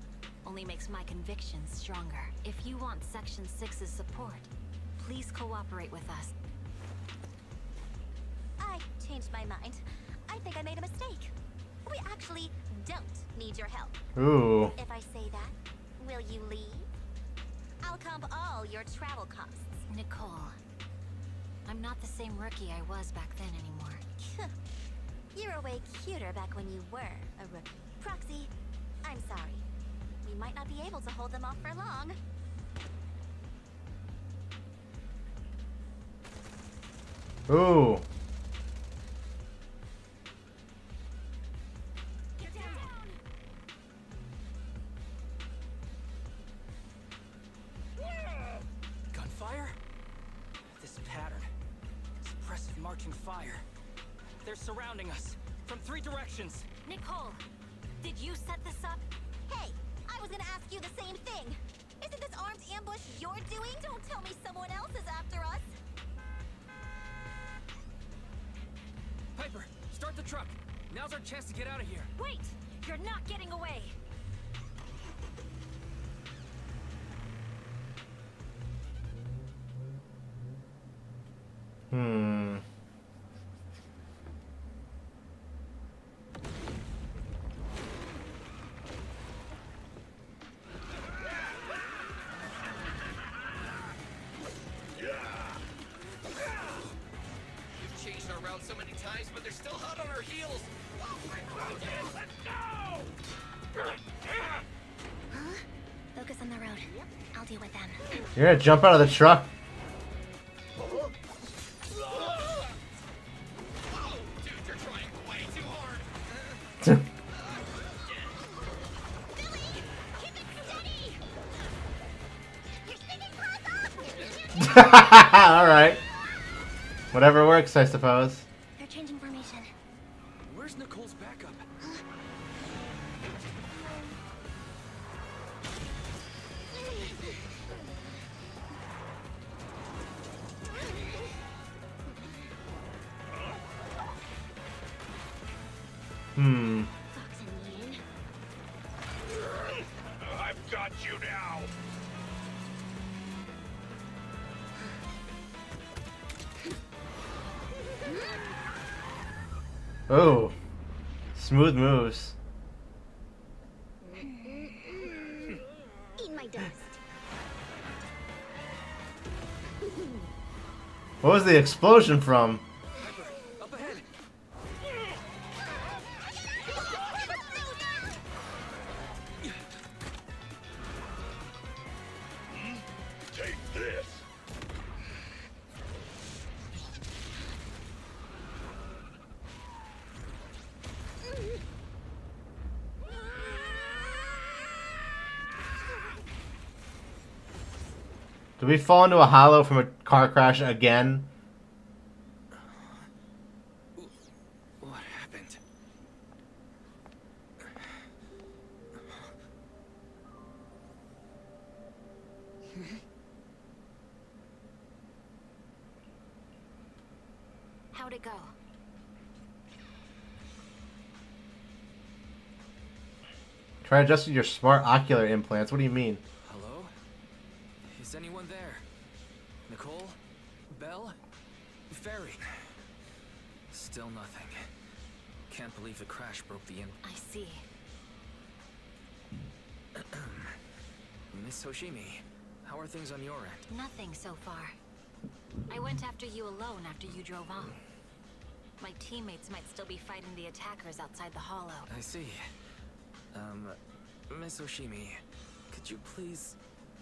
only makes my convictions stronger. If you want Section 6's support, please cooperate with us. I changed my mind. I think I made a mistake. We actually don't need your help. Ooh. If I say that, will you leave? I'll comp all your travel costs. Nicole, I'm not the same rookie I was back then anymore. You were way cuter back when you were a rookie. Proxy, I'm sorry. We might not be able to hold them off for long. Ooh. Gunfire? This pattern. Suppressive marching fire. They're surrounding us from 3 directions. Nicole, did you set this up? Hey, I was gonna ask you the same thing. Isn't this armed ambush you're doing? Don't tell me someone else is after us. Piper, start the truck. Now's our chance to get out of here. Wait! You're not getting away! We've changed our route so many times, but they're still hot on our heels. Oh my God, let's go! Huh? Focus on the road. I'll deal with them. You're gonna jump out of the truck. Oh, dude, you're trying way too hard. Alright. Whatever works, I suppose. They're changing formation. Where's Nicole's backup? I've got you now. Oh. Smooth moves. Eat my dust. What was the explosion from? Up ahead. Take this. Did we fall into a hollow from a car crash again? What happened? How'd it go? Try adjusting your smart ocular implants. What do you mean? Hello? Is anyone there? Nicole? Belle? Ferry? Still nothing. Can't believe the crash broke the I see. Miss Hoshimi, how are things on your end? Nothing so far. I went after you alone after you drove on. My teammates might still be fighting the attackers outside the hollow. I see. Miss Hoshimi, could you please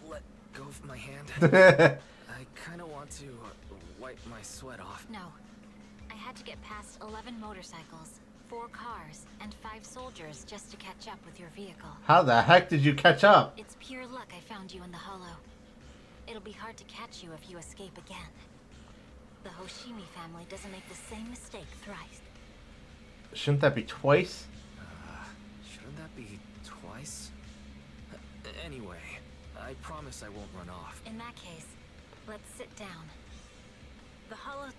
let go of my hand? I kinda want to wipe my sweat off. No. I had to get past 11 motorcycles, 4 cars, and 5 soldiers just to catch up with your vehicle. How the heck did you catch up? It's pure luck I found you in the hollow. It'll be hard to catch you if you escape again. The Hoshimi family doesn't make the same mistake thrice. Shouldn't that be twice? Shouldn't that be twice? Anyway, I promise I won't run off. In that case, let's sit down. The hollow...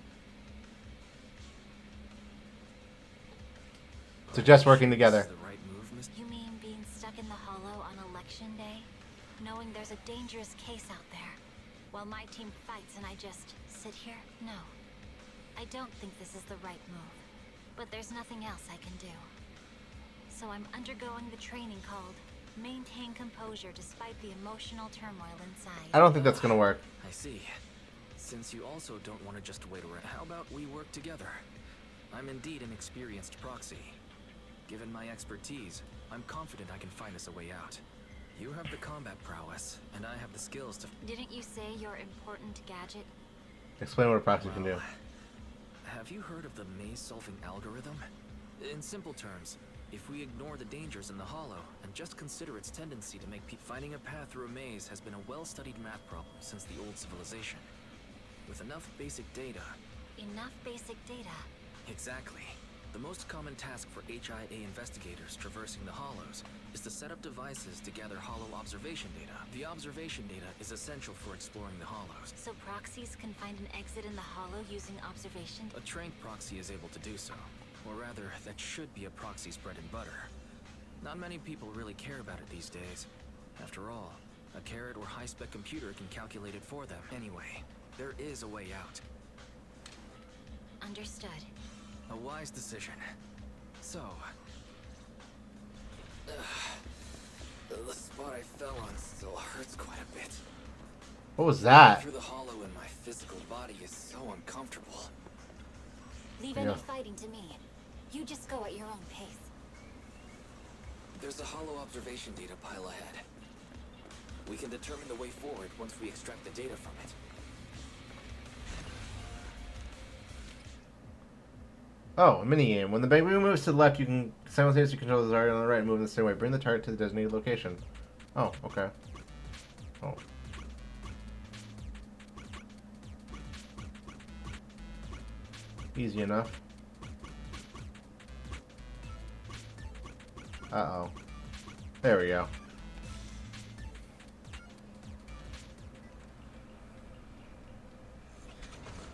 Suggest working together. The right move, Miss? You mean being stuck in the hollow on election day? Knowing there's a dangerous case out there, while my team fights and I just sit here? No. I don't think this is the right move, but there's nothing else I can do. So I'm undergoing the training called Maintain Composure Despite the Emotional Turmoil Inside. I don't think that's gonna work. I see. Since you also don't want to just wait around, how about we work together? I'm indeed an experienced proxy. Given my expertise, I'm confident I can find us a way out. You have the combat prowess, and I have the skills to... Didn't you say your important gadget? Explain what a proxy can do. Have you heard of the maze-solving algorithm? In simple terms, if we ignore the dangers in the hollow and just consider its tendency to make people... Finding a path through a maze has been a well-studied math problem since the old civilization. With enough basic data... Enough basic data? Exactly. The most common task for HIA investigators traversing the hollows is to set up devices to gather hollow observation data. The observation data is essential for exploring the hollows. So proxies can find an exit in the hollow using observation? A trained proxy is able to do so. Or rather, that should be a proxy's bread and butter. Not many people really care about it these days. After all, a carrot or high-spec computer can calculate it for them. Anyway, there is a way out. Understood. A wise decision. So... the spot I fell on still hurts quite a bit. What was that? Through the hollow in my physical body is so uncomfortable. Leave any fighting to me. You just go at your own pace. There's a hollow observation data pile ahead. We can determine the way forward once we extract the data from it. Oh, a minigame. When the baby moves to the left, you can simultaneously control the target on the right, moving the same way. Bring the target to the designated location. Oh, okay. Oh. Easy enough. Uh-oh. There we go.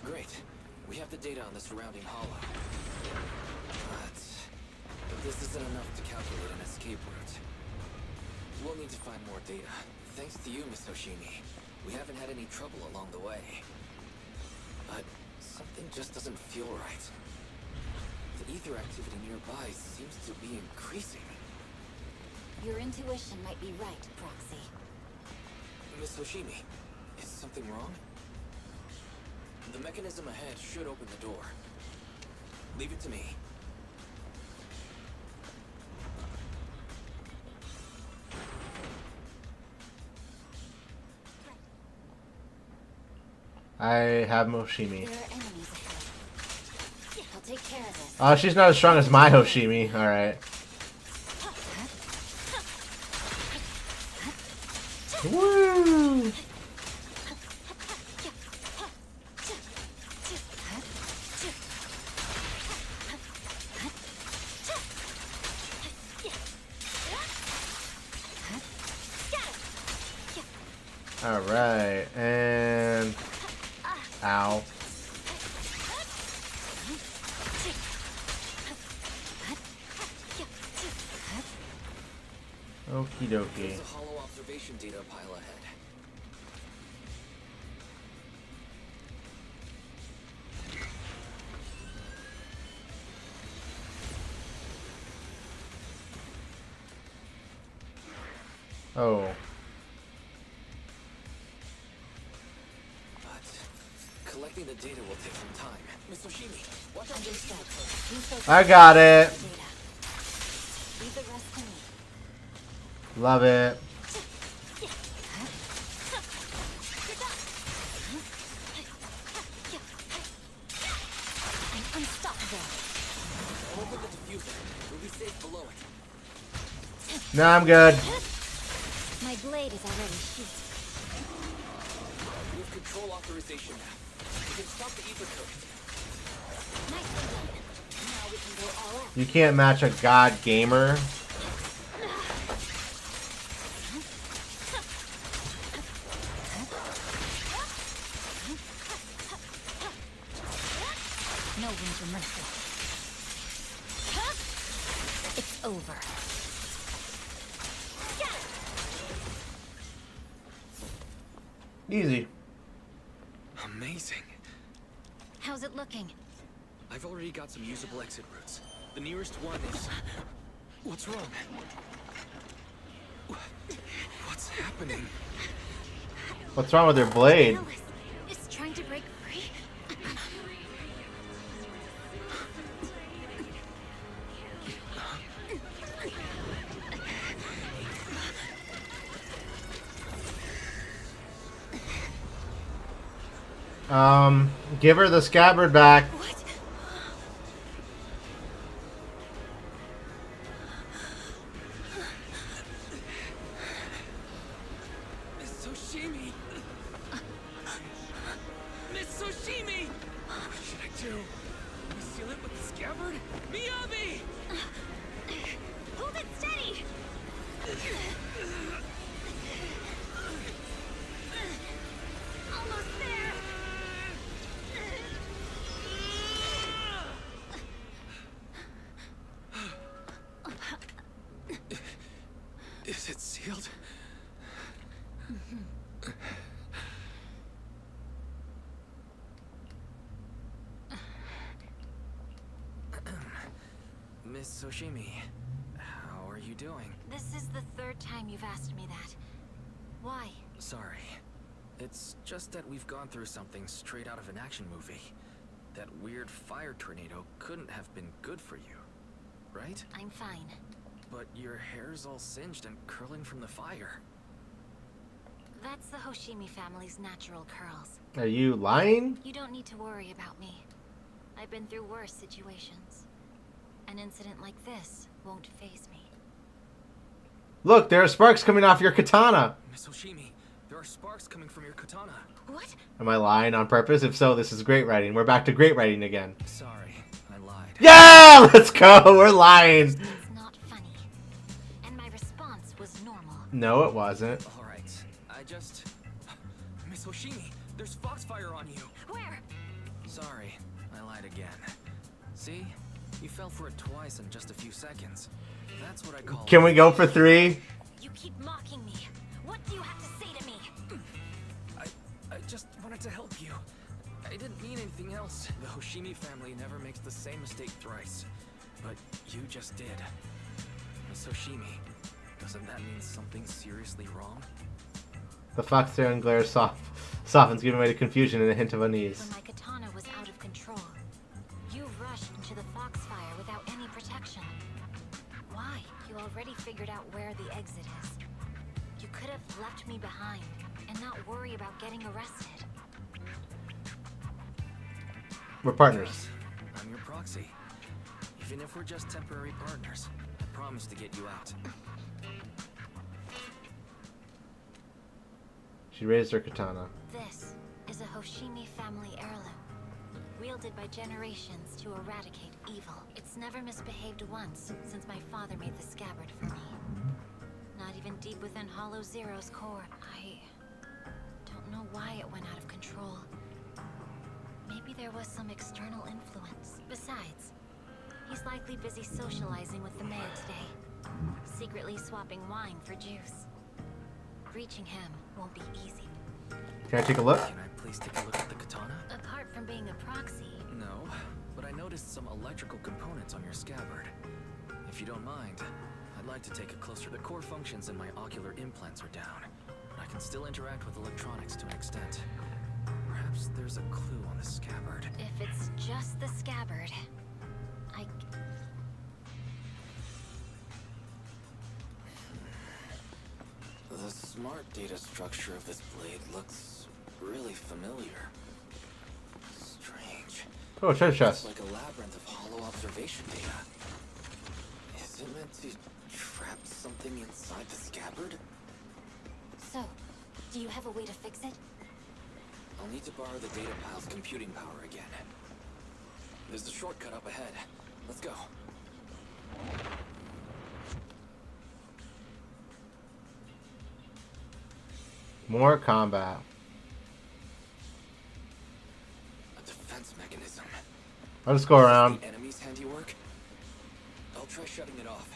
Great. We have the data on the surrounding hollow. But this isn't enough to calculate an escape route. We'll need to find more data. Thanks to you, Miss Hoshimi, we haven't had any trouble along the way. But something just doesn't feel right. The ether activity nearby seems to be increasing. Your intuition might be right, Proxy. Miss Hoshimi, is something wrong? The mechanism ahead should open the door. Leave it to me. I have Hoshimi. There are enemies ahead. I'll take care of this. She's not as strong as my Hoshimi. Alright. Woo! Alright, and... Ow. Okie dokie. There's a hollow observation data pile ahead. Oh. But collecting the data will take some time. Miss Oshimi, watch out for the I got it. Leave the rest to me. Love it. I'm unstoppable. Open the diffuser. We'll be safe below it. No, I'm good. My blade is already sheathed. We have control authorization now. We can stop the ether current. Nicely done. Now we can go all out. You can't match a god gamer. No room for mercy. It's over. Easy. Amazing. How's it looking? I've already got some usable exit routes. The nearest one is... What's wrong? What's happening? What's wrong with your blade? It's trying to break free. Give her the scabbard back. Miss Oshimi! Miss Oshimi! What should I do? We seal it with the scabbard? Miyabi! Hold it steady! Almost there! Is it sealed? Miss Oshimi, how are you doing? This is the third time you've asked me that. Why? Sorry. It's just that we've gone through something straight out of an action movie. That weird fire tornado couldn't have been good for you, right? I'm fine. But your hair's all singed and curling from the fire. That's the Hoshimi family's natural curls. Are you lying? You don't need to worry about me. I've been through worse situations. An incident like this won't faze me. Look, there are sparks coming off your katana. Miss Oshimi, there are sparks coming from your katana. What? Am I lying on purpose? If so, this is great writing. We're back to great writing again. Sorry, I lied. Yeah! Let's go! We're lying! It's not funny. And my response was normal. No, it wasn't. Alright, I just... Miss Oshimi, there's foxfire on you. Where? Sorry, I lied again. See? You fell for it twice in just a few seconds. That's what I call... Can we go for 3? You keep mocking me. What do you have to say to me? I just wanted to help you. I didn't mean anything else. The Hoshimi family never makes the same mistake thrice. But you just did. Miss Hoshimi, doesn't that mean something seriously wrong? The foxtail and glare softens, giving way to confusion and a hint of unease. When my katana was out of control, you rushed into the foxfire without any protection. Why? You already figured out where the exit is. You could have left me behind and not worry about getting arrested. We're partners. I'm your proxy. Even if we're just temporary partners, I promise to get you out. She raised her katana. This is a Hoshimi family heirloom, wielded by generations to eradicate evil. It's never misbehaved once since my father made the scabbard for me. Not even deep within Hollow Zero's core. I don't know why it went out of control. Maybe there was some external influence. Besides, he's likely busy socializing with the mayor today, secretly swapping wine for juice. Reaching him won't be easy. Can I take a look? Can I please take a look at the katana? Apart from being a proxy, No, but I noticed some electrical components on your scabbard. If you don't mind, I'd like to take a closer. The core functions in my ocular implants are down, but I can still interact with electronics to an extent. Perhaps there's a clue on the scabbard. If it's just the scabbard, The smart data structure of this blade looks really familiar. Strange. Oh, treasure chest. It's like a labyrinth of hollow observation data. Is it meant to trap something inside the scabbard? So, do you have a way to fix it? I'll need to borrow the data pile's computing power again. There's a shortcut up ahead. Let's go. More combat. A defense mechanism. I'll just go around. The enemy's handiwork? I'll try shutting it off.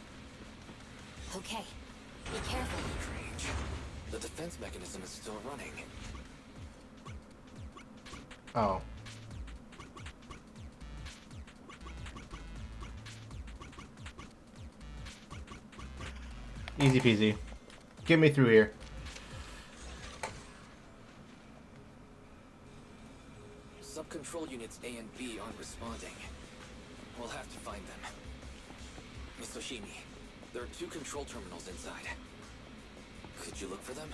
Okay. Be careful. Strange. The defense mechanism is still running. Oh. Easy peasy. Get me through here. Sub-control units A and B aren't responding. We'll have to find them. Miss Toshimi, there are 2 control terminals inside. Could you look for them?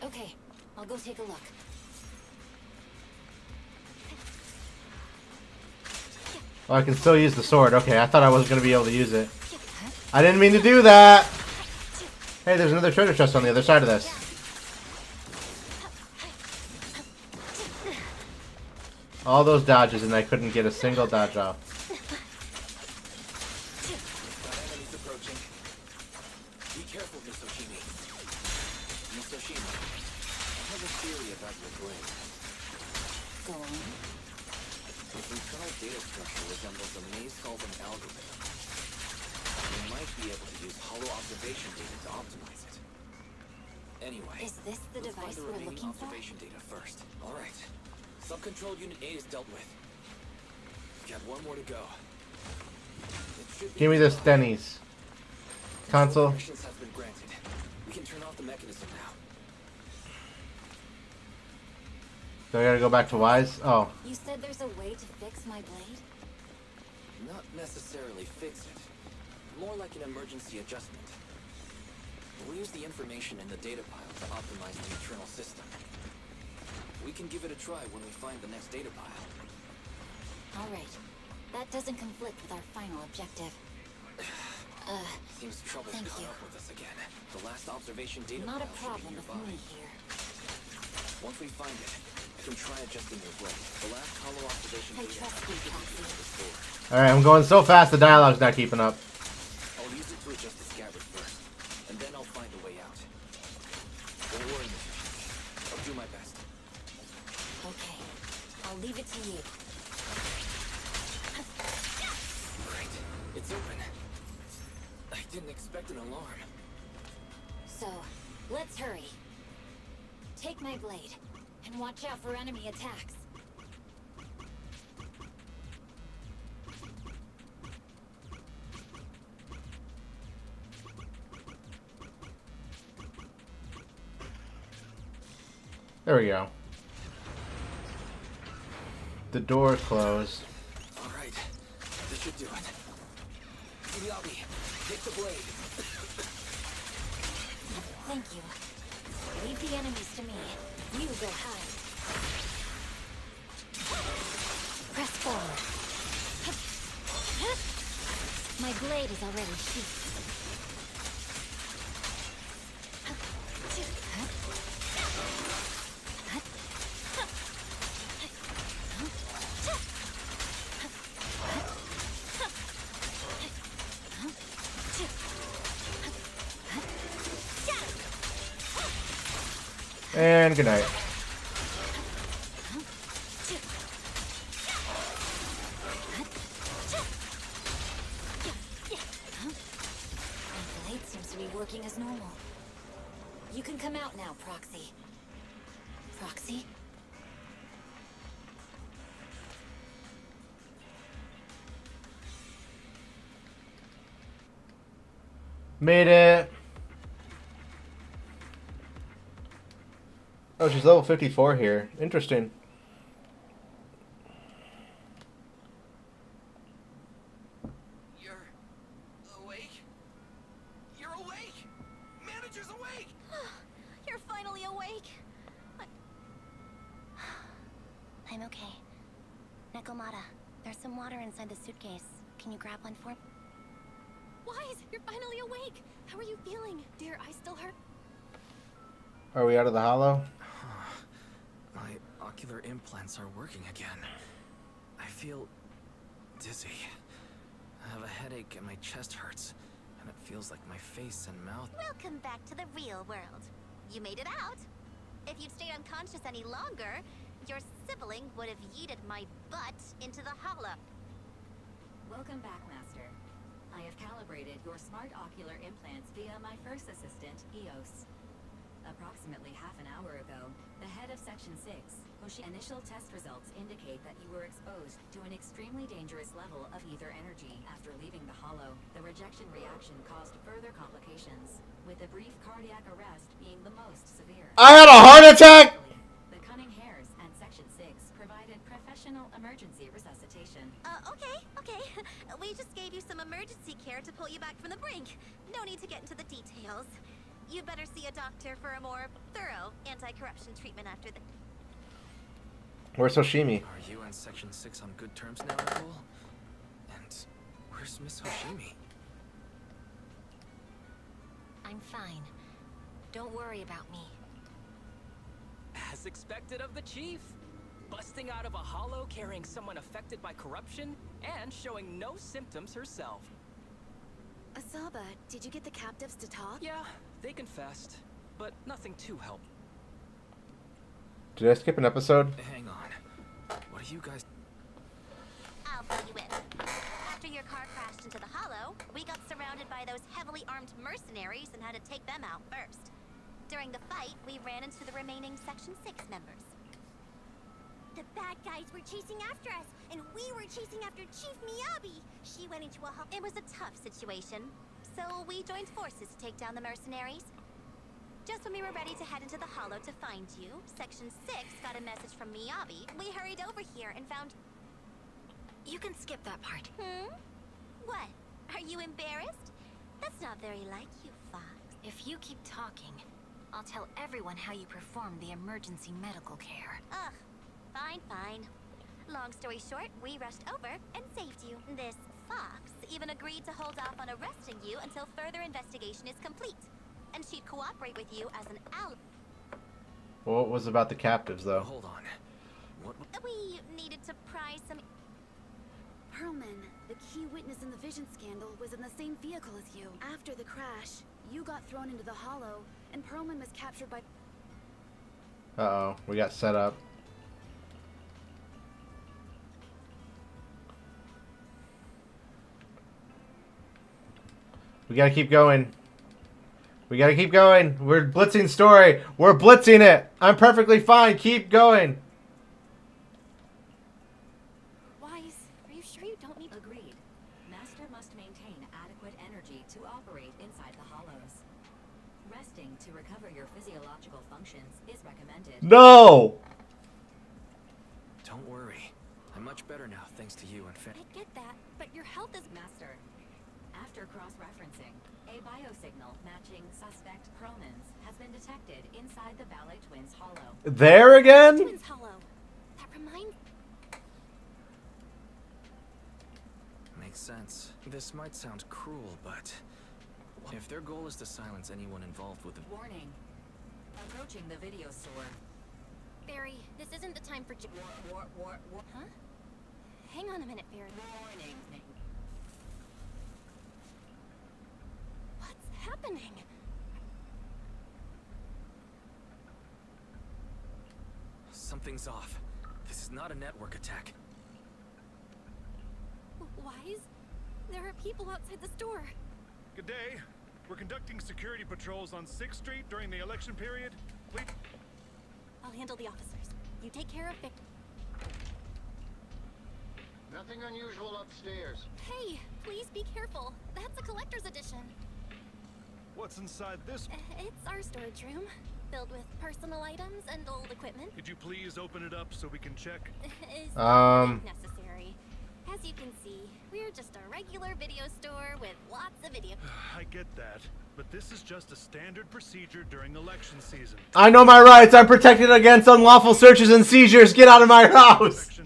Okay, I'll go take a look. Oh, I can still use the sword. Okay, I thought I wasn't going to be able to use it. I didn't mean to do that! Hey, there's another treasure chest on the other side of this. All those dodges and I couldn't get a single dodge off. Enemies approaching. Be careful, Miss Toshimi. Miss Toshimi, I have a theory about your blade. Go on. Its internal data structure resembles a maze-solving algorithm. We might be able to use hollow observation data to optimize it. Anyway, Is this the let's find device the we're remaining looking for? observation data first. All right. Sub-control unit A is dealt with. We've got one more to go. It should be Give me this Denny's. Console. Permissions have been granted. We can turn off the mechanism now. Do I gotta go back to Wise? Oh. You said there's a way to fix my blade? Not necessarily fix it. More like an emergency adjustment. We'll use the information in the data pile to optimize the internal system. We can give it a try when we find the next data pile. Alright. That doesn't conflict with our final objective. Seems trouble's thank caught you. up with us again. The last observation data Not a pile should be problem with nearby. me here. Once we find it, I can try adjusting your blade. The last hollow observation I data trust pile you, should be Proxy. restored. Alright, I'm going so fast the dialogue's not keeping up. I'll use it to adjust the scabbard first, and then I'll find a way out. Don't worry, Mr. Shiki. I'll do my best. Okay. I'll leave it to you. Great. It's open. I didn't expect an alarm. So, let's hurry. Take my blade, and watch out for enemy attacks. There we go. The door closed. All right. This should do it. Yabi, take the blade. Thank you. Leave the enemies to me. You go hide. Press forward. My blade is already sheathed. And good night. My blade seems to be working as normal. You can come out now, Proxy. Proxy? Made it. Oh, she's level 54 here. Interesting. You're awake? You're awake! Manager's awake! You're finally awake. I'm okay. Nekomata, there's some water inside the suitcase. Can you grab one for me? Wise, you're finally awake. How are you feeling? Do your eyes still hurt? Are we out of the hollow? My ocular implants are working again. I feel dizzy. I have a headache and my chest hurts. And it feels like my face and mouth. Welcome back to the real world. You made it out. If you'd stayed unconscious any longer, your sibling would have yeeted my butt into the hollow. Welcome back, Master. I have calibrated your smart ocular implants via my first assistant, EOS. Approximately half an hour ago, the head of Section 6, initial test results indicate that you were exposed to an extremely dangerous level of ether energy. After leaving the hollow, the rejection reaction caused further complications, with a brief cardiac arrest being the most severe. I had a heart attack! The Cunning Hares and Section 6 provided professional emergency resuscitation. Okay. We just gave you some emergency care to pull you back from the brink. No need to get into the details. You better see a doctor for a more thorough anti-corruption treatment after the... Where's Hoshimi? Are you and Section 6 on good terms now, Nicole? And where's Miss Hoshimi? I'm fine. Don't worry about me. As expected of the chief. Busting out of a hollow carrying someone affected by corruption and showing no symptoms herself. Asaba, did you get the captives to talk? Yeah, they confessed, but nothing too helpful. Did I skip an episode? Hang on. What are you guys... I'll fill you in. After your car crashed into the hollow, we got surrounded by those heavily armed mercenaries and had to take them out first. During the fight, we ran into the remaining Section 6 members. The bad guys were chasing after us, and we were chasing after Chief Miyabi. She went into a It was a tough situation, so we joined forces to take down the mercenaries. Just when we were ready to head into the hollow to find you, Section 6 got a message from Miyabi. We hurried over here and found... You can skip that part. What? Are you embarrassed? That's not very like you, Fox. If you keep talking, I'll tell everyone how you performed the emergency medical care. Ugh. Fine. Long story short, we rushed over and saved you. This Fox even agreed to hold off on arresting you until further investigation is complete. And she'd cooperate with you as an ally. What was about the captives, though? Hold on. What? We needed to pry some... Perlman, the key witness in the Vision scandal, was in the same vehicle as you. After the crash, you got thrown into the hollow, and Perlman was captured by... Uh-oh, we got set up. We gotta keep going. We're blitzing story. We're blitzing it. I'm perfectly fine. Keep going. Wise, are you sure you don't need... Agreed. Master must maintain adequate energy to operate inside the hollows. Resting to recover your physiological functions is recommended. No! Don't worry. I'm much better now, thanks to you and I get that, but your health is... Master. After cross-referencing, a biosignal matching suspect Perlman's has been detected inside the Ballet Twins hollow. There again? Twins hollow. That reminds... Makes sense. This might sound cruel, but if their goal is to silence anyone involved with the... Warning. Approaching the video store. Barry, this isn't the time for... War. Huh? Hang on a minute, Barry. Warning. What's happening? Something's off. This is not a network attack. Wise? There are people outside the store. Good day. We're conducting security patrols on 6th Street during the election period. Please. I'll handle the officers. You take care of Vic. Nothing unusual upstairs. Hey, please be careful. That's a collector's edition. What's inside this? It's our storage room, filled with personal items and old equipment. Could you please open it up so we can check? Is not necessary. As you can see, we're just a regular video store with lots of video. I get that, but this is just a standard procedure during election season. I know my rights. I'm protected against unlawful searches and seizures. Get out of my house.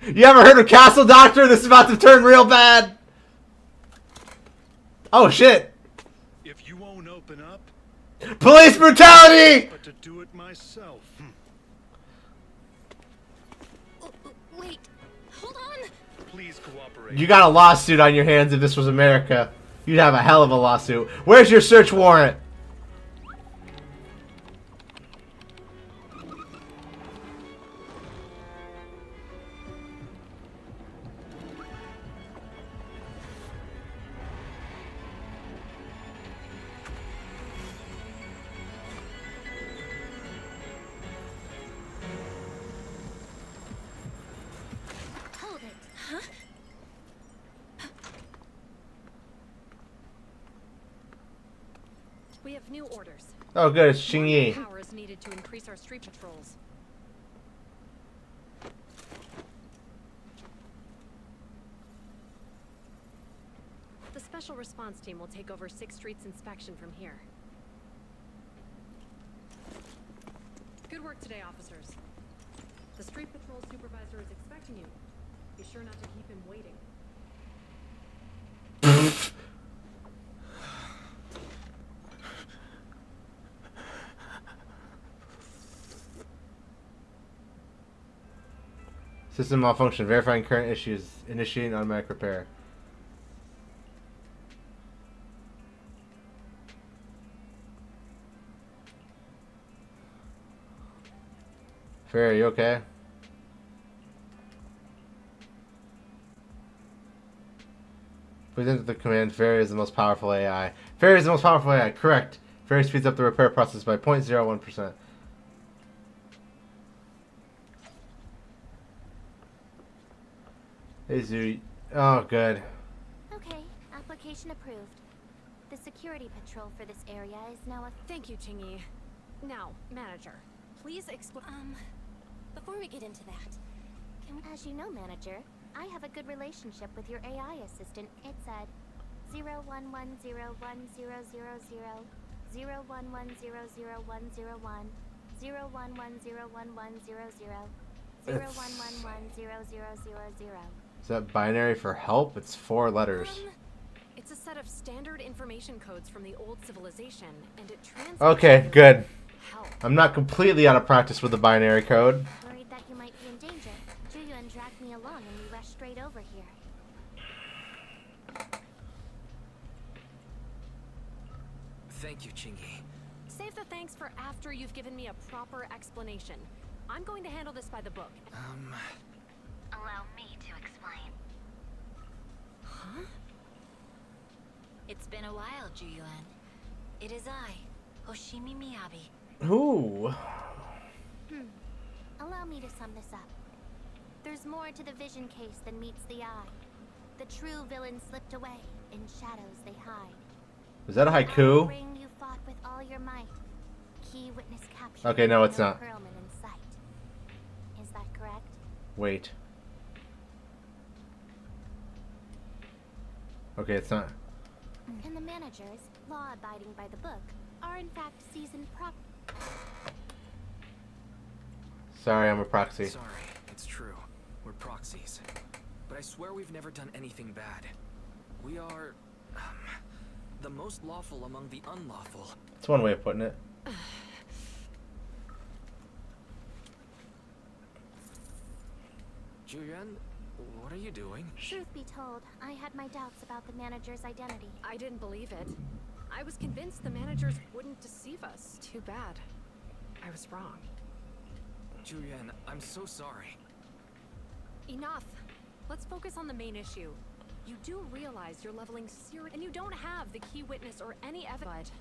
You ever heard of Castle Doctor? This is about to turn real bad. Oh shit. If you won't open up, police brutality. but to do it myself. Wait, hold on. Please cooperate. You got a lawsuit on your hands if this was America. You'd have a hell of a lawsuit. Where's your search warrant? Hold it. Huh? We have new orders. Oh good, it's Xing Yi. Power is needed to increase our street patrols. The special response team will take over 6th Street's inspection from here. Good work today, officers. The street patrol supervisor is expecting you. Be sure not to keep him waiting. System malfunction. Verifying current issues. Initiating automatic repair. Fair, are you okay? Please enter the command. Fairy is the most powerful AI. Fairy is the most powerful AI. Correct. Fairy speeds up the repair process by 0.01%. Hey, Zoo. Oh, good. Okay, application approved. The security patrol for this area is now a... Thank you, Chingy. Now, manager, please explain. Before we get into that, can we... As you know, manager, I have a good relationship with your AI assistant. It said 01101000 01100101 01101100 Is that binary for help? It's 4 letters. It's a set of standard information codes from the old civilization, and it translates. Okay, good. Help. I'm not completely out of practice with the binary code. Worried that you might be in danger. Juyuan dragged me along and we rushed straight over here. Thank you, Chingy. Save the thanks for after you've given me a proper explanation. I'm going to handle this by the book. Allow me to explain. Huh? It's been a while, Juyuan. It is I, Hoshimi Miyabi. Ooh. Allow me to sum this up. There's more to the vision case than meets the eye. The true villain slipped away. In shadows they hide. Is that a haiku? Ring you fought with all your might. Key witness captured. Okay, no, it's not. Perlman in sight. Is that correct? Wait. Okay, it's not. And the managers, law-abiding by the book, are in fact seasoned prop... Sorry, I'm a proxy. Sorry, it's true. We're proxies. But I swear we've never done anything bad. We are... the most lawful among the unlawful. That's one way of putting it. Juyuan, what are you doing? Truth be told, I had my doubts about the manager's identity. I didn't believe it. I was convinced the managers wouldn't deceive us. Too bad. I was wrong. Juyuan, I'm so sorry. Enough. Let's focus on the main issue. You do realize you're leveling serious, and you don't have the key witness or any evidence.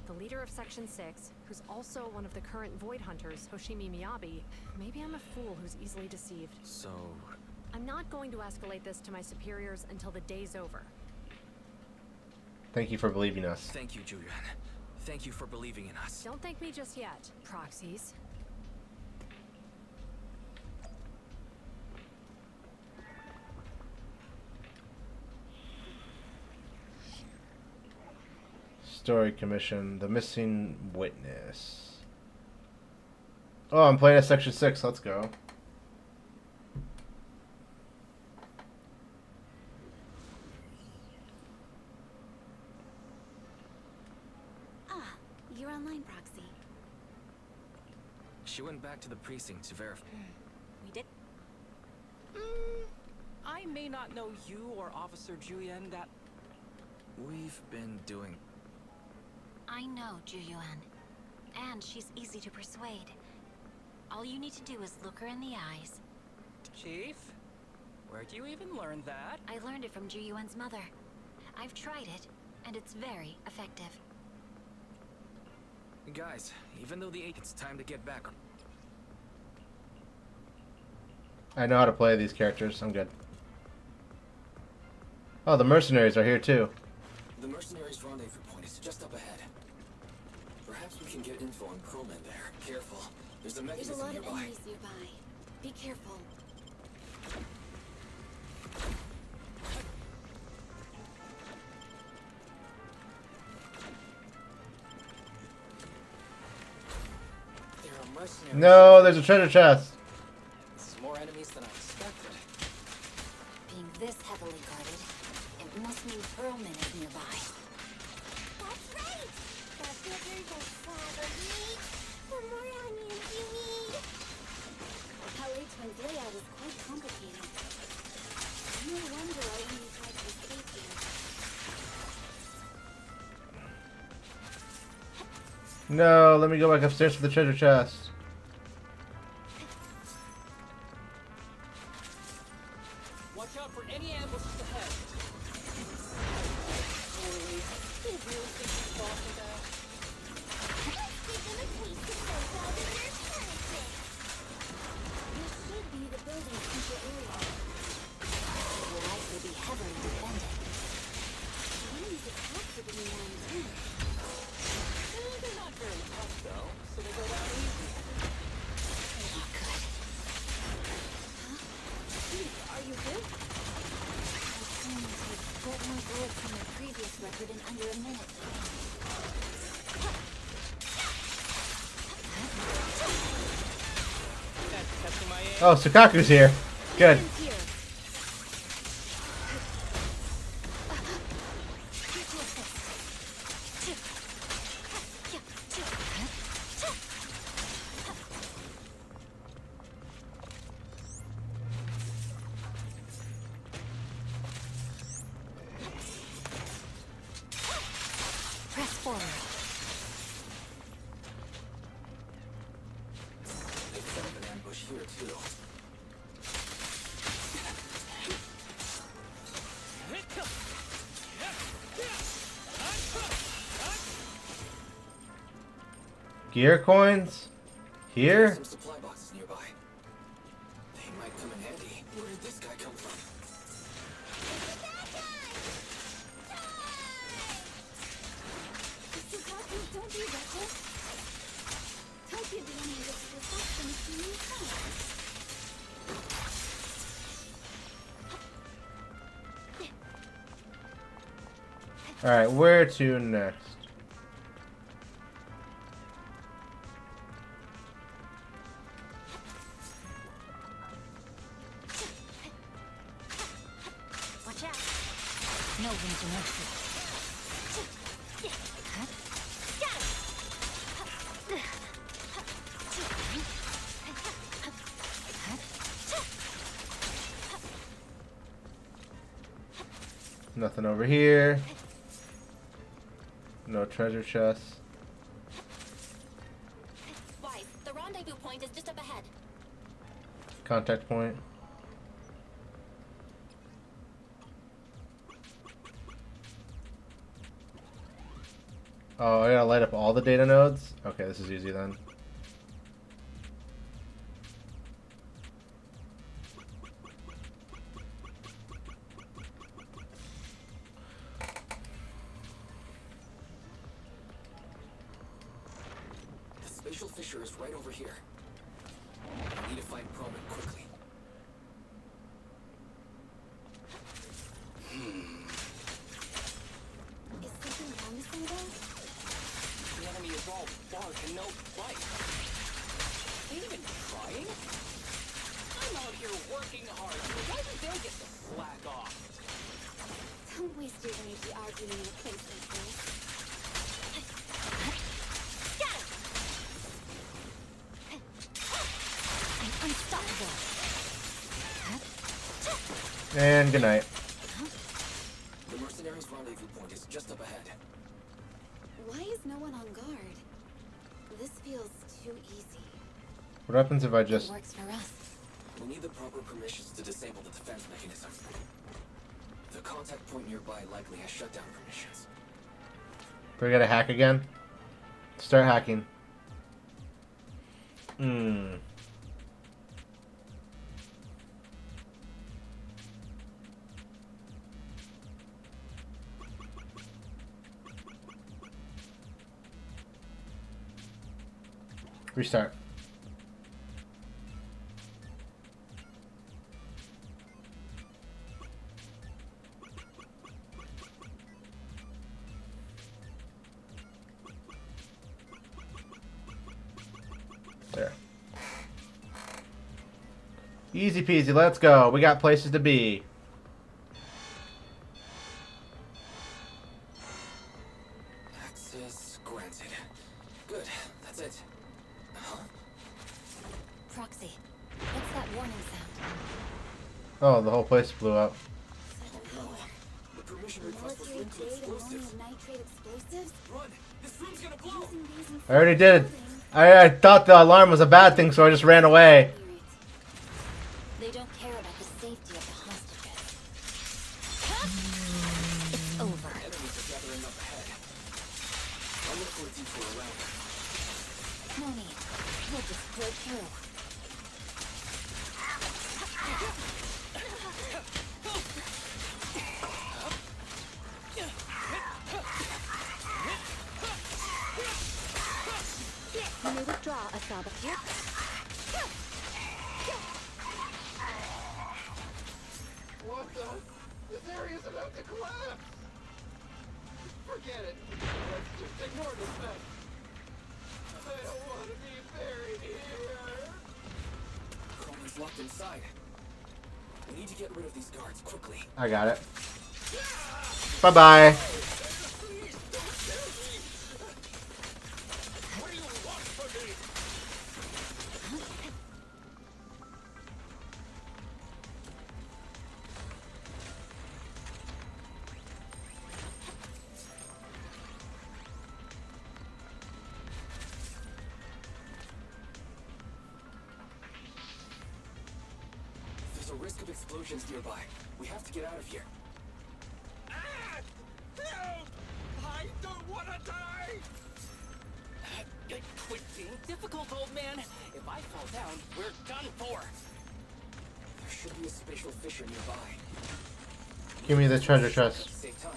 The leader of Section 6, who's also one of the current Void Hunters, Hoshimi Miyabi, maybe I'm a fool who's easily deceived. So... I'm not going to escalate this to my superiors until the day's over. Thank you for believing us. Thank you, Julian. Thank you for believing in us. Don't thank me just yet, proxies. Story commission. The missing witness. Oh, I'm playing at section 6. Let's go. Ah, you're online, Proxy. She went back to the precinct to verify. We did. I may not know you or Officer Julian that... We've been doing... I know Juyuan, and she's easy to persuade. All you need to do is look her in the eyes. Chief? Where'd you even learn that? I learned it from Juyuan's mother. I've tried it, and it's very effective. Guys, even though it's time to get back on... I know how to play these characters. I'm good. Oh, the mercenaries are here too. The mercenaries' rendezvous point is just up ahead. Perhaps we can get info on Pearlman there. Careful. There's a There's a mechanism lot of nearby. enemies nearby. Be careful. There are mercenaries. No, there's a treasure chest. This is more enemies than I expected. Being this heavily guarded, it must mean Pearlman is nearby. That's right! The bigger the slab of meat, the more onions you need. LA Twin's layout is quite complicated. No wonder our enemy tried to escape here. No, let me go back upstairs to the treasure chest. Watch out for any ambushes ahead. They really think he's talking about? Let's give them a taste of both out of your punishment. This should be the building's secret area. It will likely be heavily defended. The enemy's attacks are getting more intense. They're not very tough, though, so they go down easy. Not good. Chief, are you good? My teammates had 4 more bullets from their previous record in under a minute. That's catching my aim. Oh, Sukaku's here. Good. Here. Press forward. They've set up an ambush here, too. Gear coins? Here? Some supply boxes nearby. They might come in handy. Where did this guy come from? Sukaku, don't be reckless. Don't give the enemy this perception of being fast. Alright, where to next? Watch out. No room to mercy. Nothing over here. No treasure chests. Wise, the rendezvous point is just up ahead. Contact point. Oh, I gotta light up all the data nodes? Okay, this is easy then. fissure is right over here. I need to find Perlman quickly. Is something wrong with there? The enemy is all bark and no bite. Ain't even trying? I'm out here working hard. Why did they get to slack off? Don't waste your energy arguing in a place like this. I'm unstoppable. And good night. The mercenaries' rendezvous point is just up ahead. Why is no one on guard? This feels too easy. What happens if I just... It works for us. We need the proper permissions to disable the defense mechanism. The contact point nearby likely has shutdown permissions. We gotta hack again? Start hacking. Restart. There. Easy peasy, let's go. We got places to be. Access granted. Good, that's it. Proxy. What's that warning sound? Oh, the whole place blew up. The permission request was linked to explosives. Nitrate explosives? Run! This room's gonna blow! I already did it. I thought the alarm was a bad thing, so I just ran away. They don't care about the safety of the hostages. It's over. Enemies are gathering up ahead. I'll look for a detour around them. No need. We'll just break through. You may withdraw a saboteur. What the? This area's about to collapse! Forget it. Let's just ignore this mess. I don't want to be buried here. Perlman's locked inside. We need to get rid of these guards quickly. I got it. Bye-bye. What do you want from me? There's a risk of explosions nearby. We have to get out of here. Help! I don't want to die! Quit being difficult, old man. If I fall down, we're done for. There should be a spatial fissure nearby. Give me the treasure chest. Save time.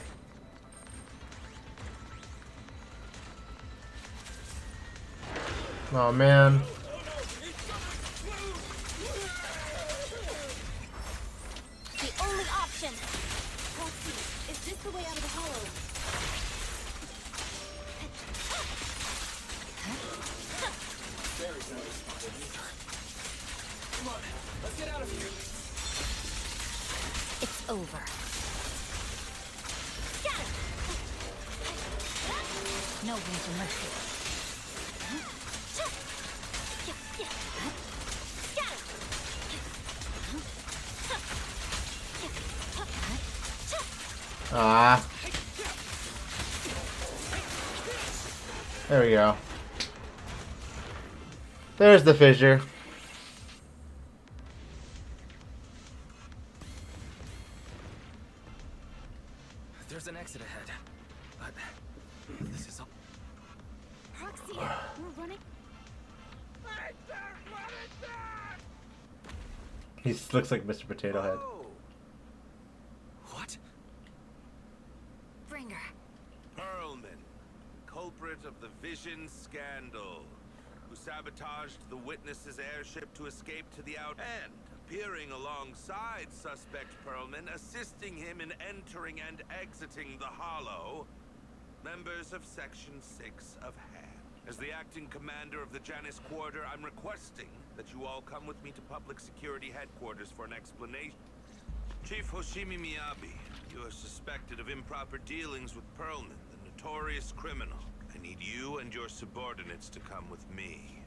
Oh man. The only option! Proxy, is this the way out of the hollow? Barry's not responding either. Come on, let's get out of here. It's over. No room for mercy. Ah. There we go. There's the fissure. There's an exit ahead. But this is all. Proxy, we're running. He looks like Mr. Potato Head. What? Bringer. Perlman, culprit of the Vision scandal. who sabotaged the Witness's airship to escape to the out and appearing alongside suspect Perlman, assisting him in entering and exiting the Hollow, members of Section 6 of HAN. As the acting commander of the Janus Quarter, I'm requesting that you all come with me to Public Security Headquarters for an explanation. Chief Hoshimi Miyabi, you are suspected of improper dealings with Perlman, the notorious criminal. I need you and your subordinates to come with me.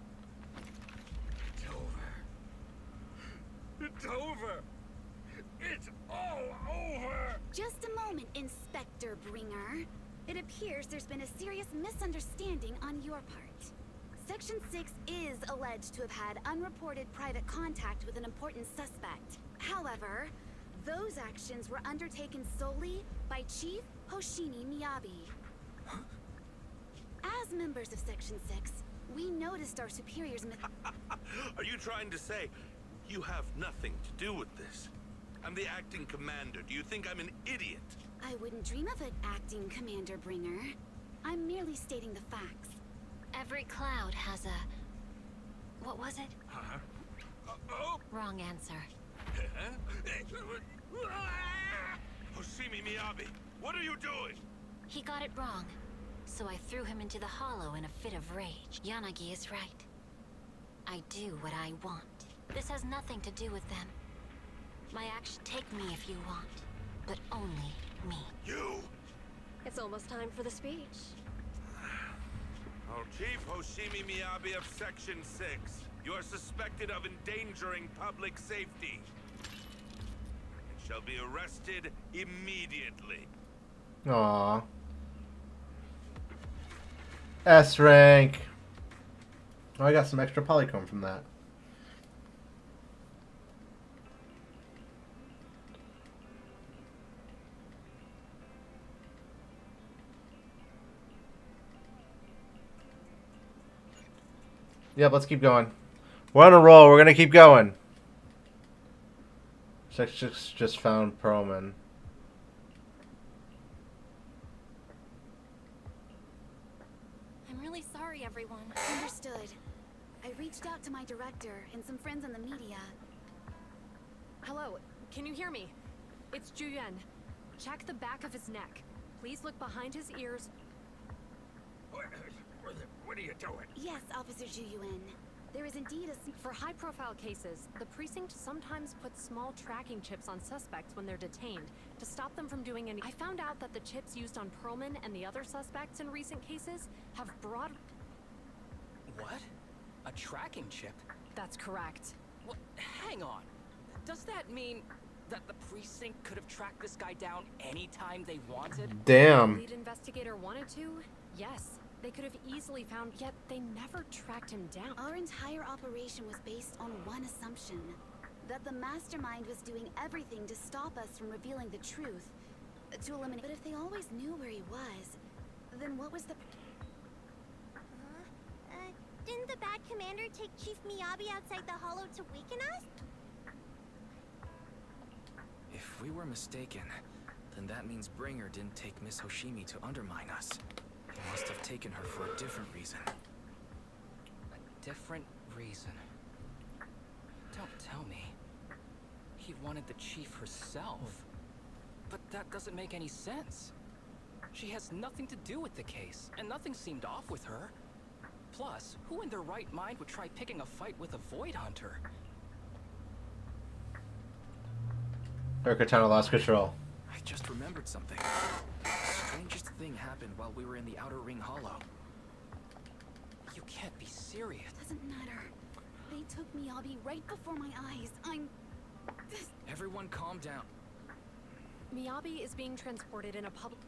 It's over. It's over. It's all over. Just a moment, Inspector Bringer. It appears there's been a serious misunderstanding on your part. Section 6 is alleged to have had unreported private contact with an important suspect. However, those actions were undertaken solely by Chief Hoshimi Miyabi. As members of Section 6, we noticed our superiors Are you trying to say you have nothing to do with this? I'm the acting commander. Do you think I'm an idiot? I wouldn't dream of it, Acting Commander Bringer. I'm merely stating the facts. Every cloud has a... What was it? Huh? Wrong answer. Hoshimi Miyabi, what are you doing? He got it wrong, so I threw him into the Hollow in a fit of rage. Yanagi is right. I do what I want. This has nothing to do with them. My action, take me if you want, but only me. You! It's almost time for the speech. Oh, Chief Hoshimi Miyabi of Section 6, you are suspected of endangering public safety and shall be arrested immediately. Aww. S rank. Oh, I got some extra polychrome from that. Yep, let's keep going. We're on a roll. We're gonna keep going. Section 6 just found Perlman. I'm really sorry, everyone. Understood. I reached out to my director and some friends in the media. Hello, can you hear me? It's Juyen. Check the back of his neck. Please look behind his ears. What are you doing? Yes, Officer Juyuan. There is indeed a... For high-profile cases, the precinct sometimes puts small tracking chips on suspects when they're detained to stop them from doing any... I found out that the chips used on Perlman and the other suspects in recent cases have broad... What? A tracking chip? That's correct. What? Hang on. Does that mean that the precinct could have tracked this guy down anytime they wanted? Damn. The lead investigator wanted to? Yes. They could have easily found, yet they never tracked him down. Our entire operation was based on one assumption. That the mastermind was doing everything to stop us from revealing the truth. To eliminate... But if they always knew where he was, then what was the... Didn't the bad commander take Chief Miyabi outside the Hollow to weaken us? If we were mistaken, then that means Bringer didn't take Miss Hoshimi to undermine us. He must have taken her for a different reason. A different reason? Don't tell me. He wanted the chief herself. But that doesn't make any sense. She has nothing to do with the case, and nothing seemed off with her. Plus, who in their right mind would try picking a fight with a Void Hunter? Her katana lost control. I just remembered something. The strangest thing happened while we were in the Outer Ring Hollow. You can't be serious. Doesn't matter. They took Miyabi right before my eyes. Everyone calm down. Miyabi is being transported in a public...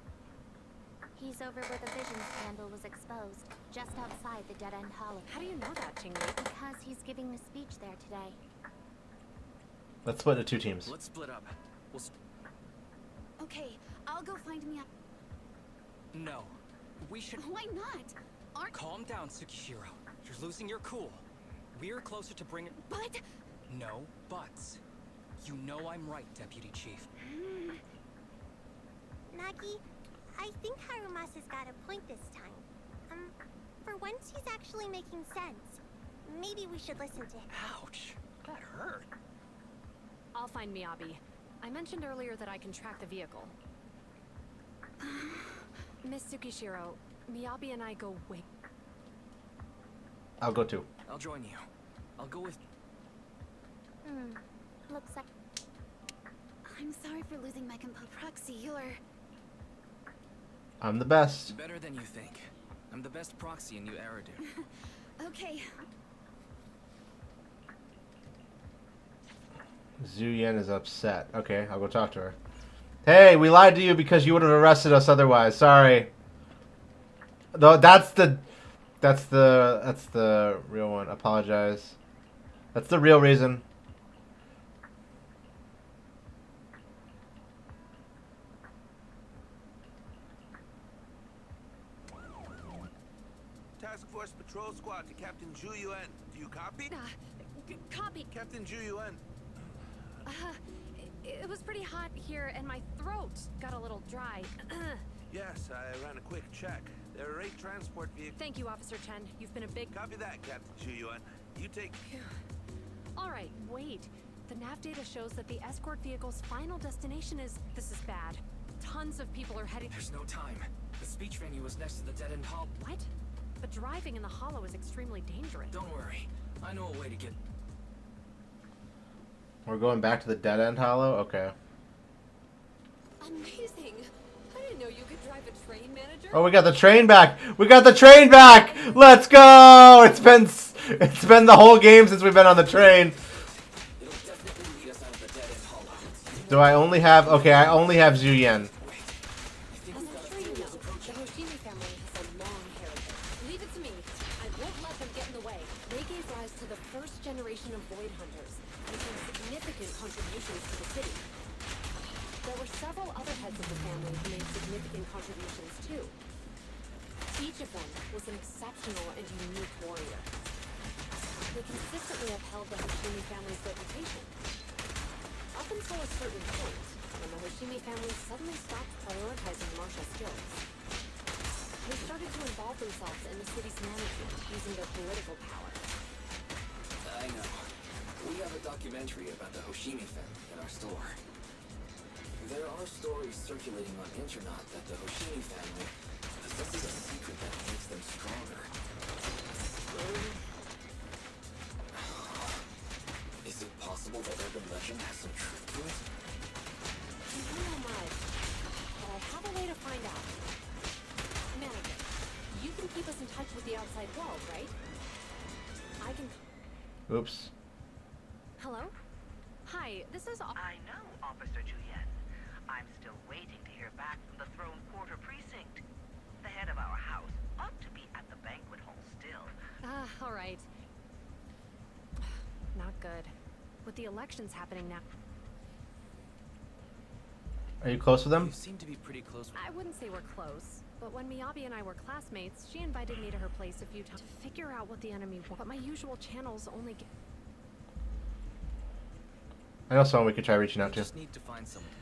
He's over where the vision scandal was exposed, just outside the Dead End Hollow. How do you know that, Chingli? Because he's giving a speech there today. Let's split into two teams. Let's split up. We'll Okay, I'll go find Miyabi. No. We should... Why not? Calm down, Tsukishiro. You're losing your cool. We're closer to bringing... But... No buts. You know I'm right, Deputy Chief. Nagi, I think Harumasa's got a point this time. For once he's actually making sense. maybe we should listen to him. Ouch. That hurt. I'll find Miyabi. I mentioned earlier that I can track the vehicle. Miss Tsukishiro, Miyabi and I go way. I'll go too. I'll join you. I'll go with... Looks like... I'm sorry for losing my compo proxy. You're... I'm the best. Better than you think. I'm the best proxy in New Eridu. Okay. Zhu Yan is upset. Okay, I'll go talk to her. Hey, we lied to you because you would have arrested us otherwise. Sorry. Though that's the real one. Apologize. That's the real reason. Task Force Patrol Squad to Captain Zhu Yuan. Do you copy? Copy. Captain Zhu Yuan. It was pretty hot here, and my throat got a little dry. Yes, I ran a quick check. There are 8 transport vehicles. Thank you, Officer Chen. You've been a big... Copy that, Captain Zhu Yuan. You take... All right, wait. The nav data shows that the escort vehicle's final destination is... This is bad. Tons of people are heading... There's no time. The speech venue was next to the dead-end hall. What? But driving in the hollow is extremely dangerous. Don't worry. I know a way to get... We're going back to the dead end hollow? Okay. Amazing. I didn't know you could drive a train, manager. Oh, we got the train back. We got the train back. Let's go. It's been the whole game since we've been on the train. Do I only have... Okay, I only have Zhu Yan. Each of them was an exceptional and unique warrior. They consistently upheld the Hoshimi family's reputation. Up until a certain point, when the Hoshimi family suddenly stopped prioritizing martial skills. They started to involve themselves in the city's management using their political power. I know. We have a documentary about the Hoshimi family in our store. There are stories circulating on internet that the Hoshimi family possesses a secret that makes them stronger. Is it possible that urban legend has some truth to it? I don't know much, but I have a way to find out. Manager, you can keep us in touch with the outside world, right? I can... Oops. Hello? Hi, this is... I know, Officer Juliet. I'm still waiting to hear back from the Throne Quarter Precinct. The head of our house ought to be at the banquet hall still. All right. Not good. With the elections happening now. Are you close with them? You seem to be pretty close. I wouldn't say we're close, but when Miyabi and I were classmates, she invited me to her place a few times to figure out what the enemy wants. But my usual channels only get... I know someone we could try reaching out to. Just need to find someone.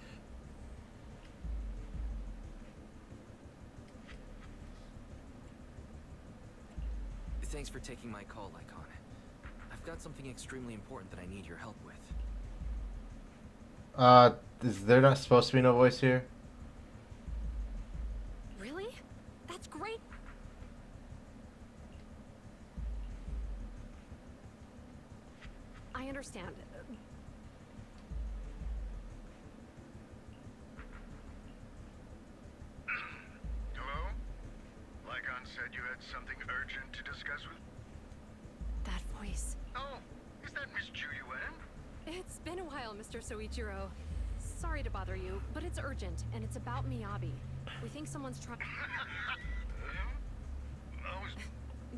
Thanks for taking my call, Icon. I've got something extremely important that I need your help with. Is there not supposed to be no voice here? Really? That's great. I understand. Hello? Lycon said you had something urgent to discuss with... That voice. Oh, is that Miss Zhu Yuan? It's been a while, Mr. Soichiro. Sorry to bother you, but it's urgent, and it's about Miyabi. We think someone's trying...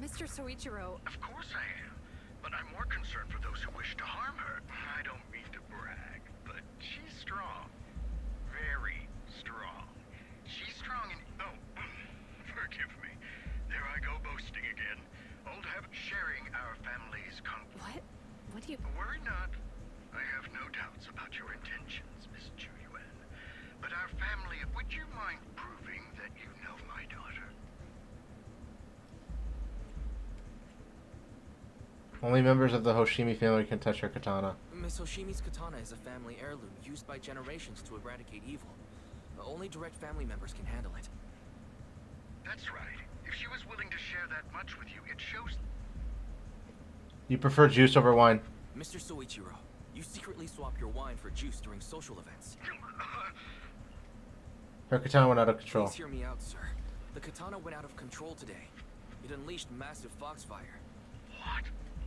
Mr. Soichiro... Of course I am, but I'm more concerned for those who wish to harm her. I don't mean to brag, but she's strong. Very strong. She's strong in... Oh, forgive me. There I go boasting again. Old habit sharing our family's What? What do you... Worry not. I have no doubts about your intentions, Miss Zhu Yuan. But our family... Would you mind proving that you know my daughter? Only members of the Hoshimi family can touch her katana. Miss Hoshimi's katana is a family heirloom used by generations to eradicate evil. Only direct family members can handle it. That's right. If she was willing to share that much with you, it shows. You prefer juice over wine. Mr. Soichiro, you secretly swap your wine for juice during social events. Her katana went out of control. Please hear me out, sir. The katana went out of control today. It unleashed massive foxfire. What?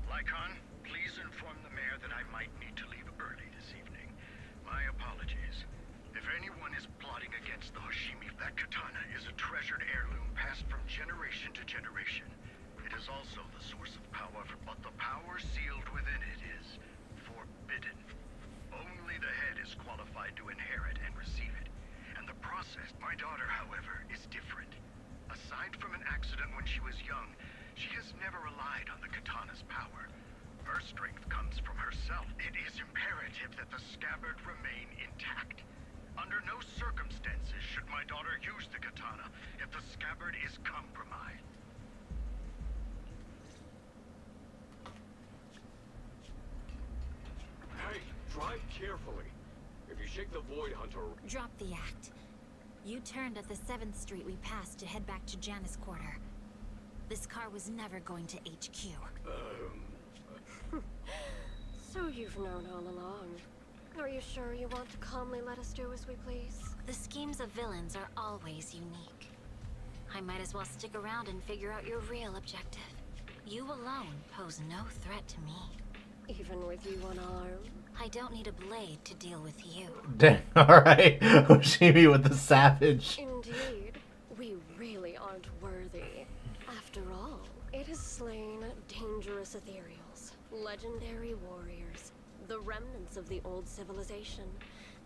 Lycon, please inform the mayor that I might need to leave early this evening. My apologies. If anyone is plotting against the Hoshimi, that katana is a treasured heirloom passed from generation to generation. It is also the source of power, but the power sealed within it is forbidden. Only the head is qualified to inherit and receive it. And the process, my daughter, however, is different. Aside from an accident when she was young, she has never relied on the katana's power. Her strength comes from herself. It is imperative that the scabbard remain intact. Under no circumstances should my daughter use the katana if the scabbard is compromised. Hey, drive carefully. If you shake the Void Hunter... Drop the act. You turned at the 7th Street we passed to head back to Janus Quarter. This car was never going to HQ. So you've known all along. Are you sure you want to calmly let us do as we please? The schemes of villains are always unique. I might as well stick around and figure out your real objective. You alone pose no threat to me. Even with you unarmed? I don't need a blade to deal with you. Dang, alright. Hoshimi with the savage. Indeed. We really aren't worthy. After all, it has slain dangerous ethereals, legendary warriors, the remnants of the old civilization,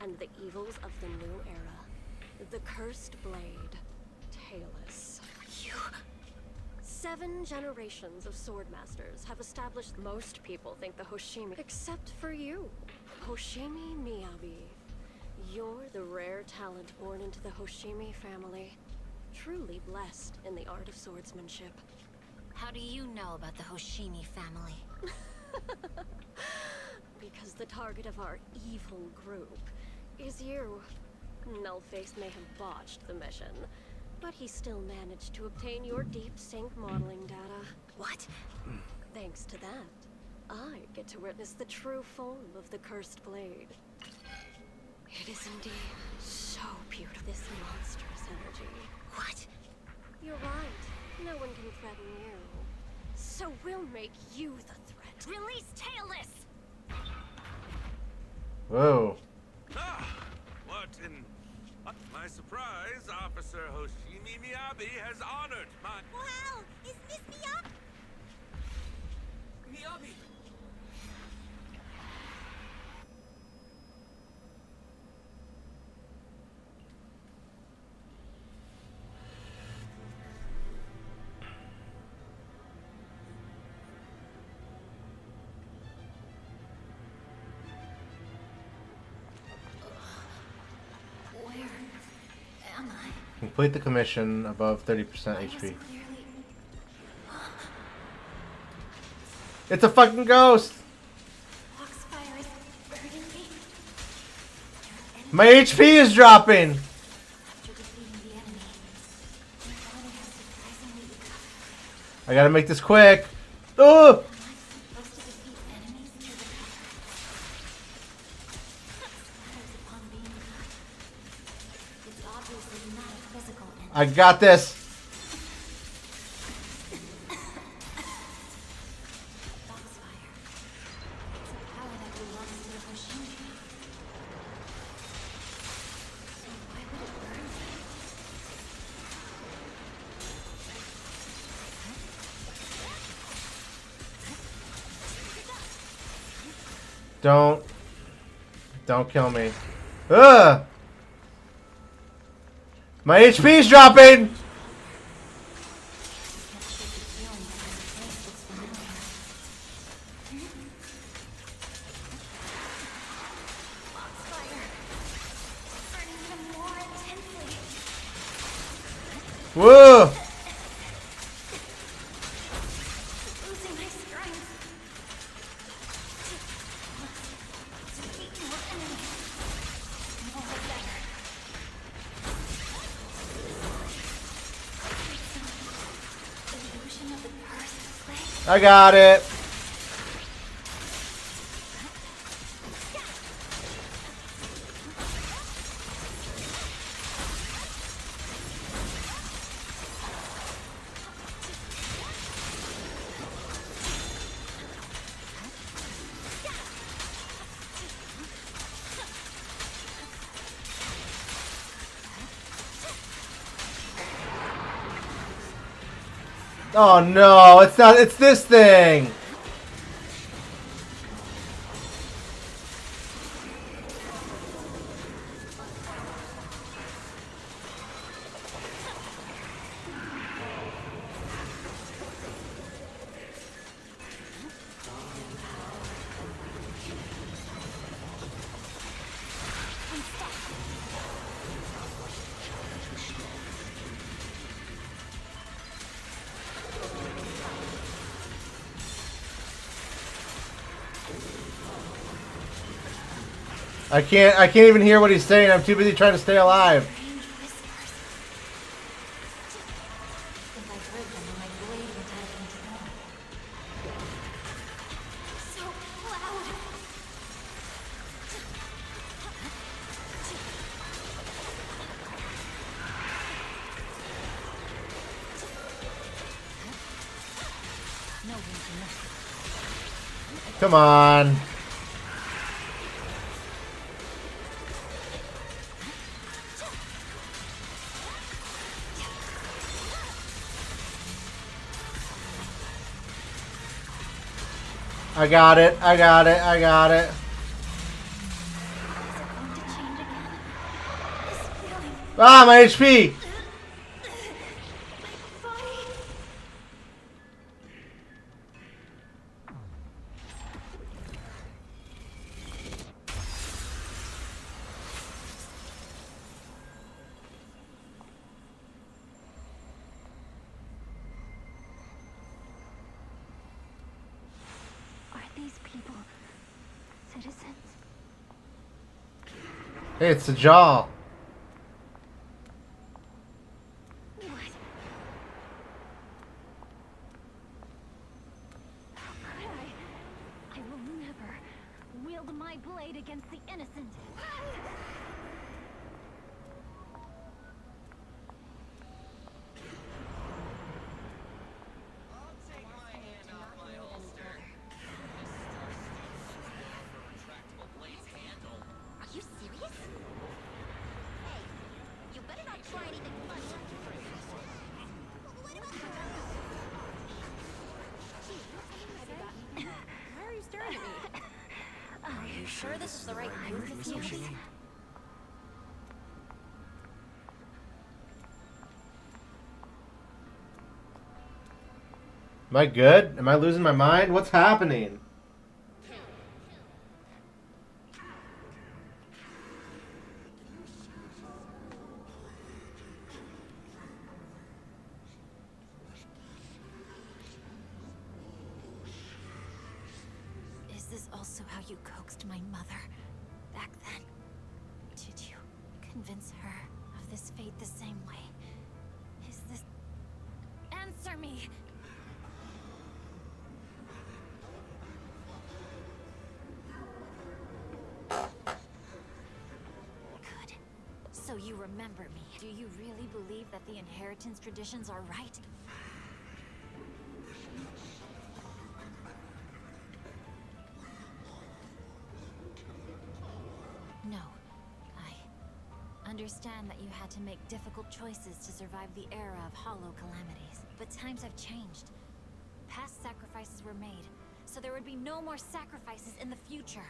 and the evils of the new era. The cursed blade, Talus. You... 7 generations of swordmasters have established. Most people think the Hoshimi, except for you, Hoshimi Miyabi. You're the rare talent born into the Hoshimi family. Truly blessed in the art of swordsmanship. How do you know about the Hoshimi family? Because the target of our evil group is you. Nullface may have botched the mission, but he still managed to obtain your deep sync modeling data. What? Thanks to that, I get to witness the true form of the cursed blade. It is indeed so beautiful, this monstrous energy. What? You're right. No one can threaten you. So we'll make you the threat. Release Talus! Whoa. Ah! What in... my surprise, Officer Hoshimi Miyabi has honored my... Wow! Is Miss Miyabi? Miyabi! Where am I? Complete the commission above 30% HP. It's a fucking ghost! Foxfire is hurting me. My HP is dropping! After defeating the enemy, your body has surprisingly recovered. I gotta make this quick. Oh! Supposed to defeat enemies through the power. Splatters upon being cut. It's obviously not a physical enemy. I got this. Foxfire. It's a power that belongs to the Hoshimi. So why would it burn me? Don't kill me. Ugh! My HP's dropping! Whoa! Losing my strength. I got it. Oh no, it's not, it's this thing! I can't even hear what he's saying. I'm too busy trying to stay alive. Come on. I got it. I got it. I got it. Ah, my HP. Hey, it's the jaw. I will never wield my blade against the innocent. I'll take my hand off my holster. Retractable blade's handle. Are you serious? Hey, you better not try anything funny. Why are you staring at me? Are you sure this is the right move, Miss Hughes? Am I good? Am I losing my mind? What's happening? Is this also how you coaxed my mother back then? Did you convince her of this fate the same way? Is this... Answer me! Good. So you remember me. Do you really believe that the inheritance traditions are right? No. I understand that you had to make difficult choices to survive the era of hollow calamities. But times have changed. Past sacrifices were made, so there would be no more sacrifices in the future.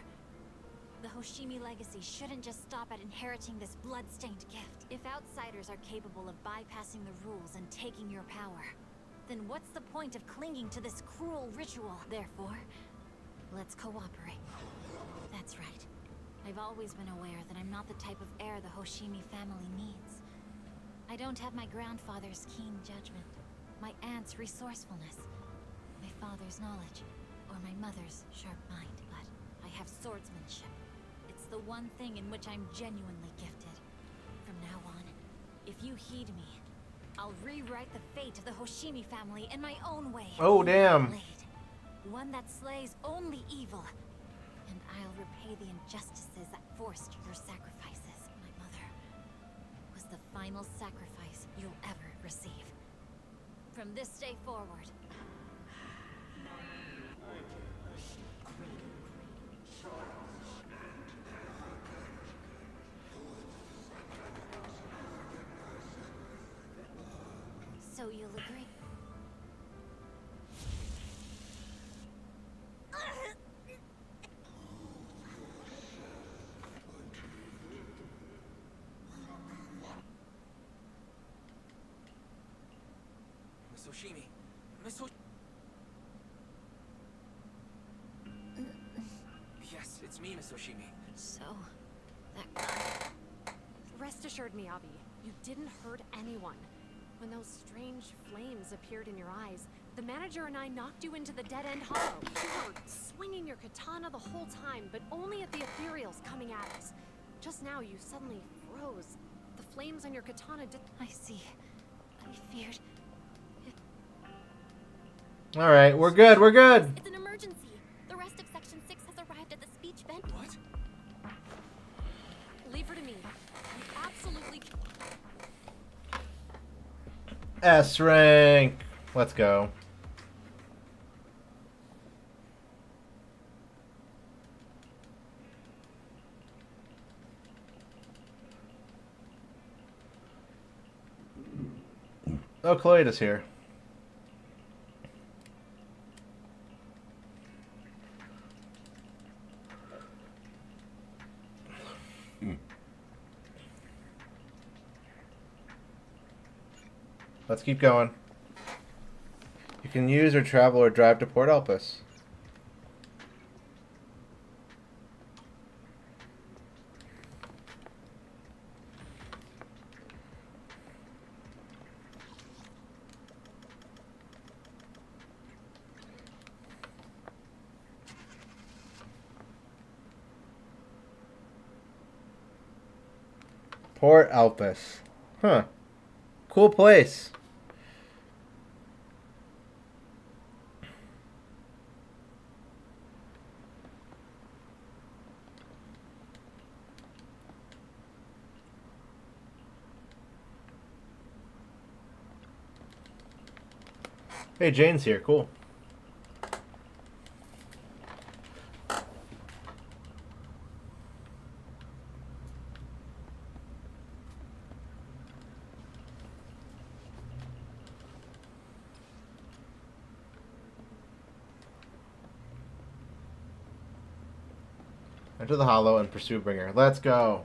The Hoshimi legacy shouldn't just stop at inheriting this blood-stained gift. If outsiders are capable of bypassing the rules and taking your power, then what's the point of clinging to this cruel ritual? Therefore, let's cooperate. That's right. I've always been aware that I'm not the type of heir the Hoshimi family needs. I don't have my grandfather's keen judgment, my aunt's resourcefulness, my father's knowledge, or my mother's sharp mind, but I have swordsmanship. It's the one thing in which I'm genuinely gifted. From now on, if you heed me, I'll rewrite the fate of the Hoshimi family in my own way. Oh, damn. Blade. one that slays only evil. And I'll repay the injustices that forced your sacrifices. My mother was the final sacrifice you'll ever receive. From this day forward, so you'll agree? Miss Oshimi. Miss Oshimi. Yes, it's me, Miss Oshimi. So, that guy... Rest assured, Miyabi, you didn't hurt anyone. When those strange flames appeared in your eyes, the manager and I knocked you into the dead-end hollow. You were swinging your katana the whole time, but only at the ethereals coming at us. Just now, you suddenly froze. The flames on your katana did... I see. I feared... Alright, we're good, we're good! It's an emergency. The rest of Section 6 has arrived at the speech vent. What? Leave her to me. You absolutely... S rank! Let's go. Oh, Cloida's here. Let's keep going. You can use or travel or drive to Port Elpis. Port Elpis. Huh. Cool place. Hey, Jane's here. Cool. Enter the hollow and pursue Bringer. Let's go.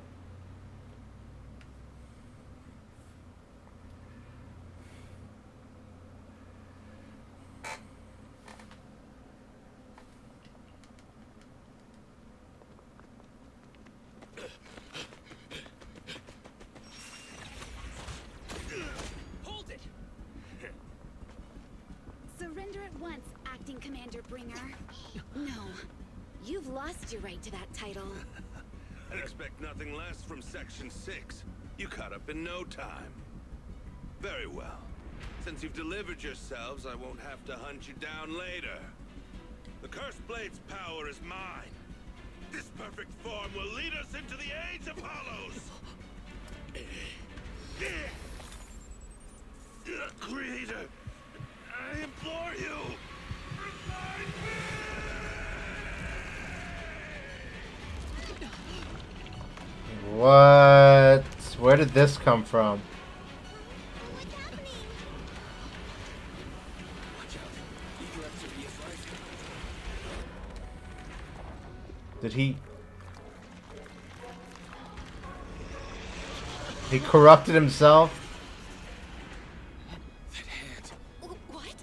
Hold it! Surrender at once, Acting Commander Bringer. No. You've lost your right to that title. I'd expect nothing less from Section 6. You caught up in no time. Very well. Since you've delivered yourselves, I won't have to hunt you down later. The Cursed Blade's power is mine. This perfect form will lead us into the Age of Hollows. Creator, I implore you, revive me! What? Where did this come from? Did he corrupted himself? What?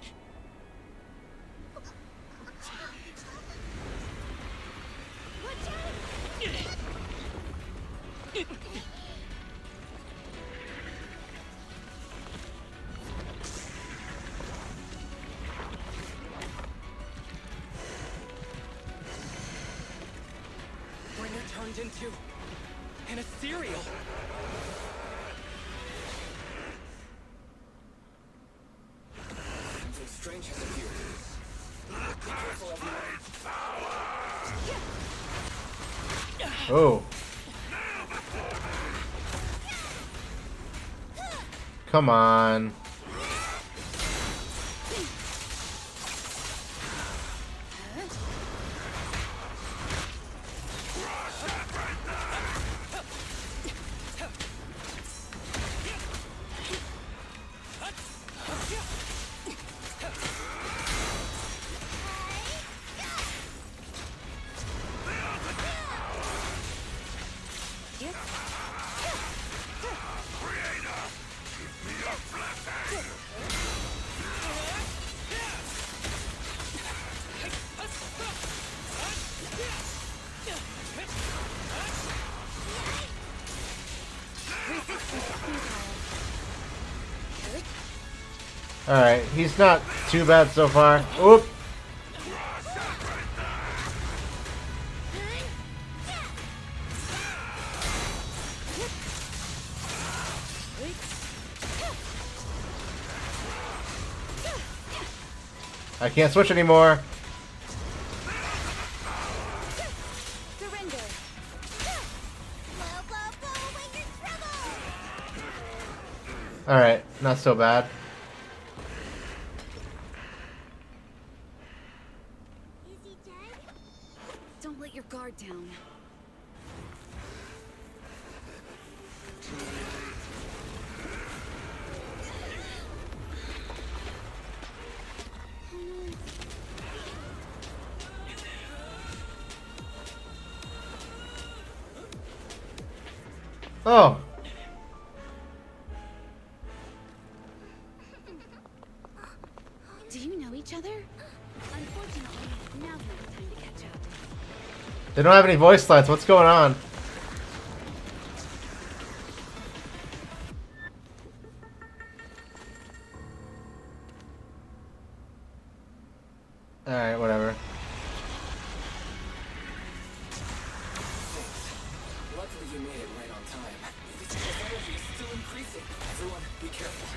Bringer turned into an ethereal. Something strange has appeared. Be careful Oh. Come on. Alright, he's not too bad so far. Oop! I can't switch anymore. Alright, not so bad. Don't let your guard down. Oh. Do you know each other? Unfortunately, now's not the time to catch up. They don't have any voice lines. What's going on? Alright, whatever. Luckily you made it right on time. This energy is still increasing. Everyone, be careful.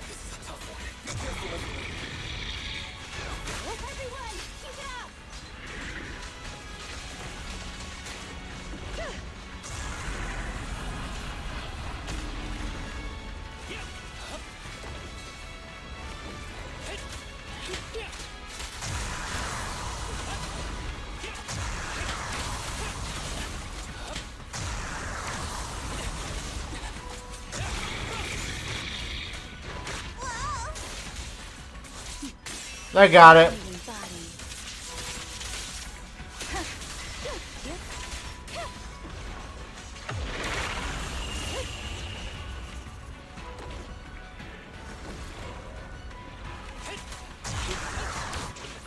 This is a tough one. Be careful of me. Everyone, keep it up! I got it.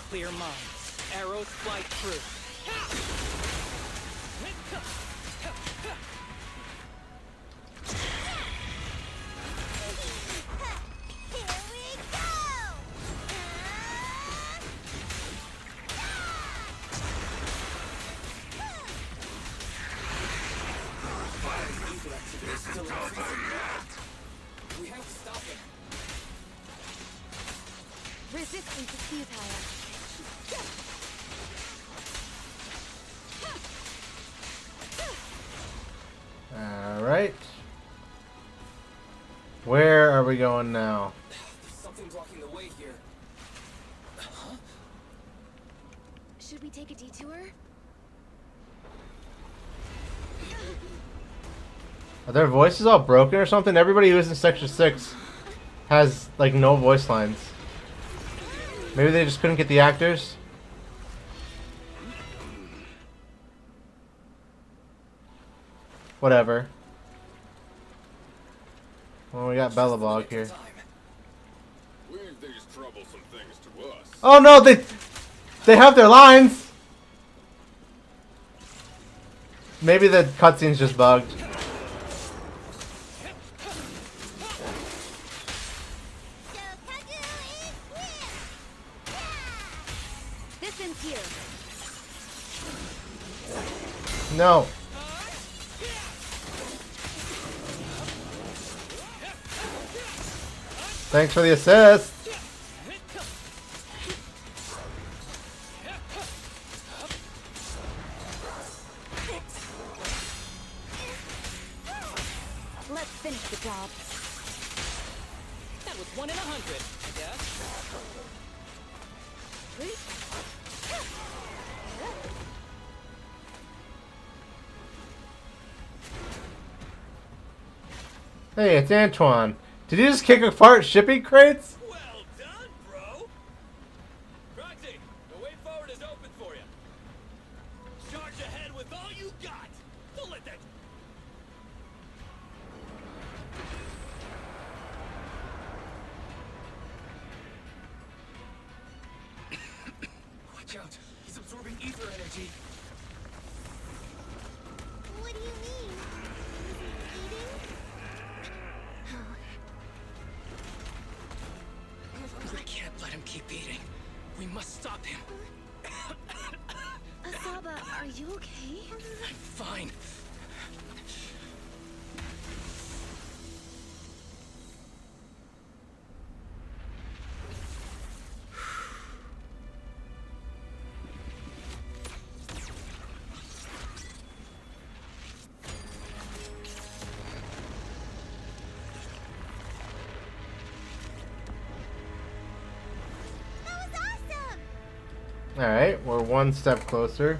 Clear mind. Arrows fly true. We have to stop it. Resistance is futile. Alright. Where are we going now? There's something blocking the way here. Huh? Should we take a detour? Are their voices all broken or something? Everybody who's in Section 6 has, like, no voice lines. Maybe they just couldn't get the actors? Whatever. Well, we got Bellabog here. We ain't these troublesome things to us. Oh no, they have their lines! Maybe the cutscene's just bugged. This ends here. No. Thanks for the assist. finish the job. That was 1 in 100, I guess. Hey, it's Antoine. Did you just kick apart shipping crates? Well done, bro. Proxy, the way forward is open for you. Charge ahead with all you got. Don't let that. Watch out. He's absorbing ether energy. What do you mean? We can't let him keep eating. We must stop him. Asaba, are you okay? I'm fine. That was awesome! Alright, we're one step closer.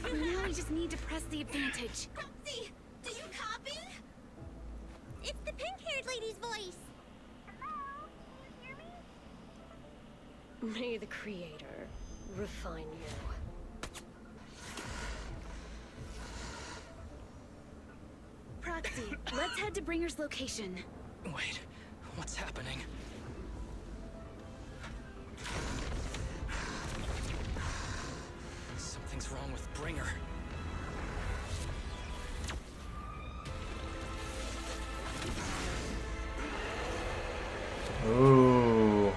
Now we just need to press the advantage. Proxy, do you copy? It's the pink-haired lady's voice. Hello? Can you hear me? May the Creator refine you. Proxy, let's head to Bringer's location. Wait, what's happening? Something's wrong with Bringer. Ooh.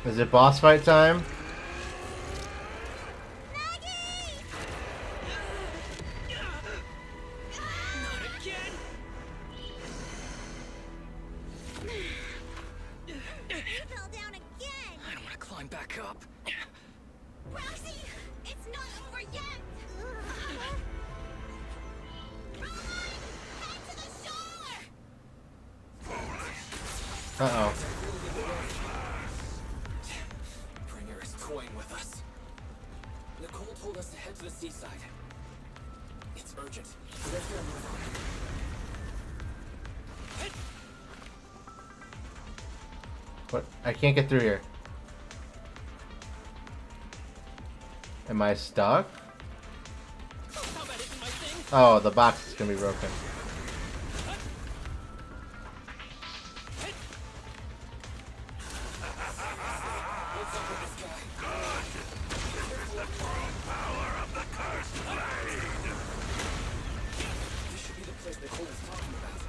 Is it boss fight time? Not again! Fell down again! I don't want to climb back up. Proxy, it's not over yet! Head to the shore! Uh-oh. Bringer is toying with us. Nicole told us to head to the seaside. It's urgent. Let's go move on. What? I can't get through here. Am I stuck? Combat isn't my thing. Oh, the box is gonna be broken. What's up with this guy? This should be the place Nicole was talking about.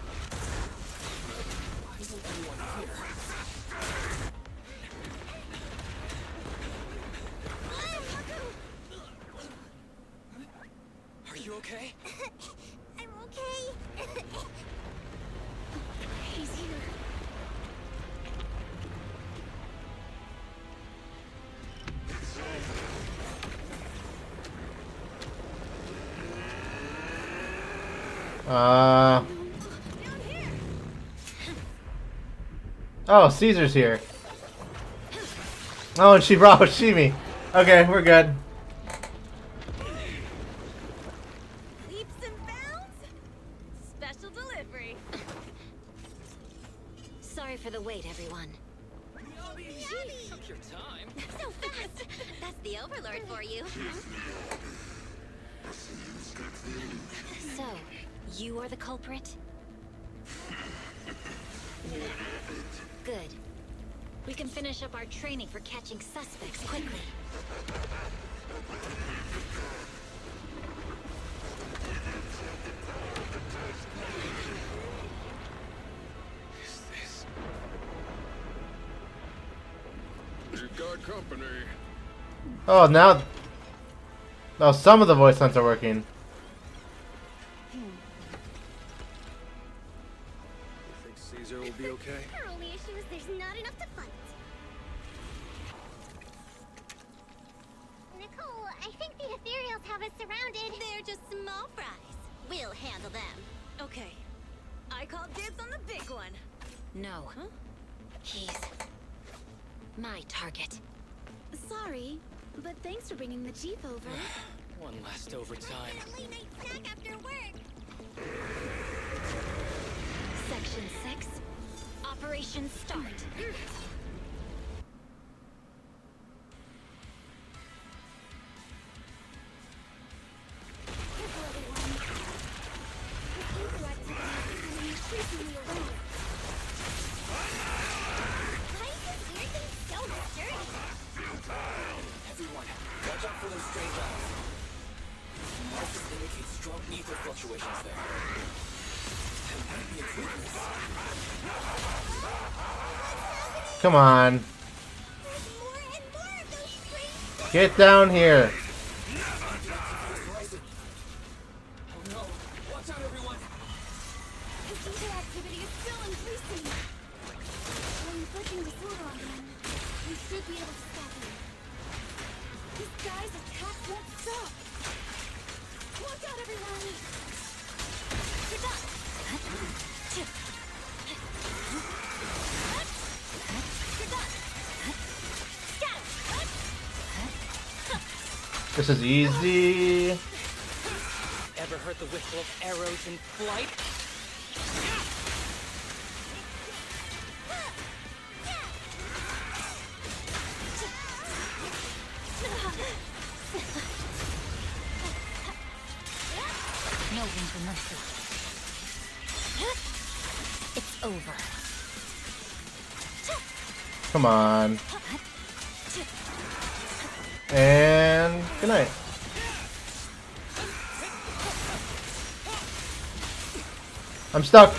Why isn't anyone here? Are you okay? I'm okay. He's here. Oh, Caesar's here. Oh, and she brought Hoshimi. Okay, we're good. Leaps and bounds. Special delivery. Sorry for the wait, everyone. Took your time. So fast! That's the Overlord for you. So, you are the culprit? Good. We can finish up our training for catching suspects quickly. You've got company. Oh, now... Oh, some of the voice lines are working. You think Caesar will be okay? Our only issue is there's not enough to fight. Nicole, I think the Ethereals have us surrounded. They're just small fries. We'll handle them. Okay. I call dibs on the big one. No. Huh? He's my target. Sorry, but thanks for bringing the chief over. One last overtime. Late night snack after work. Section 6. Operation start. Careful, everyone. This ether activity is becoming increasingly erratic. Why is this weird thing so sturdy? Everyone, watch out for those strange eyes. Markers indicate strong ether fluctuations there. There might be intruders. Come on. There's more and more of those strange. Get down here. Oh no! Watch out, everyone! This ether activity is still increasing. When inflicting disorder on him, we should be able to stop him. This guy's attack won't stop. Watch out, everyone! You're done. You're done. Scatter. This is easy. Ever heard the whistle of arrows in flight? No room for mercy. It's over. Come on. And good night. I'm stuck.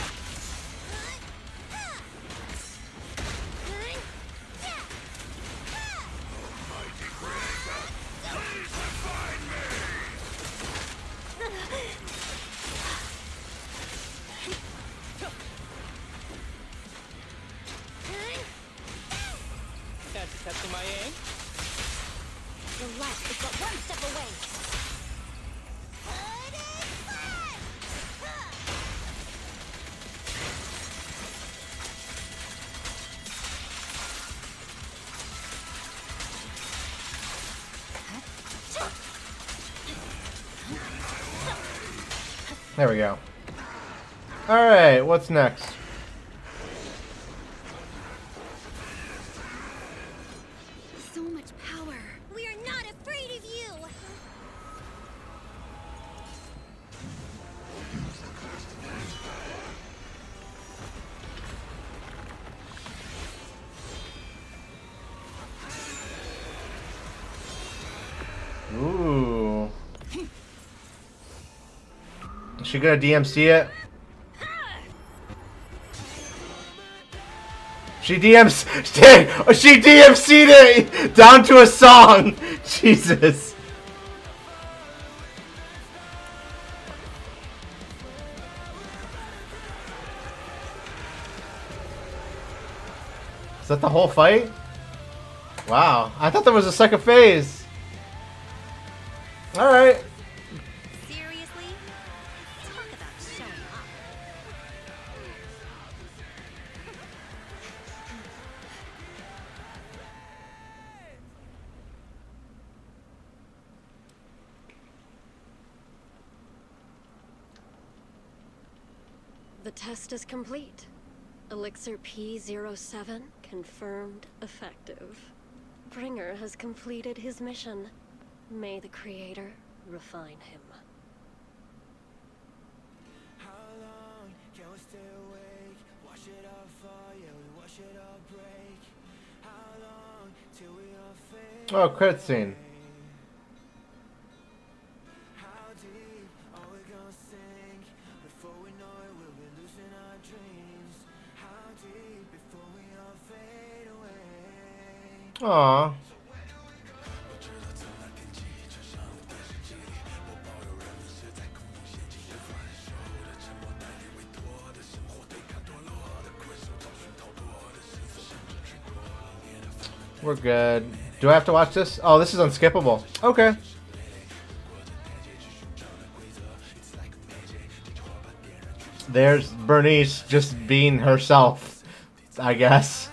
Catching my aim? Your life is but one step away. There we go. Alright, what's next? So much power. We are not afraid of you. Ooh. Is she gonna DMC it? She she DMC'd it down to a song. Jesus. Is that the whole fight? Wow, I thought there was a second phase. All right. Seriously? Talk about showing up. The test is complete. Elixir P07 confirmed effective. Bringer has completed his mission. May the Creator refine him. Oh, credit scene. Aww. We're good. Do I have to watch this? Oh, this is unskippable. Okay. There's Bernice just being herself, I guess.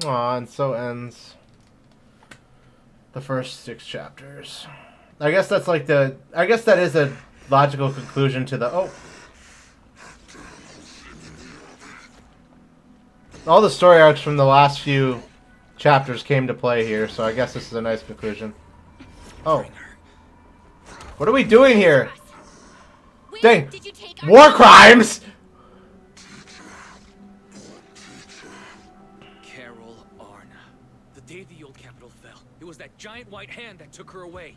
Aw, and so ends the first 6 chapters. I guess that's like the... I guess that is a logical conclusion to the... Oh. All the story arcs from the last few chapters came to play here, so I guess this is a nice conclusion. Oh. What are we doing here? Dang. War crimes! The day the old capital fell, it was that giant white hand that took her away.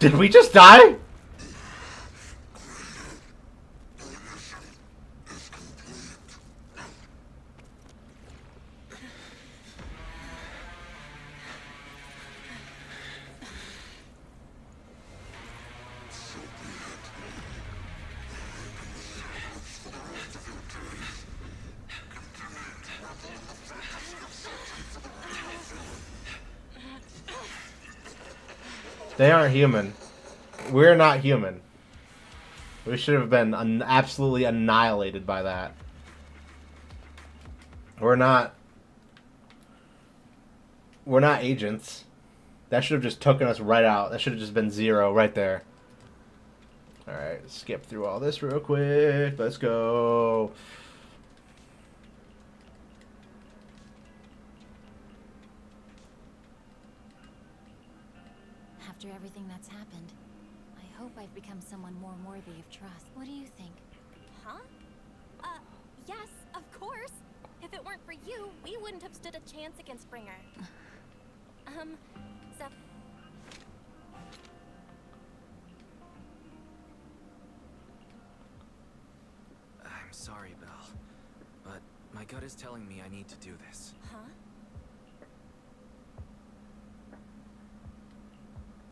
Did we just die? They aren't human. We're not human. We should have been absolutely annihilated by that. We're not agents. That should have just taken us right out. That should have just been 0 right there. Alright, skip through all this real quick. Let's go. After everything that's happened, I hope I've become someone more worthy of trust. What do you think? Huh? Yes, of course. If it weren't for you, we wouldn't have stood a chance against Springer. So... I'm sorry, Belle, but my gut is telling me I need to do this. Huh?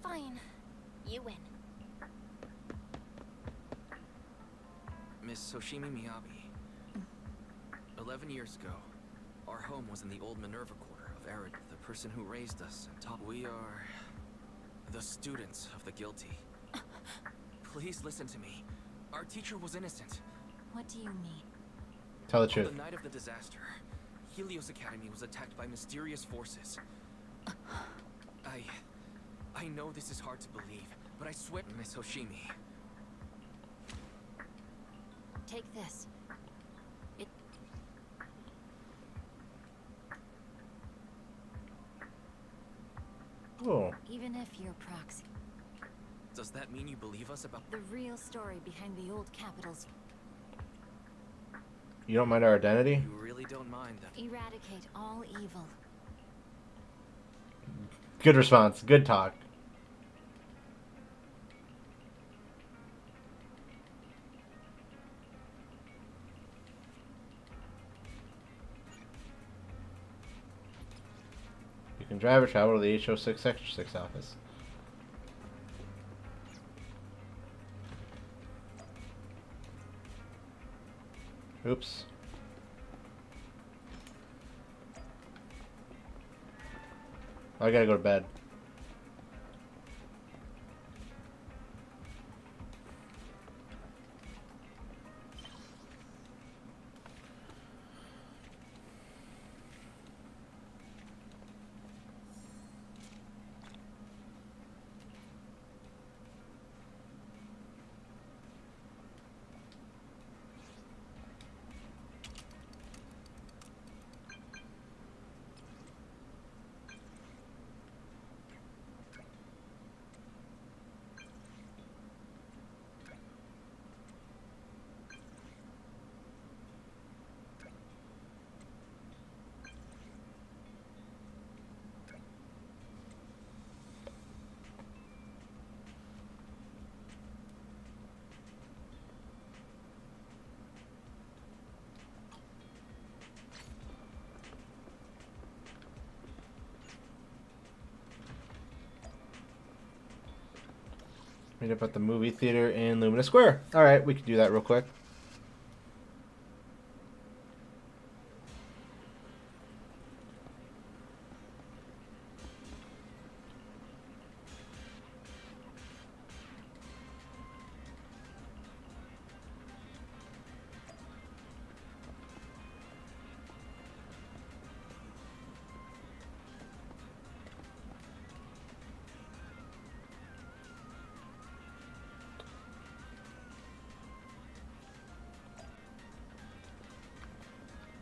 Fine. You win. Miss Soshimi Miyabi. 11 years ago, our home was in the old Minerva quarter of Erid. The person who raised us and taught... We are... the students of the guilty. Please listen to me. Our teacher was innocent. What do you mean? Tell the truth. On the night of the disaster, Helios Academy was attacked by mysterious forces. I know this is hard to believe, but I swear, Miss Hoshimi. Take this. Oh. Even if you're proxy. Does that mean you believe us about the real story behind the old capitals? You don't mind our identity? You really don't mind that. Eradicate all evil. Good response. Good talk. You can drive or travel to the H06 Sector 6 office. Oops. I gotta go to bed. Meet up at the movie theater in Lumina Square. Alright, we can do that real quick.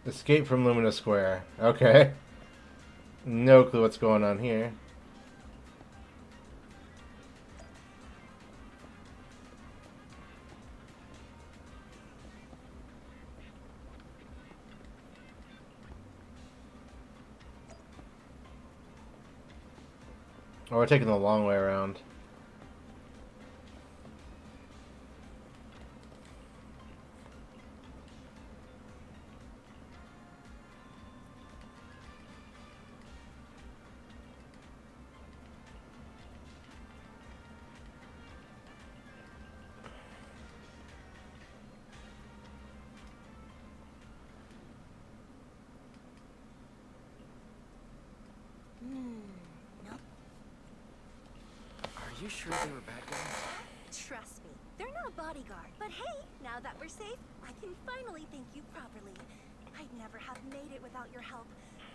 Escape from Lumina Square. Okay. No clue what's going on here. Oh, we're taking the long way around. Are you sure they were bad guys? Trust me, they're not bodyguard. But hey, now that we're safe, I can finally thank you properly. I'd never have made it without your help.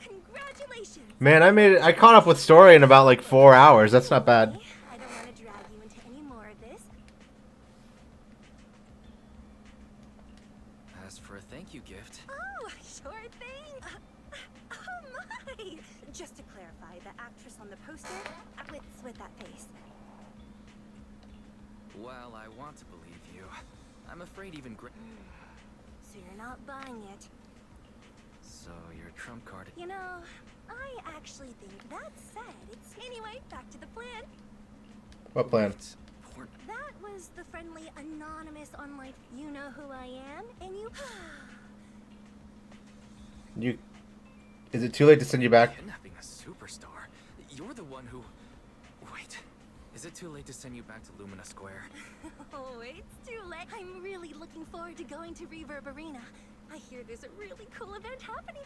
Congratulations! Man, I caught up with story in about like 4 hours. That's not bad. I don't want to drag you into any more of this. As for a thank you gift, Oh, sure thing. Oh my! Just to clarify, the actress on the poster, with that face. while I want to believe you, I'm afraid even So you're not buying it. So your trump card. You know, I actually think that said, it's anyway, back to the plan. What plan? That was the friendly anonymous online you know who I am, and you Is it too late to send you back? Kidnapping a superstar? You're the one who... Wait. Is it too late to send you back to Lumina Square? Oh, it's too late. I'm really looking forward to going to Reverb Arena. I hear there's a really cool event happening.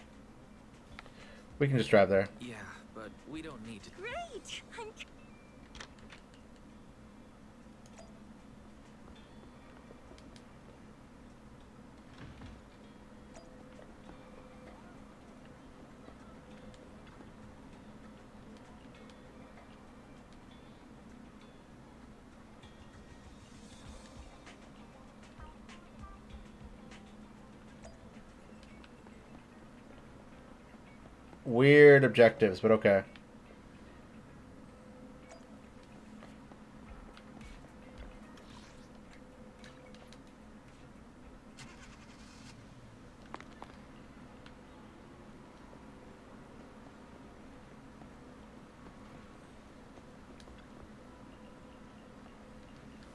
We can just drive there. Yeah, but we don't need to... Great! Weird objectives, but okay.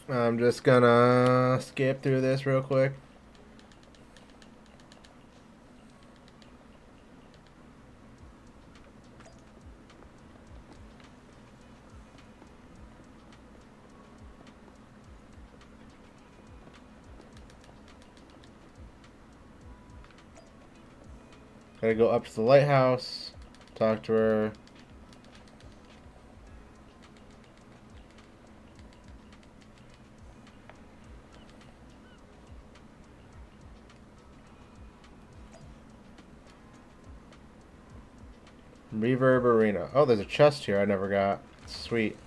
I'm just gonna skip through this real quick. Gotta go up to the lighthouse, talk to her. Reverb Arena. Oh, there's a chest here I never got. Sweet.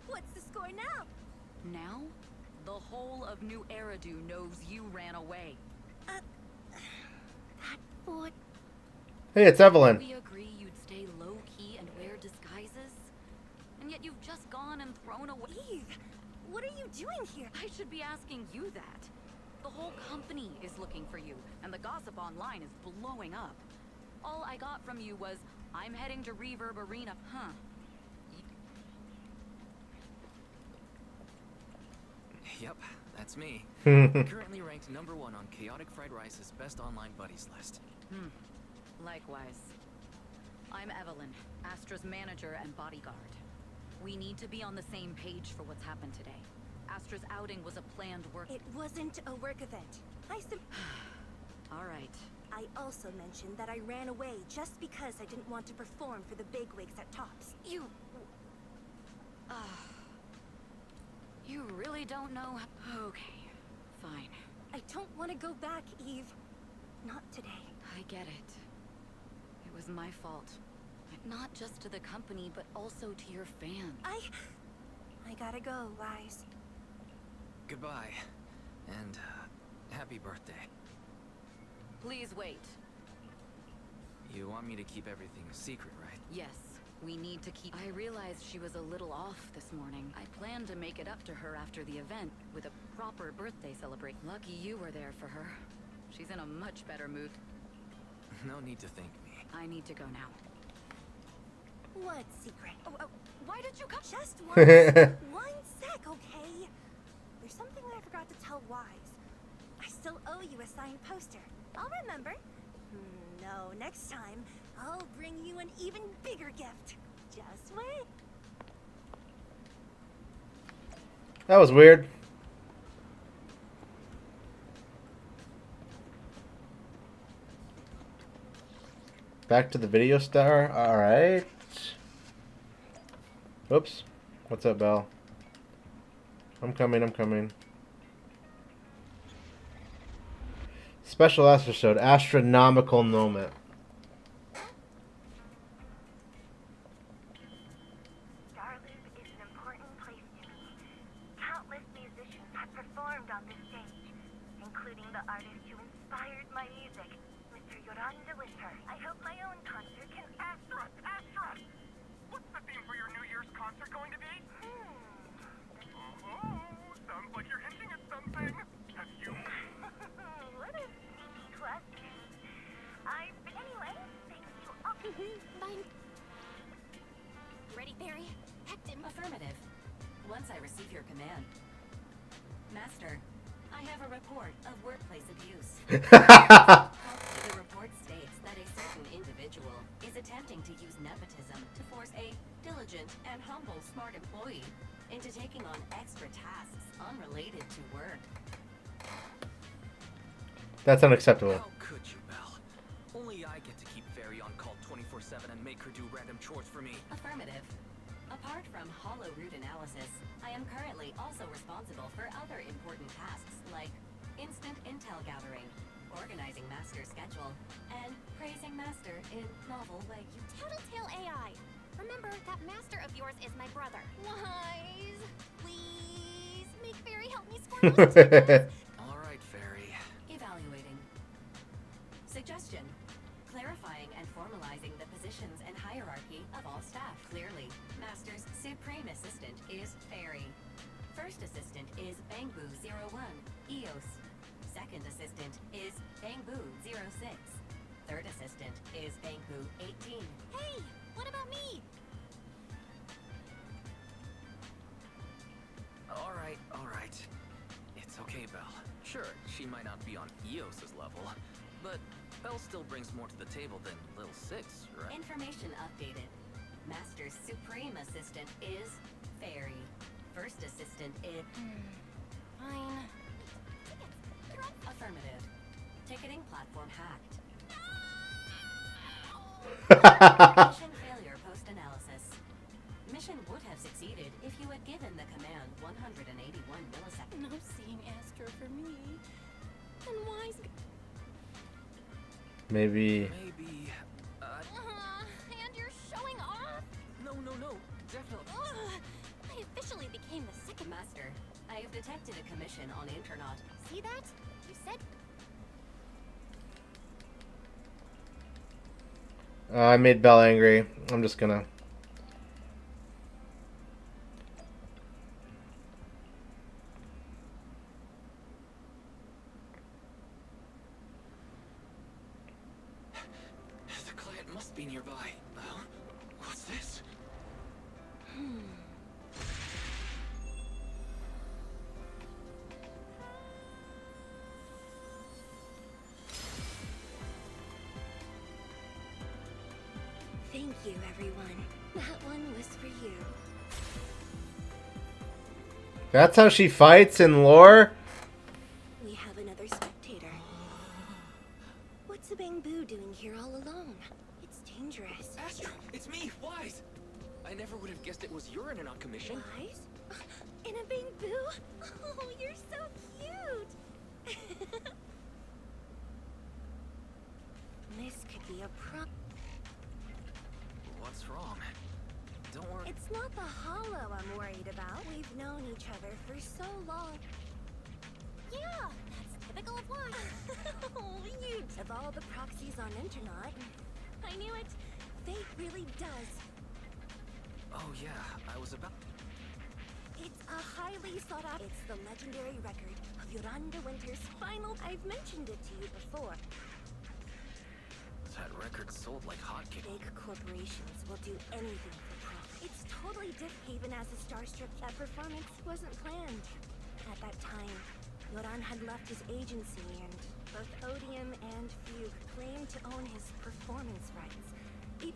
What's the score now? Now, the whole of New Eridu knows you ran away. That boy. Hey, it's Evelyn. We agree you'd stay low-key and wear disguises? And yet you've just gone and thrown away... Eve, what are you asking you that? The whole company is looking for you, and the gossip online is blowing up. All I got from you was, I'm heading to Reverb Arena. Huh. Yep, that's me. Currently ranked #1 on Chaotic Fried Rice's best online buddies list. Likewise. I'm Evelyn, Astra's manager and bodyguard. We need to be on the same page for what's happened today. Astra's outing was a planned work. It wasn't a work event. All right. I also mentioned that I ran away just because I didn't want to perform for the bigwigs at Tops. You really don't know? Okay, fine. I don't want to go back, Eve. Not today. I get it. It was my fault. Not just to the company, but also to your fans. I gotta go, Lies. Goodbye, and happy birthday. Please wait. You want me to keep everything a secret, right? Yes, we need to keep... I realized she was a little off this morning. I planned to make it up to her after the event with a proper birthday celebration. Lucky you were there for her. She's in a much better mood. No need to thank me. I need to go now. What secret? Why did you come? Just one sec, okay? There's something I forgot to tell Wise. I still owe you a signed poster. I'll remember. No, next time, I'll bring you an even bigger gift. Just wait. That was weird. Back to the video star. Alright. Whoops. What's up, Belle? I'm coming. Special episode, astronomical moment. Starloop is an important place to me. Countless musicians have performed on this stage, including the artist who inspired my music, Mr. Yoran de Winter. I hope my own concert can... Astra! What's the theme for your New Year's concert going to be? Sounds like you're hinting at something. Have you... What a sneaky question. Anyway, thank you all. Fine. Ready, Barry? Hectim. Affirmative. Once I receive your command. Master, I have a report of workplace abuse. The report states that a certain individual is attempting to use nepotism to force a diligent and humble smart employee into taking on extra tasks unrelated to work. That's unacceptable. How could you, Belle? Only I get to keep Fairy on call 24/7 and make her do random chores for me. Affirmative. Apart from hollow root analysis, I am currently also responsible for other important tasks like instant intel gathering, organizing Master's schedule, and praising Master in novel ways. You tattletale AI. Remember, that Master of yours is my brother. Wise, please make Fairy help me score those tickets. All right, Fairy. Evaluating. Suggestion. Clarifying and formalizing the positions and hierarchy of all staff. Clearly, Master's Supreme Assistant is Fairy. First Assistant is Bangbu01, EOS. Second Assistant is Bangbu06. Third Assistant is Bangbu18. Hey, what about me? All right. It's okay, Belle. Sure, she might not be on EOS's level, but Belle still brings more to the table than Lil Six, right? Information updated. Master's Supreme Assistant is Fairy. First Assistant is... Fine. Affirmative. Ticketing platform hacked. Mission failure post-analysis. Mission would have succeeded if you had given the command 181 milliseconds. No seeing Astra for me. And Wise... Maybe... And you're showing off? No, definitely. I officially became the second Master. I have detected a commission on Internaut. See that? You said... I made Belle angry. I'm just gonna... must be nearby. What's this? Thank you, everyone. That one was for you. That's how she fights in lore? We have another spectator. What's a bamboo doing here all alone? It's dangerous. Astra, it's me, Wise. I never would have guessed it was urine on commission. Wise? In a bamboo? Oh, you're so cute. This could be a problem. What's wrong? Don't worry. It's not the hollow I'm worried about. We've known each other for so long. Yeah, that's typical of one. Oh, you. Of all the proxies on internet, I knew it. Fate really does. Oh yeah, I was about... It's a highly sought out. It's the legendary record of Yolanda Winter's final. I've mentioned it to you before. That record sold like hotcakes. Big corporations will do anything for profit. It's totally Haven as a starstruck. That performance wasn't planned. At that time, Yoran had left his agency, and both Odium and Fugue claimed to own his performance rights.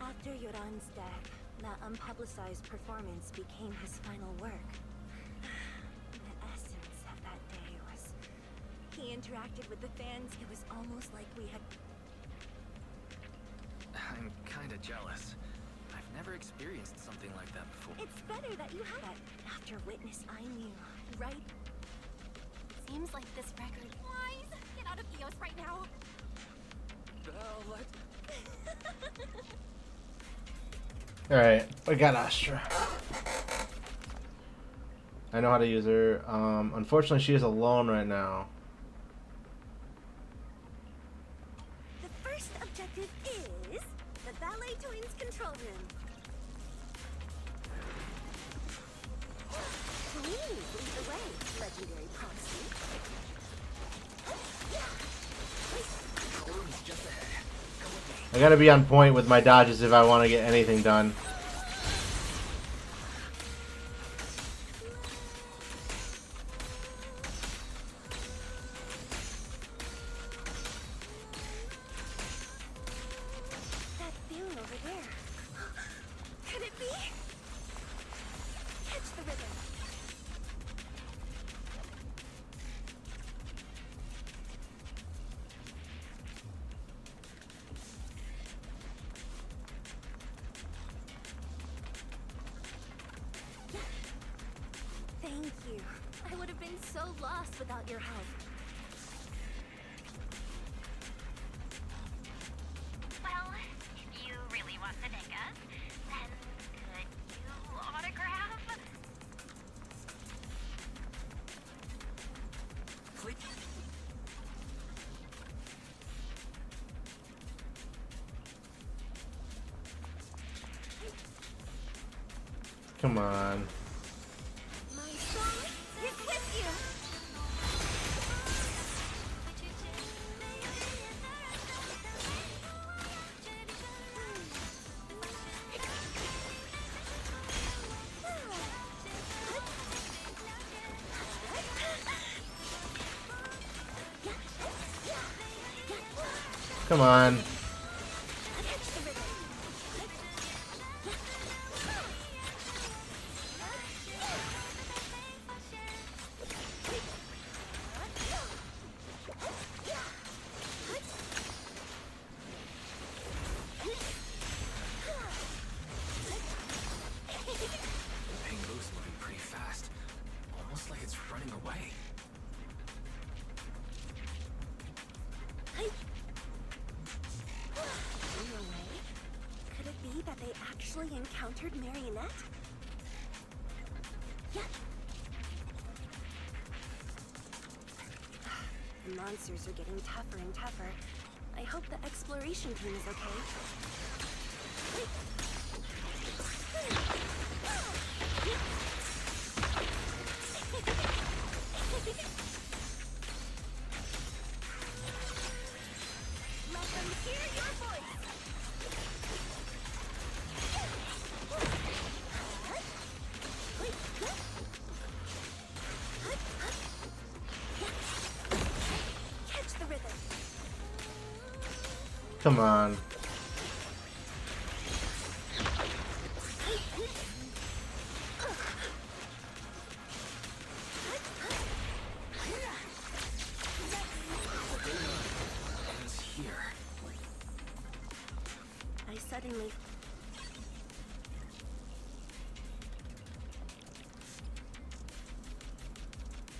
After Yoran's death, that unpublicized performance became his final work. The essence of that day was... He interacted with the fans. It was almost like we had... I'm kinda jealous. I've never experienced something like that before. It's better that you have that. After witness, I knew, right? Seems like this record. Wise, get out of Theos right now. Alright, we got Astra. I know how to use her. Unfortunately, she is alone right now. The first objective is the Ballet Twins control room. Please lead the way, legendary proxy. I gotta be on point with my dodges if I want to get anything done. That thing over there. Could it be? Catch the rhythm. Thank you. I would have been so lost without your help. Well, if you really want to thank us, then could you autograph? Click. Come on. My song is with you. Come on. Bamboo's moving pretty fast. Almost like it's running away. Could it be that they actually encountered Marionette? Yeah. The monsters are getting tougher and tougher. I hope the exploration team is okay. Let them hear your voice. Come on. I suddenly...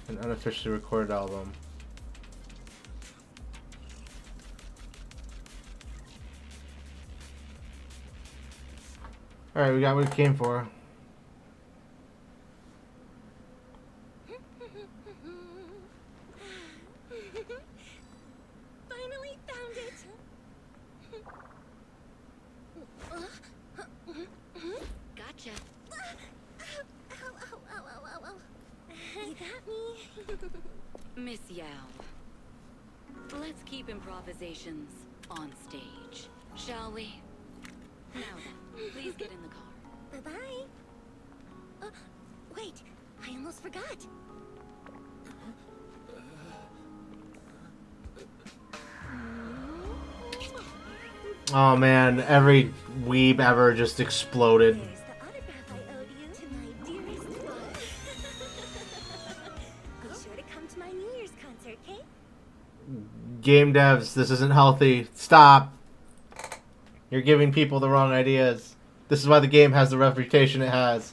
An unofficially recorded album. Alright, we got what we came for. Finally found it! Gotcha. Ow, ow, ow, ow, ow, ow. You got me? Miss Yao. Let's keep improvisations on stage, shall we? Now then, please get in the car. Bye-bye. Wait, I almost forgot. Oh man, every weeb ever just exploded. Here's the autograph I owed you to my dearest boss. Be sure to come to my New Year's concert, okay? Game devs, this isn't healthy. Stop. You're giving people the wrong ideas. This is why the game has the reputation it has.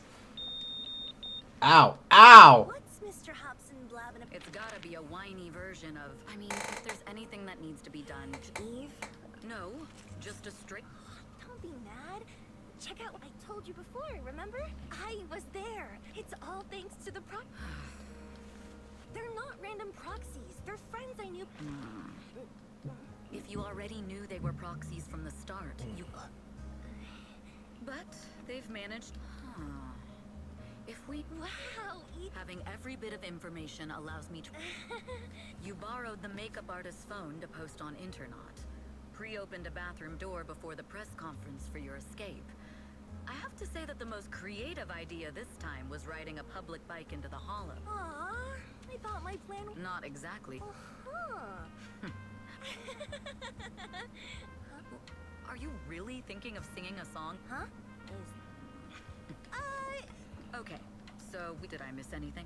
Ow. Ow! What's Mr. Hobson blabbing about? It's gotta be a whiny version of... I mean, if there's anything that needs to be done... Eve? No, just a straight... Don't be mad. Check out what I told you before, remember? I was there. It's all thanks to the They're not random proxies. They're friends I knew. If you already knew they were proxies from the start, you... But they've managed... If we... Wow! Having every bit of information allows me to... You borrowed the makeup artist's phone to post on Internaut. Pre-opened a bathroom door before the press conference for your escape. I have to say that the most creative idea this time was riding a public bike into the hollow. Aww, I thought my plan... Not exactly. Are you really thinking of singing a song? Huh? Okay, so did I miss anything?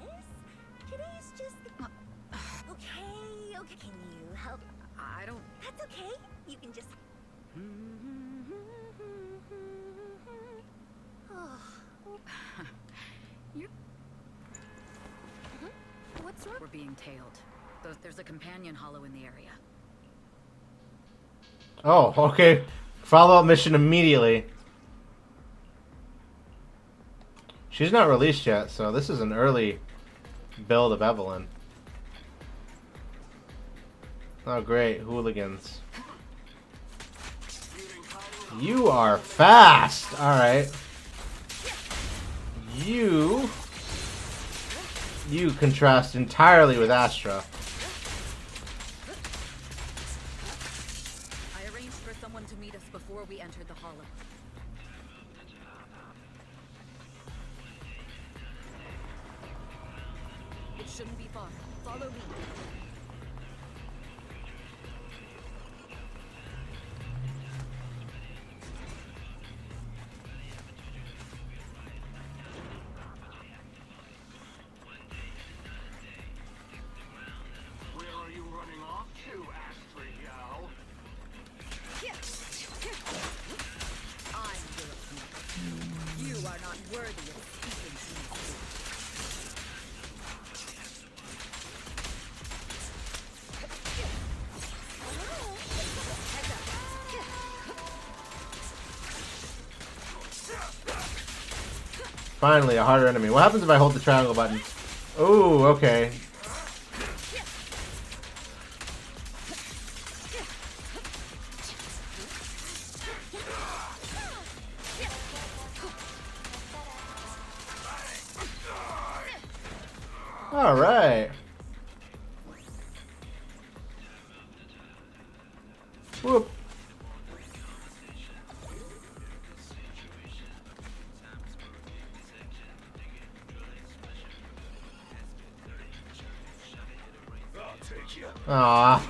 Yes? Today's just... Okay, can you help? I don't... That's okay. You can just... You're... What's wrong? We're being tailed. There's a companion hollow in the area. Oh, okay. Follow-up mission immediately. She's not released yet, so this is an early build of Evelyn. Oh, great. Hooligans. You are fast! Alright. You contrast entirely with Astra. I arranged for someone to meet us before we entered the hollow. It shouldn't be far. Follow me. Where are you running off to, Astra Yao? I'm European. You are not worthy of speaking to me. Finally, a harder enemy. What happens if I hold the triangle button? Ooh, okay. All right. Whoop. Aww.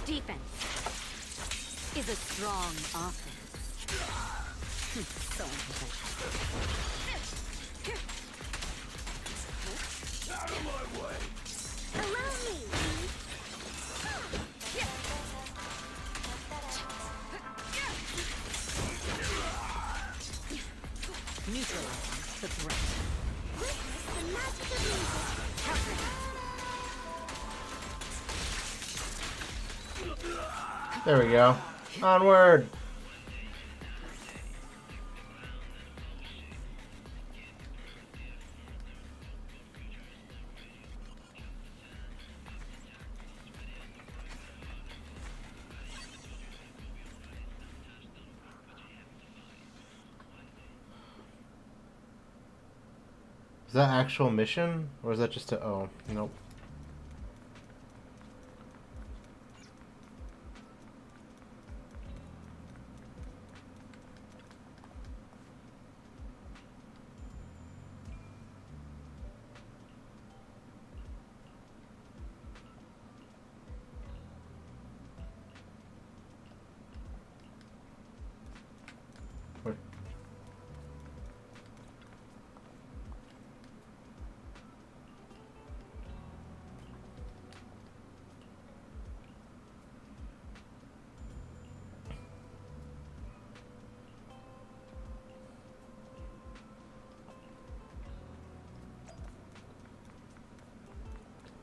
Defense is a strong offense. So Out of my way! Allow me! neutralize the threat. Witness the magic of music. There we go. Onward. Is that actual mission? Or is that just a... Oh, nope. Wait.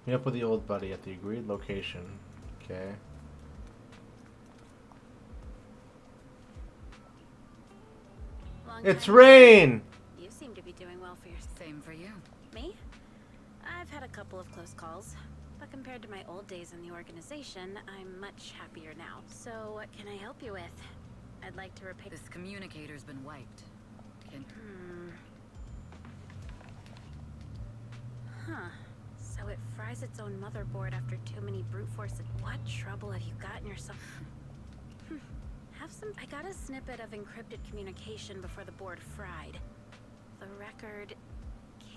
Meet up with the old buddy at the agreed location. Okay. It's Rain! You seem to be doing well for yourself. Same for you. Me? I've had a couple of close calls, but compared to my old days in the organization, I'm much happier now. So what can I help you with? I'd like to repay... This communicator's been wiped. Can... Huh. So it fries its own motherboard after too many brute force... What trouble have you gotten yourself... Have some... I got a snippet of encrypted communication before the board fried. The record...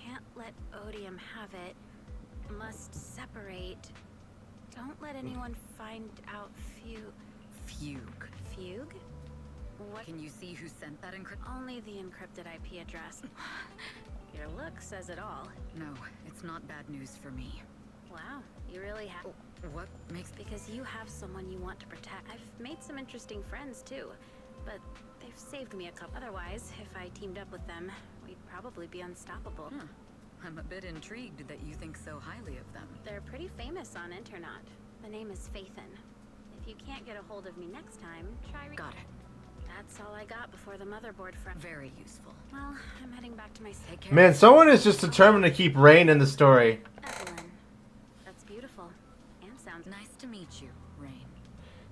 Can't let Odium have it. Must separate. Don't let anyone find out Fugue. Fugue? What? Can you see who sent that encrypt? Only the encrypted IP address. Your look says it all. No, it's not bad news for me. Wow, you really have... What makes... Because you have someone you want to protect. I've made some interesting friends, too. But they've saved me a couple. Otherwise, if I teamed up with them, we'd probably be unstoppable. I'm a bit intrigued that you think so highly of them. They're pretty famous on Internet. The name is Phaethon. If you can't get a hold of me next time, try... Got it. That's all I got before the motherboard fried. Very useful. Well, I'm heading back to my... Take care. Man, someone is just determined to keep Rain in the story. Evelyn. That's beautiful. And sounds... Nice to meet you, Rain.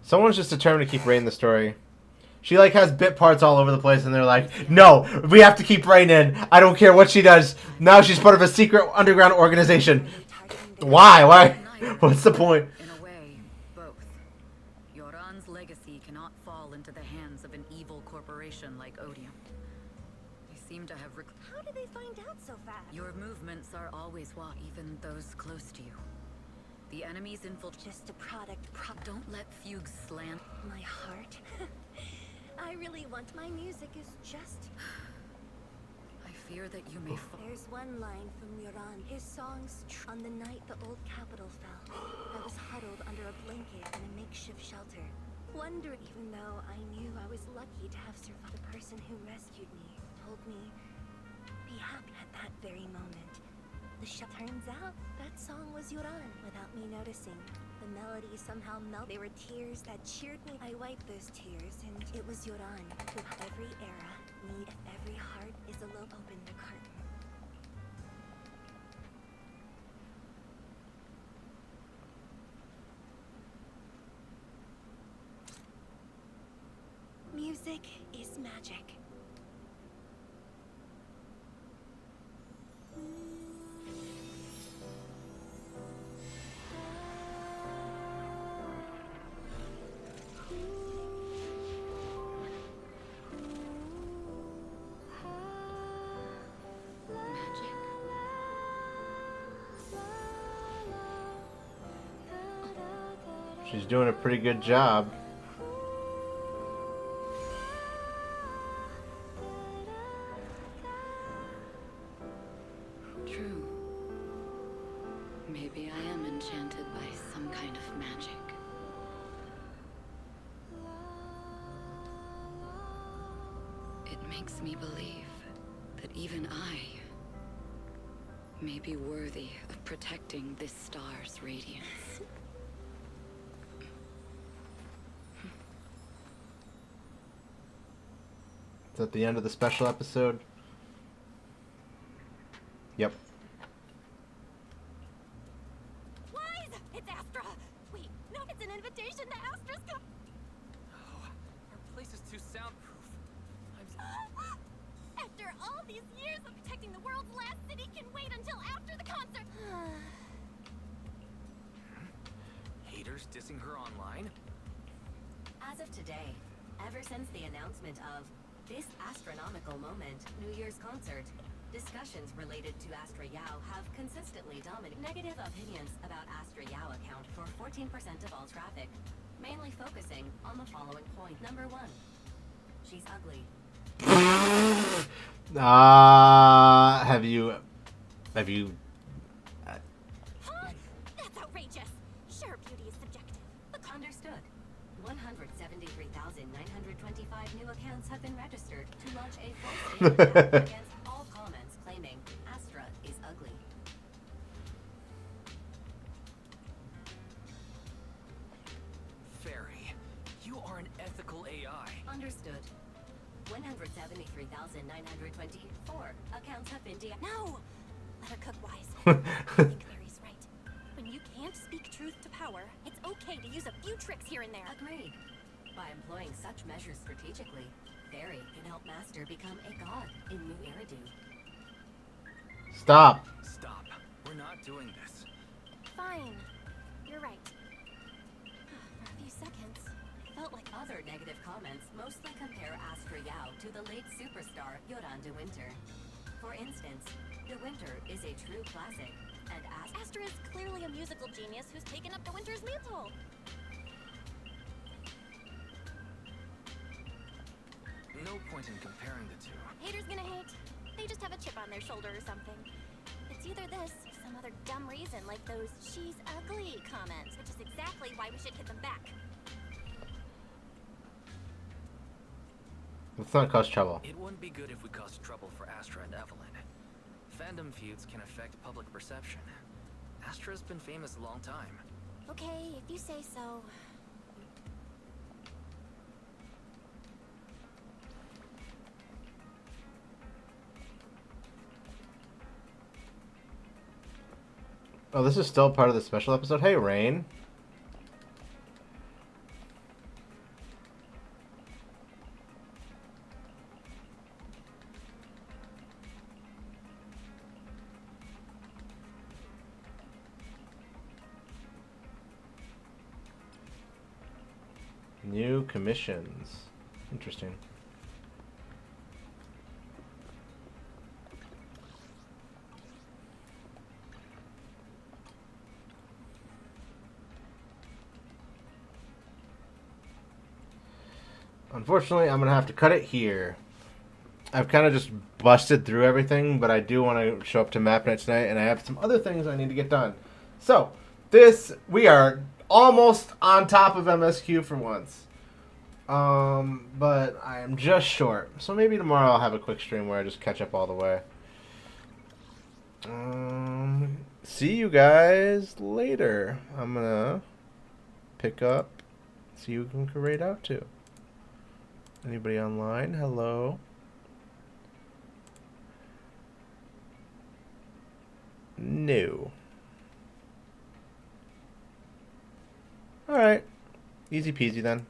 Someone's just determined to keep Rain in the story. She, like, has bit parts all over the place, and they're like, no, we have to keep Rain in. I don't care what she does. Now she's part of a secret underground organization. Why? Why? What's the point? In a way, both. Yoran's legacy cannot fall into the hands of an evil corporation like Odium. They seem to have... How did they find out so fast? Your movements are always even those close to you. The enemy's infiltration... Just a product Don't let Fugue slant... My heart. I really want my music is just... I fear that you may... There's one line from Yoran. His songs... On the night the old capital fell, I was huddled under a blanket in a makeshift shelter. Wondering, even though I knew I was lucky to have survived, the person who rescued me told me, be happy at that very moment. Turns out, that song was Yoran without me noticing. The melody somehow melted. They were tears that cheered me. I wiped those tears, and it was Yoran who every era need if every heart is a little open the curtain. Music is magic. She's doing a pretty good job. True. Maybe I am enchanted by some kind of magic. It makes me believe that even I may be worthy of protecting this star's radiance. Is that the end of the special episode? Yep. Wise! It's Astra! Wait, no, it's an invitation to Astra's Oh, our place is too soundproof. After all these years of protecting the world's last city, can wait until after the concert! Haters dissing her online? As of today, ever since the announcement of this astronomical moment New Year's concert, discussions related to Astra Yao have consistently dominated. Negative opinions about Astra Yao account for 14% of all traffic, mainly focusing on the following point. Number 1, she's ugly. Have you That's outrageous! Sure, beauty is subjective. Understood. 173,925 new accounts have been registered to launch a full attack against all comments claiming Astra is ugly. Fairy, you are an ethical AI. Understood. 173,924 accounts have been No! Let her cook, Wise. I think Fairy's right. When you can't speak truth to power, it's okay to use a few tricks here and there. Agreed. By employing such measures strategically, Fairy can help Master become a god in New Eridu. Stop. Stop. We're not doing this. Fine. You're right. For a few seconds, I felt like Other negative comments mostly compare Astra Yao to the late superstar Yoran de Winter. For instance, De Winter is a true classic, and Astra is clearly a musical genius who's taken up the Winter's mantle. No point in comparing the two. Haters gonna hate. They just have a chip on their shoulder or something. It's either this or some other dumb reason like those "she's ugly" comments, which is exactly why we should hit them back. Let's not cause trouble. It wouldn't be good if we caused trouble for Astra and Evelyn. Fandom feuds can affect public perception. Astra's been famous a long time. Okay, if you say so. Oh, this is still part of the special episode? Hey, Rain. New commissions. Interesting. Unfortunately, I'm going to have to cut it here. I've kind of just busted through everything, but I do want to show up to map night tonight, and I have some other things I need to get done. So, we are almost on top of MSQ for once. But I am just short. So maybe tomorrow I'll have a quick stream where I just catch up all the way. See you guys later. I'm going to pick up, see who we can raid out to. Anybody online? Hello. No. Alright. Easy peasy then.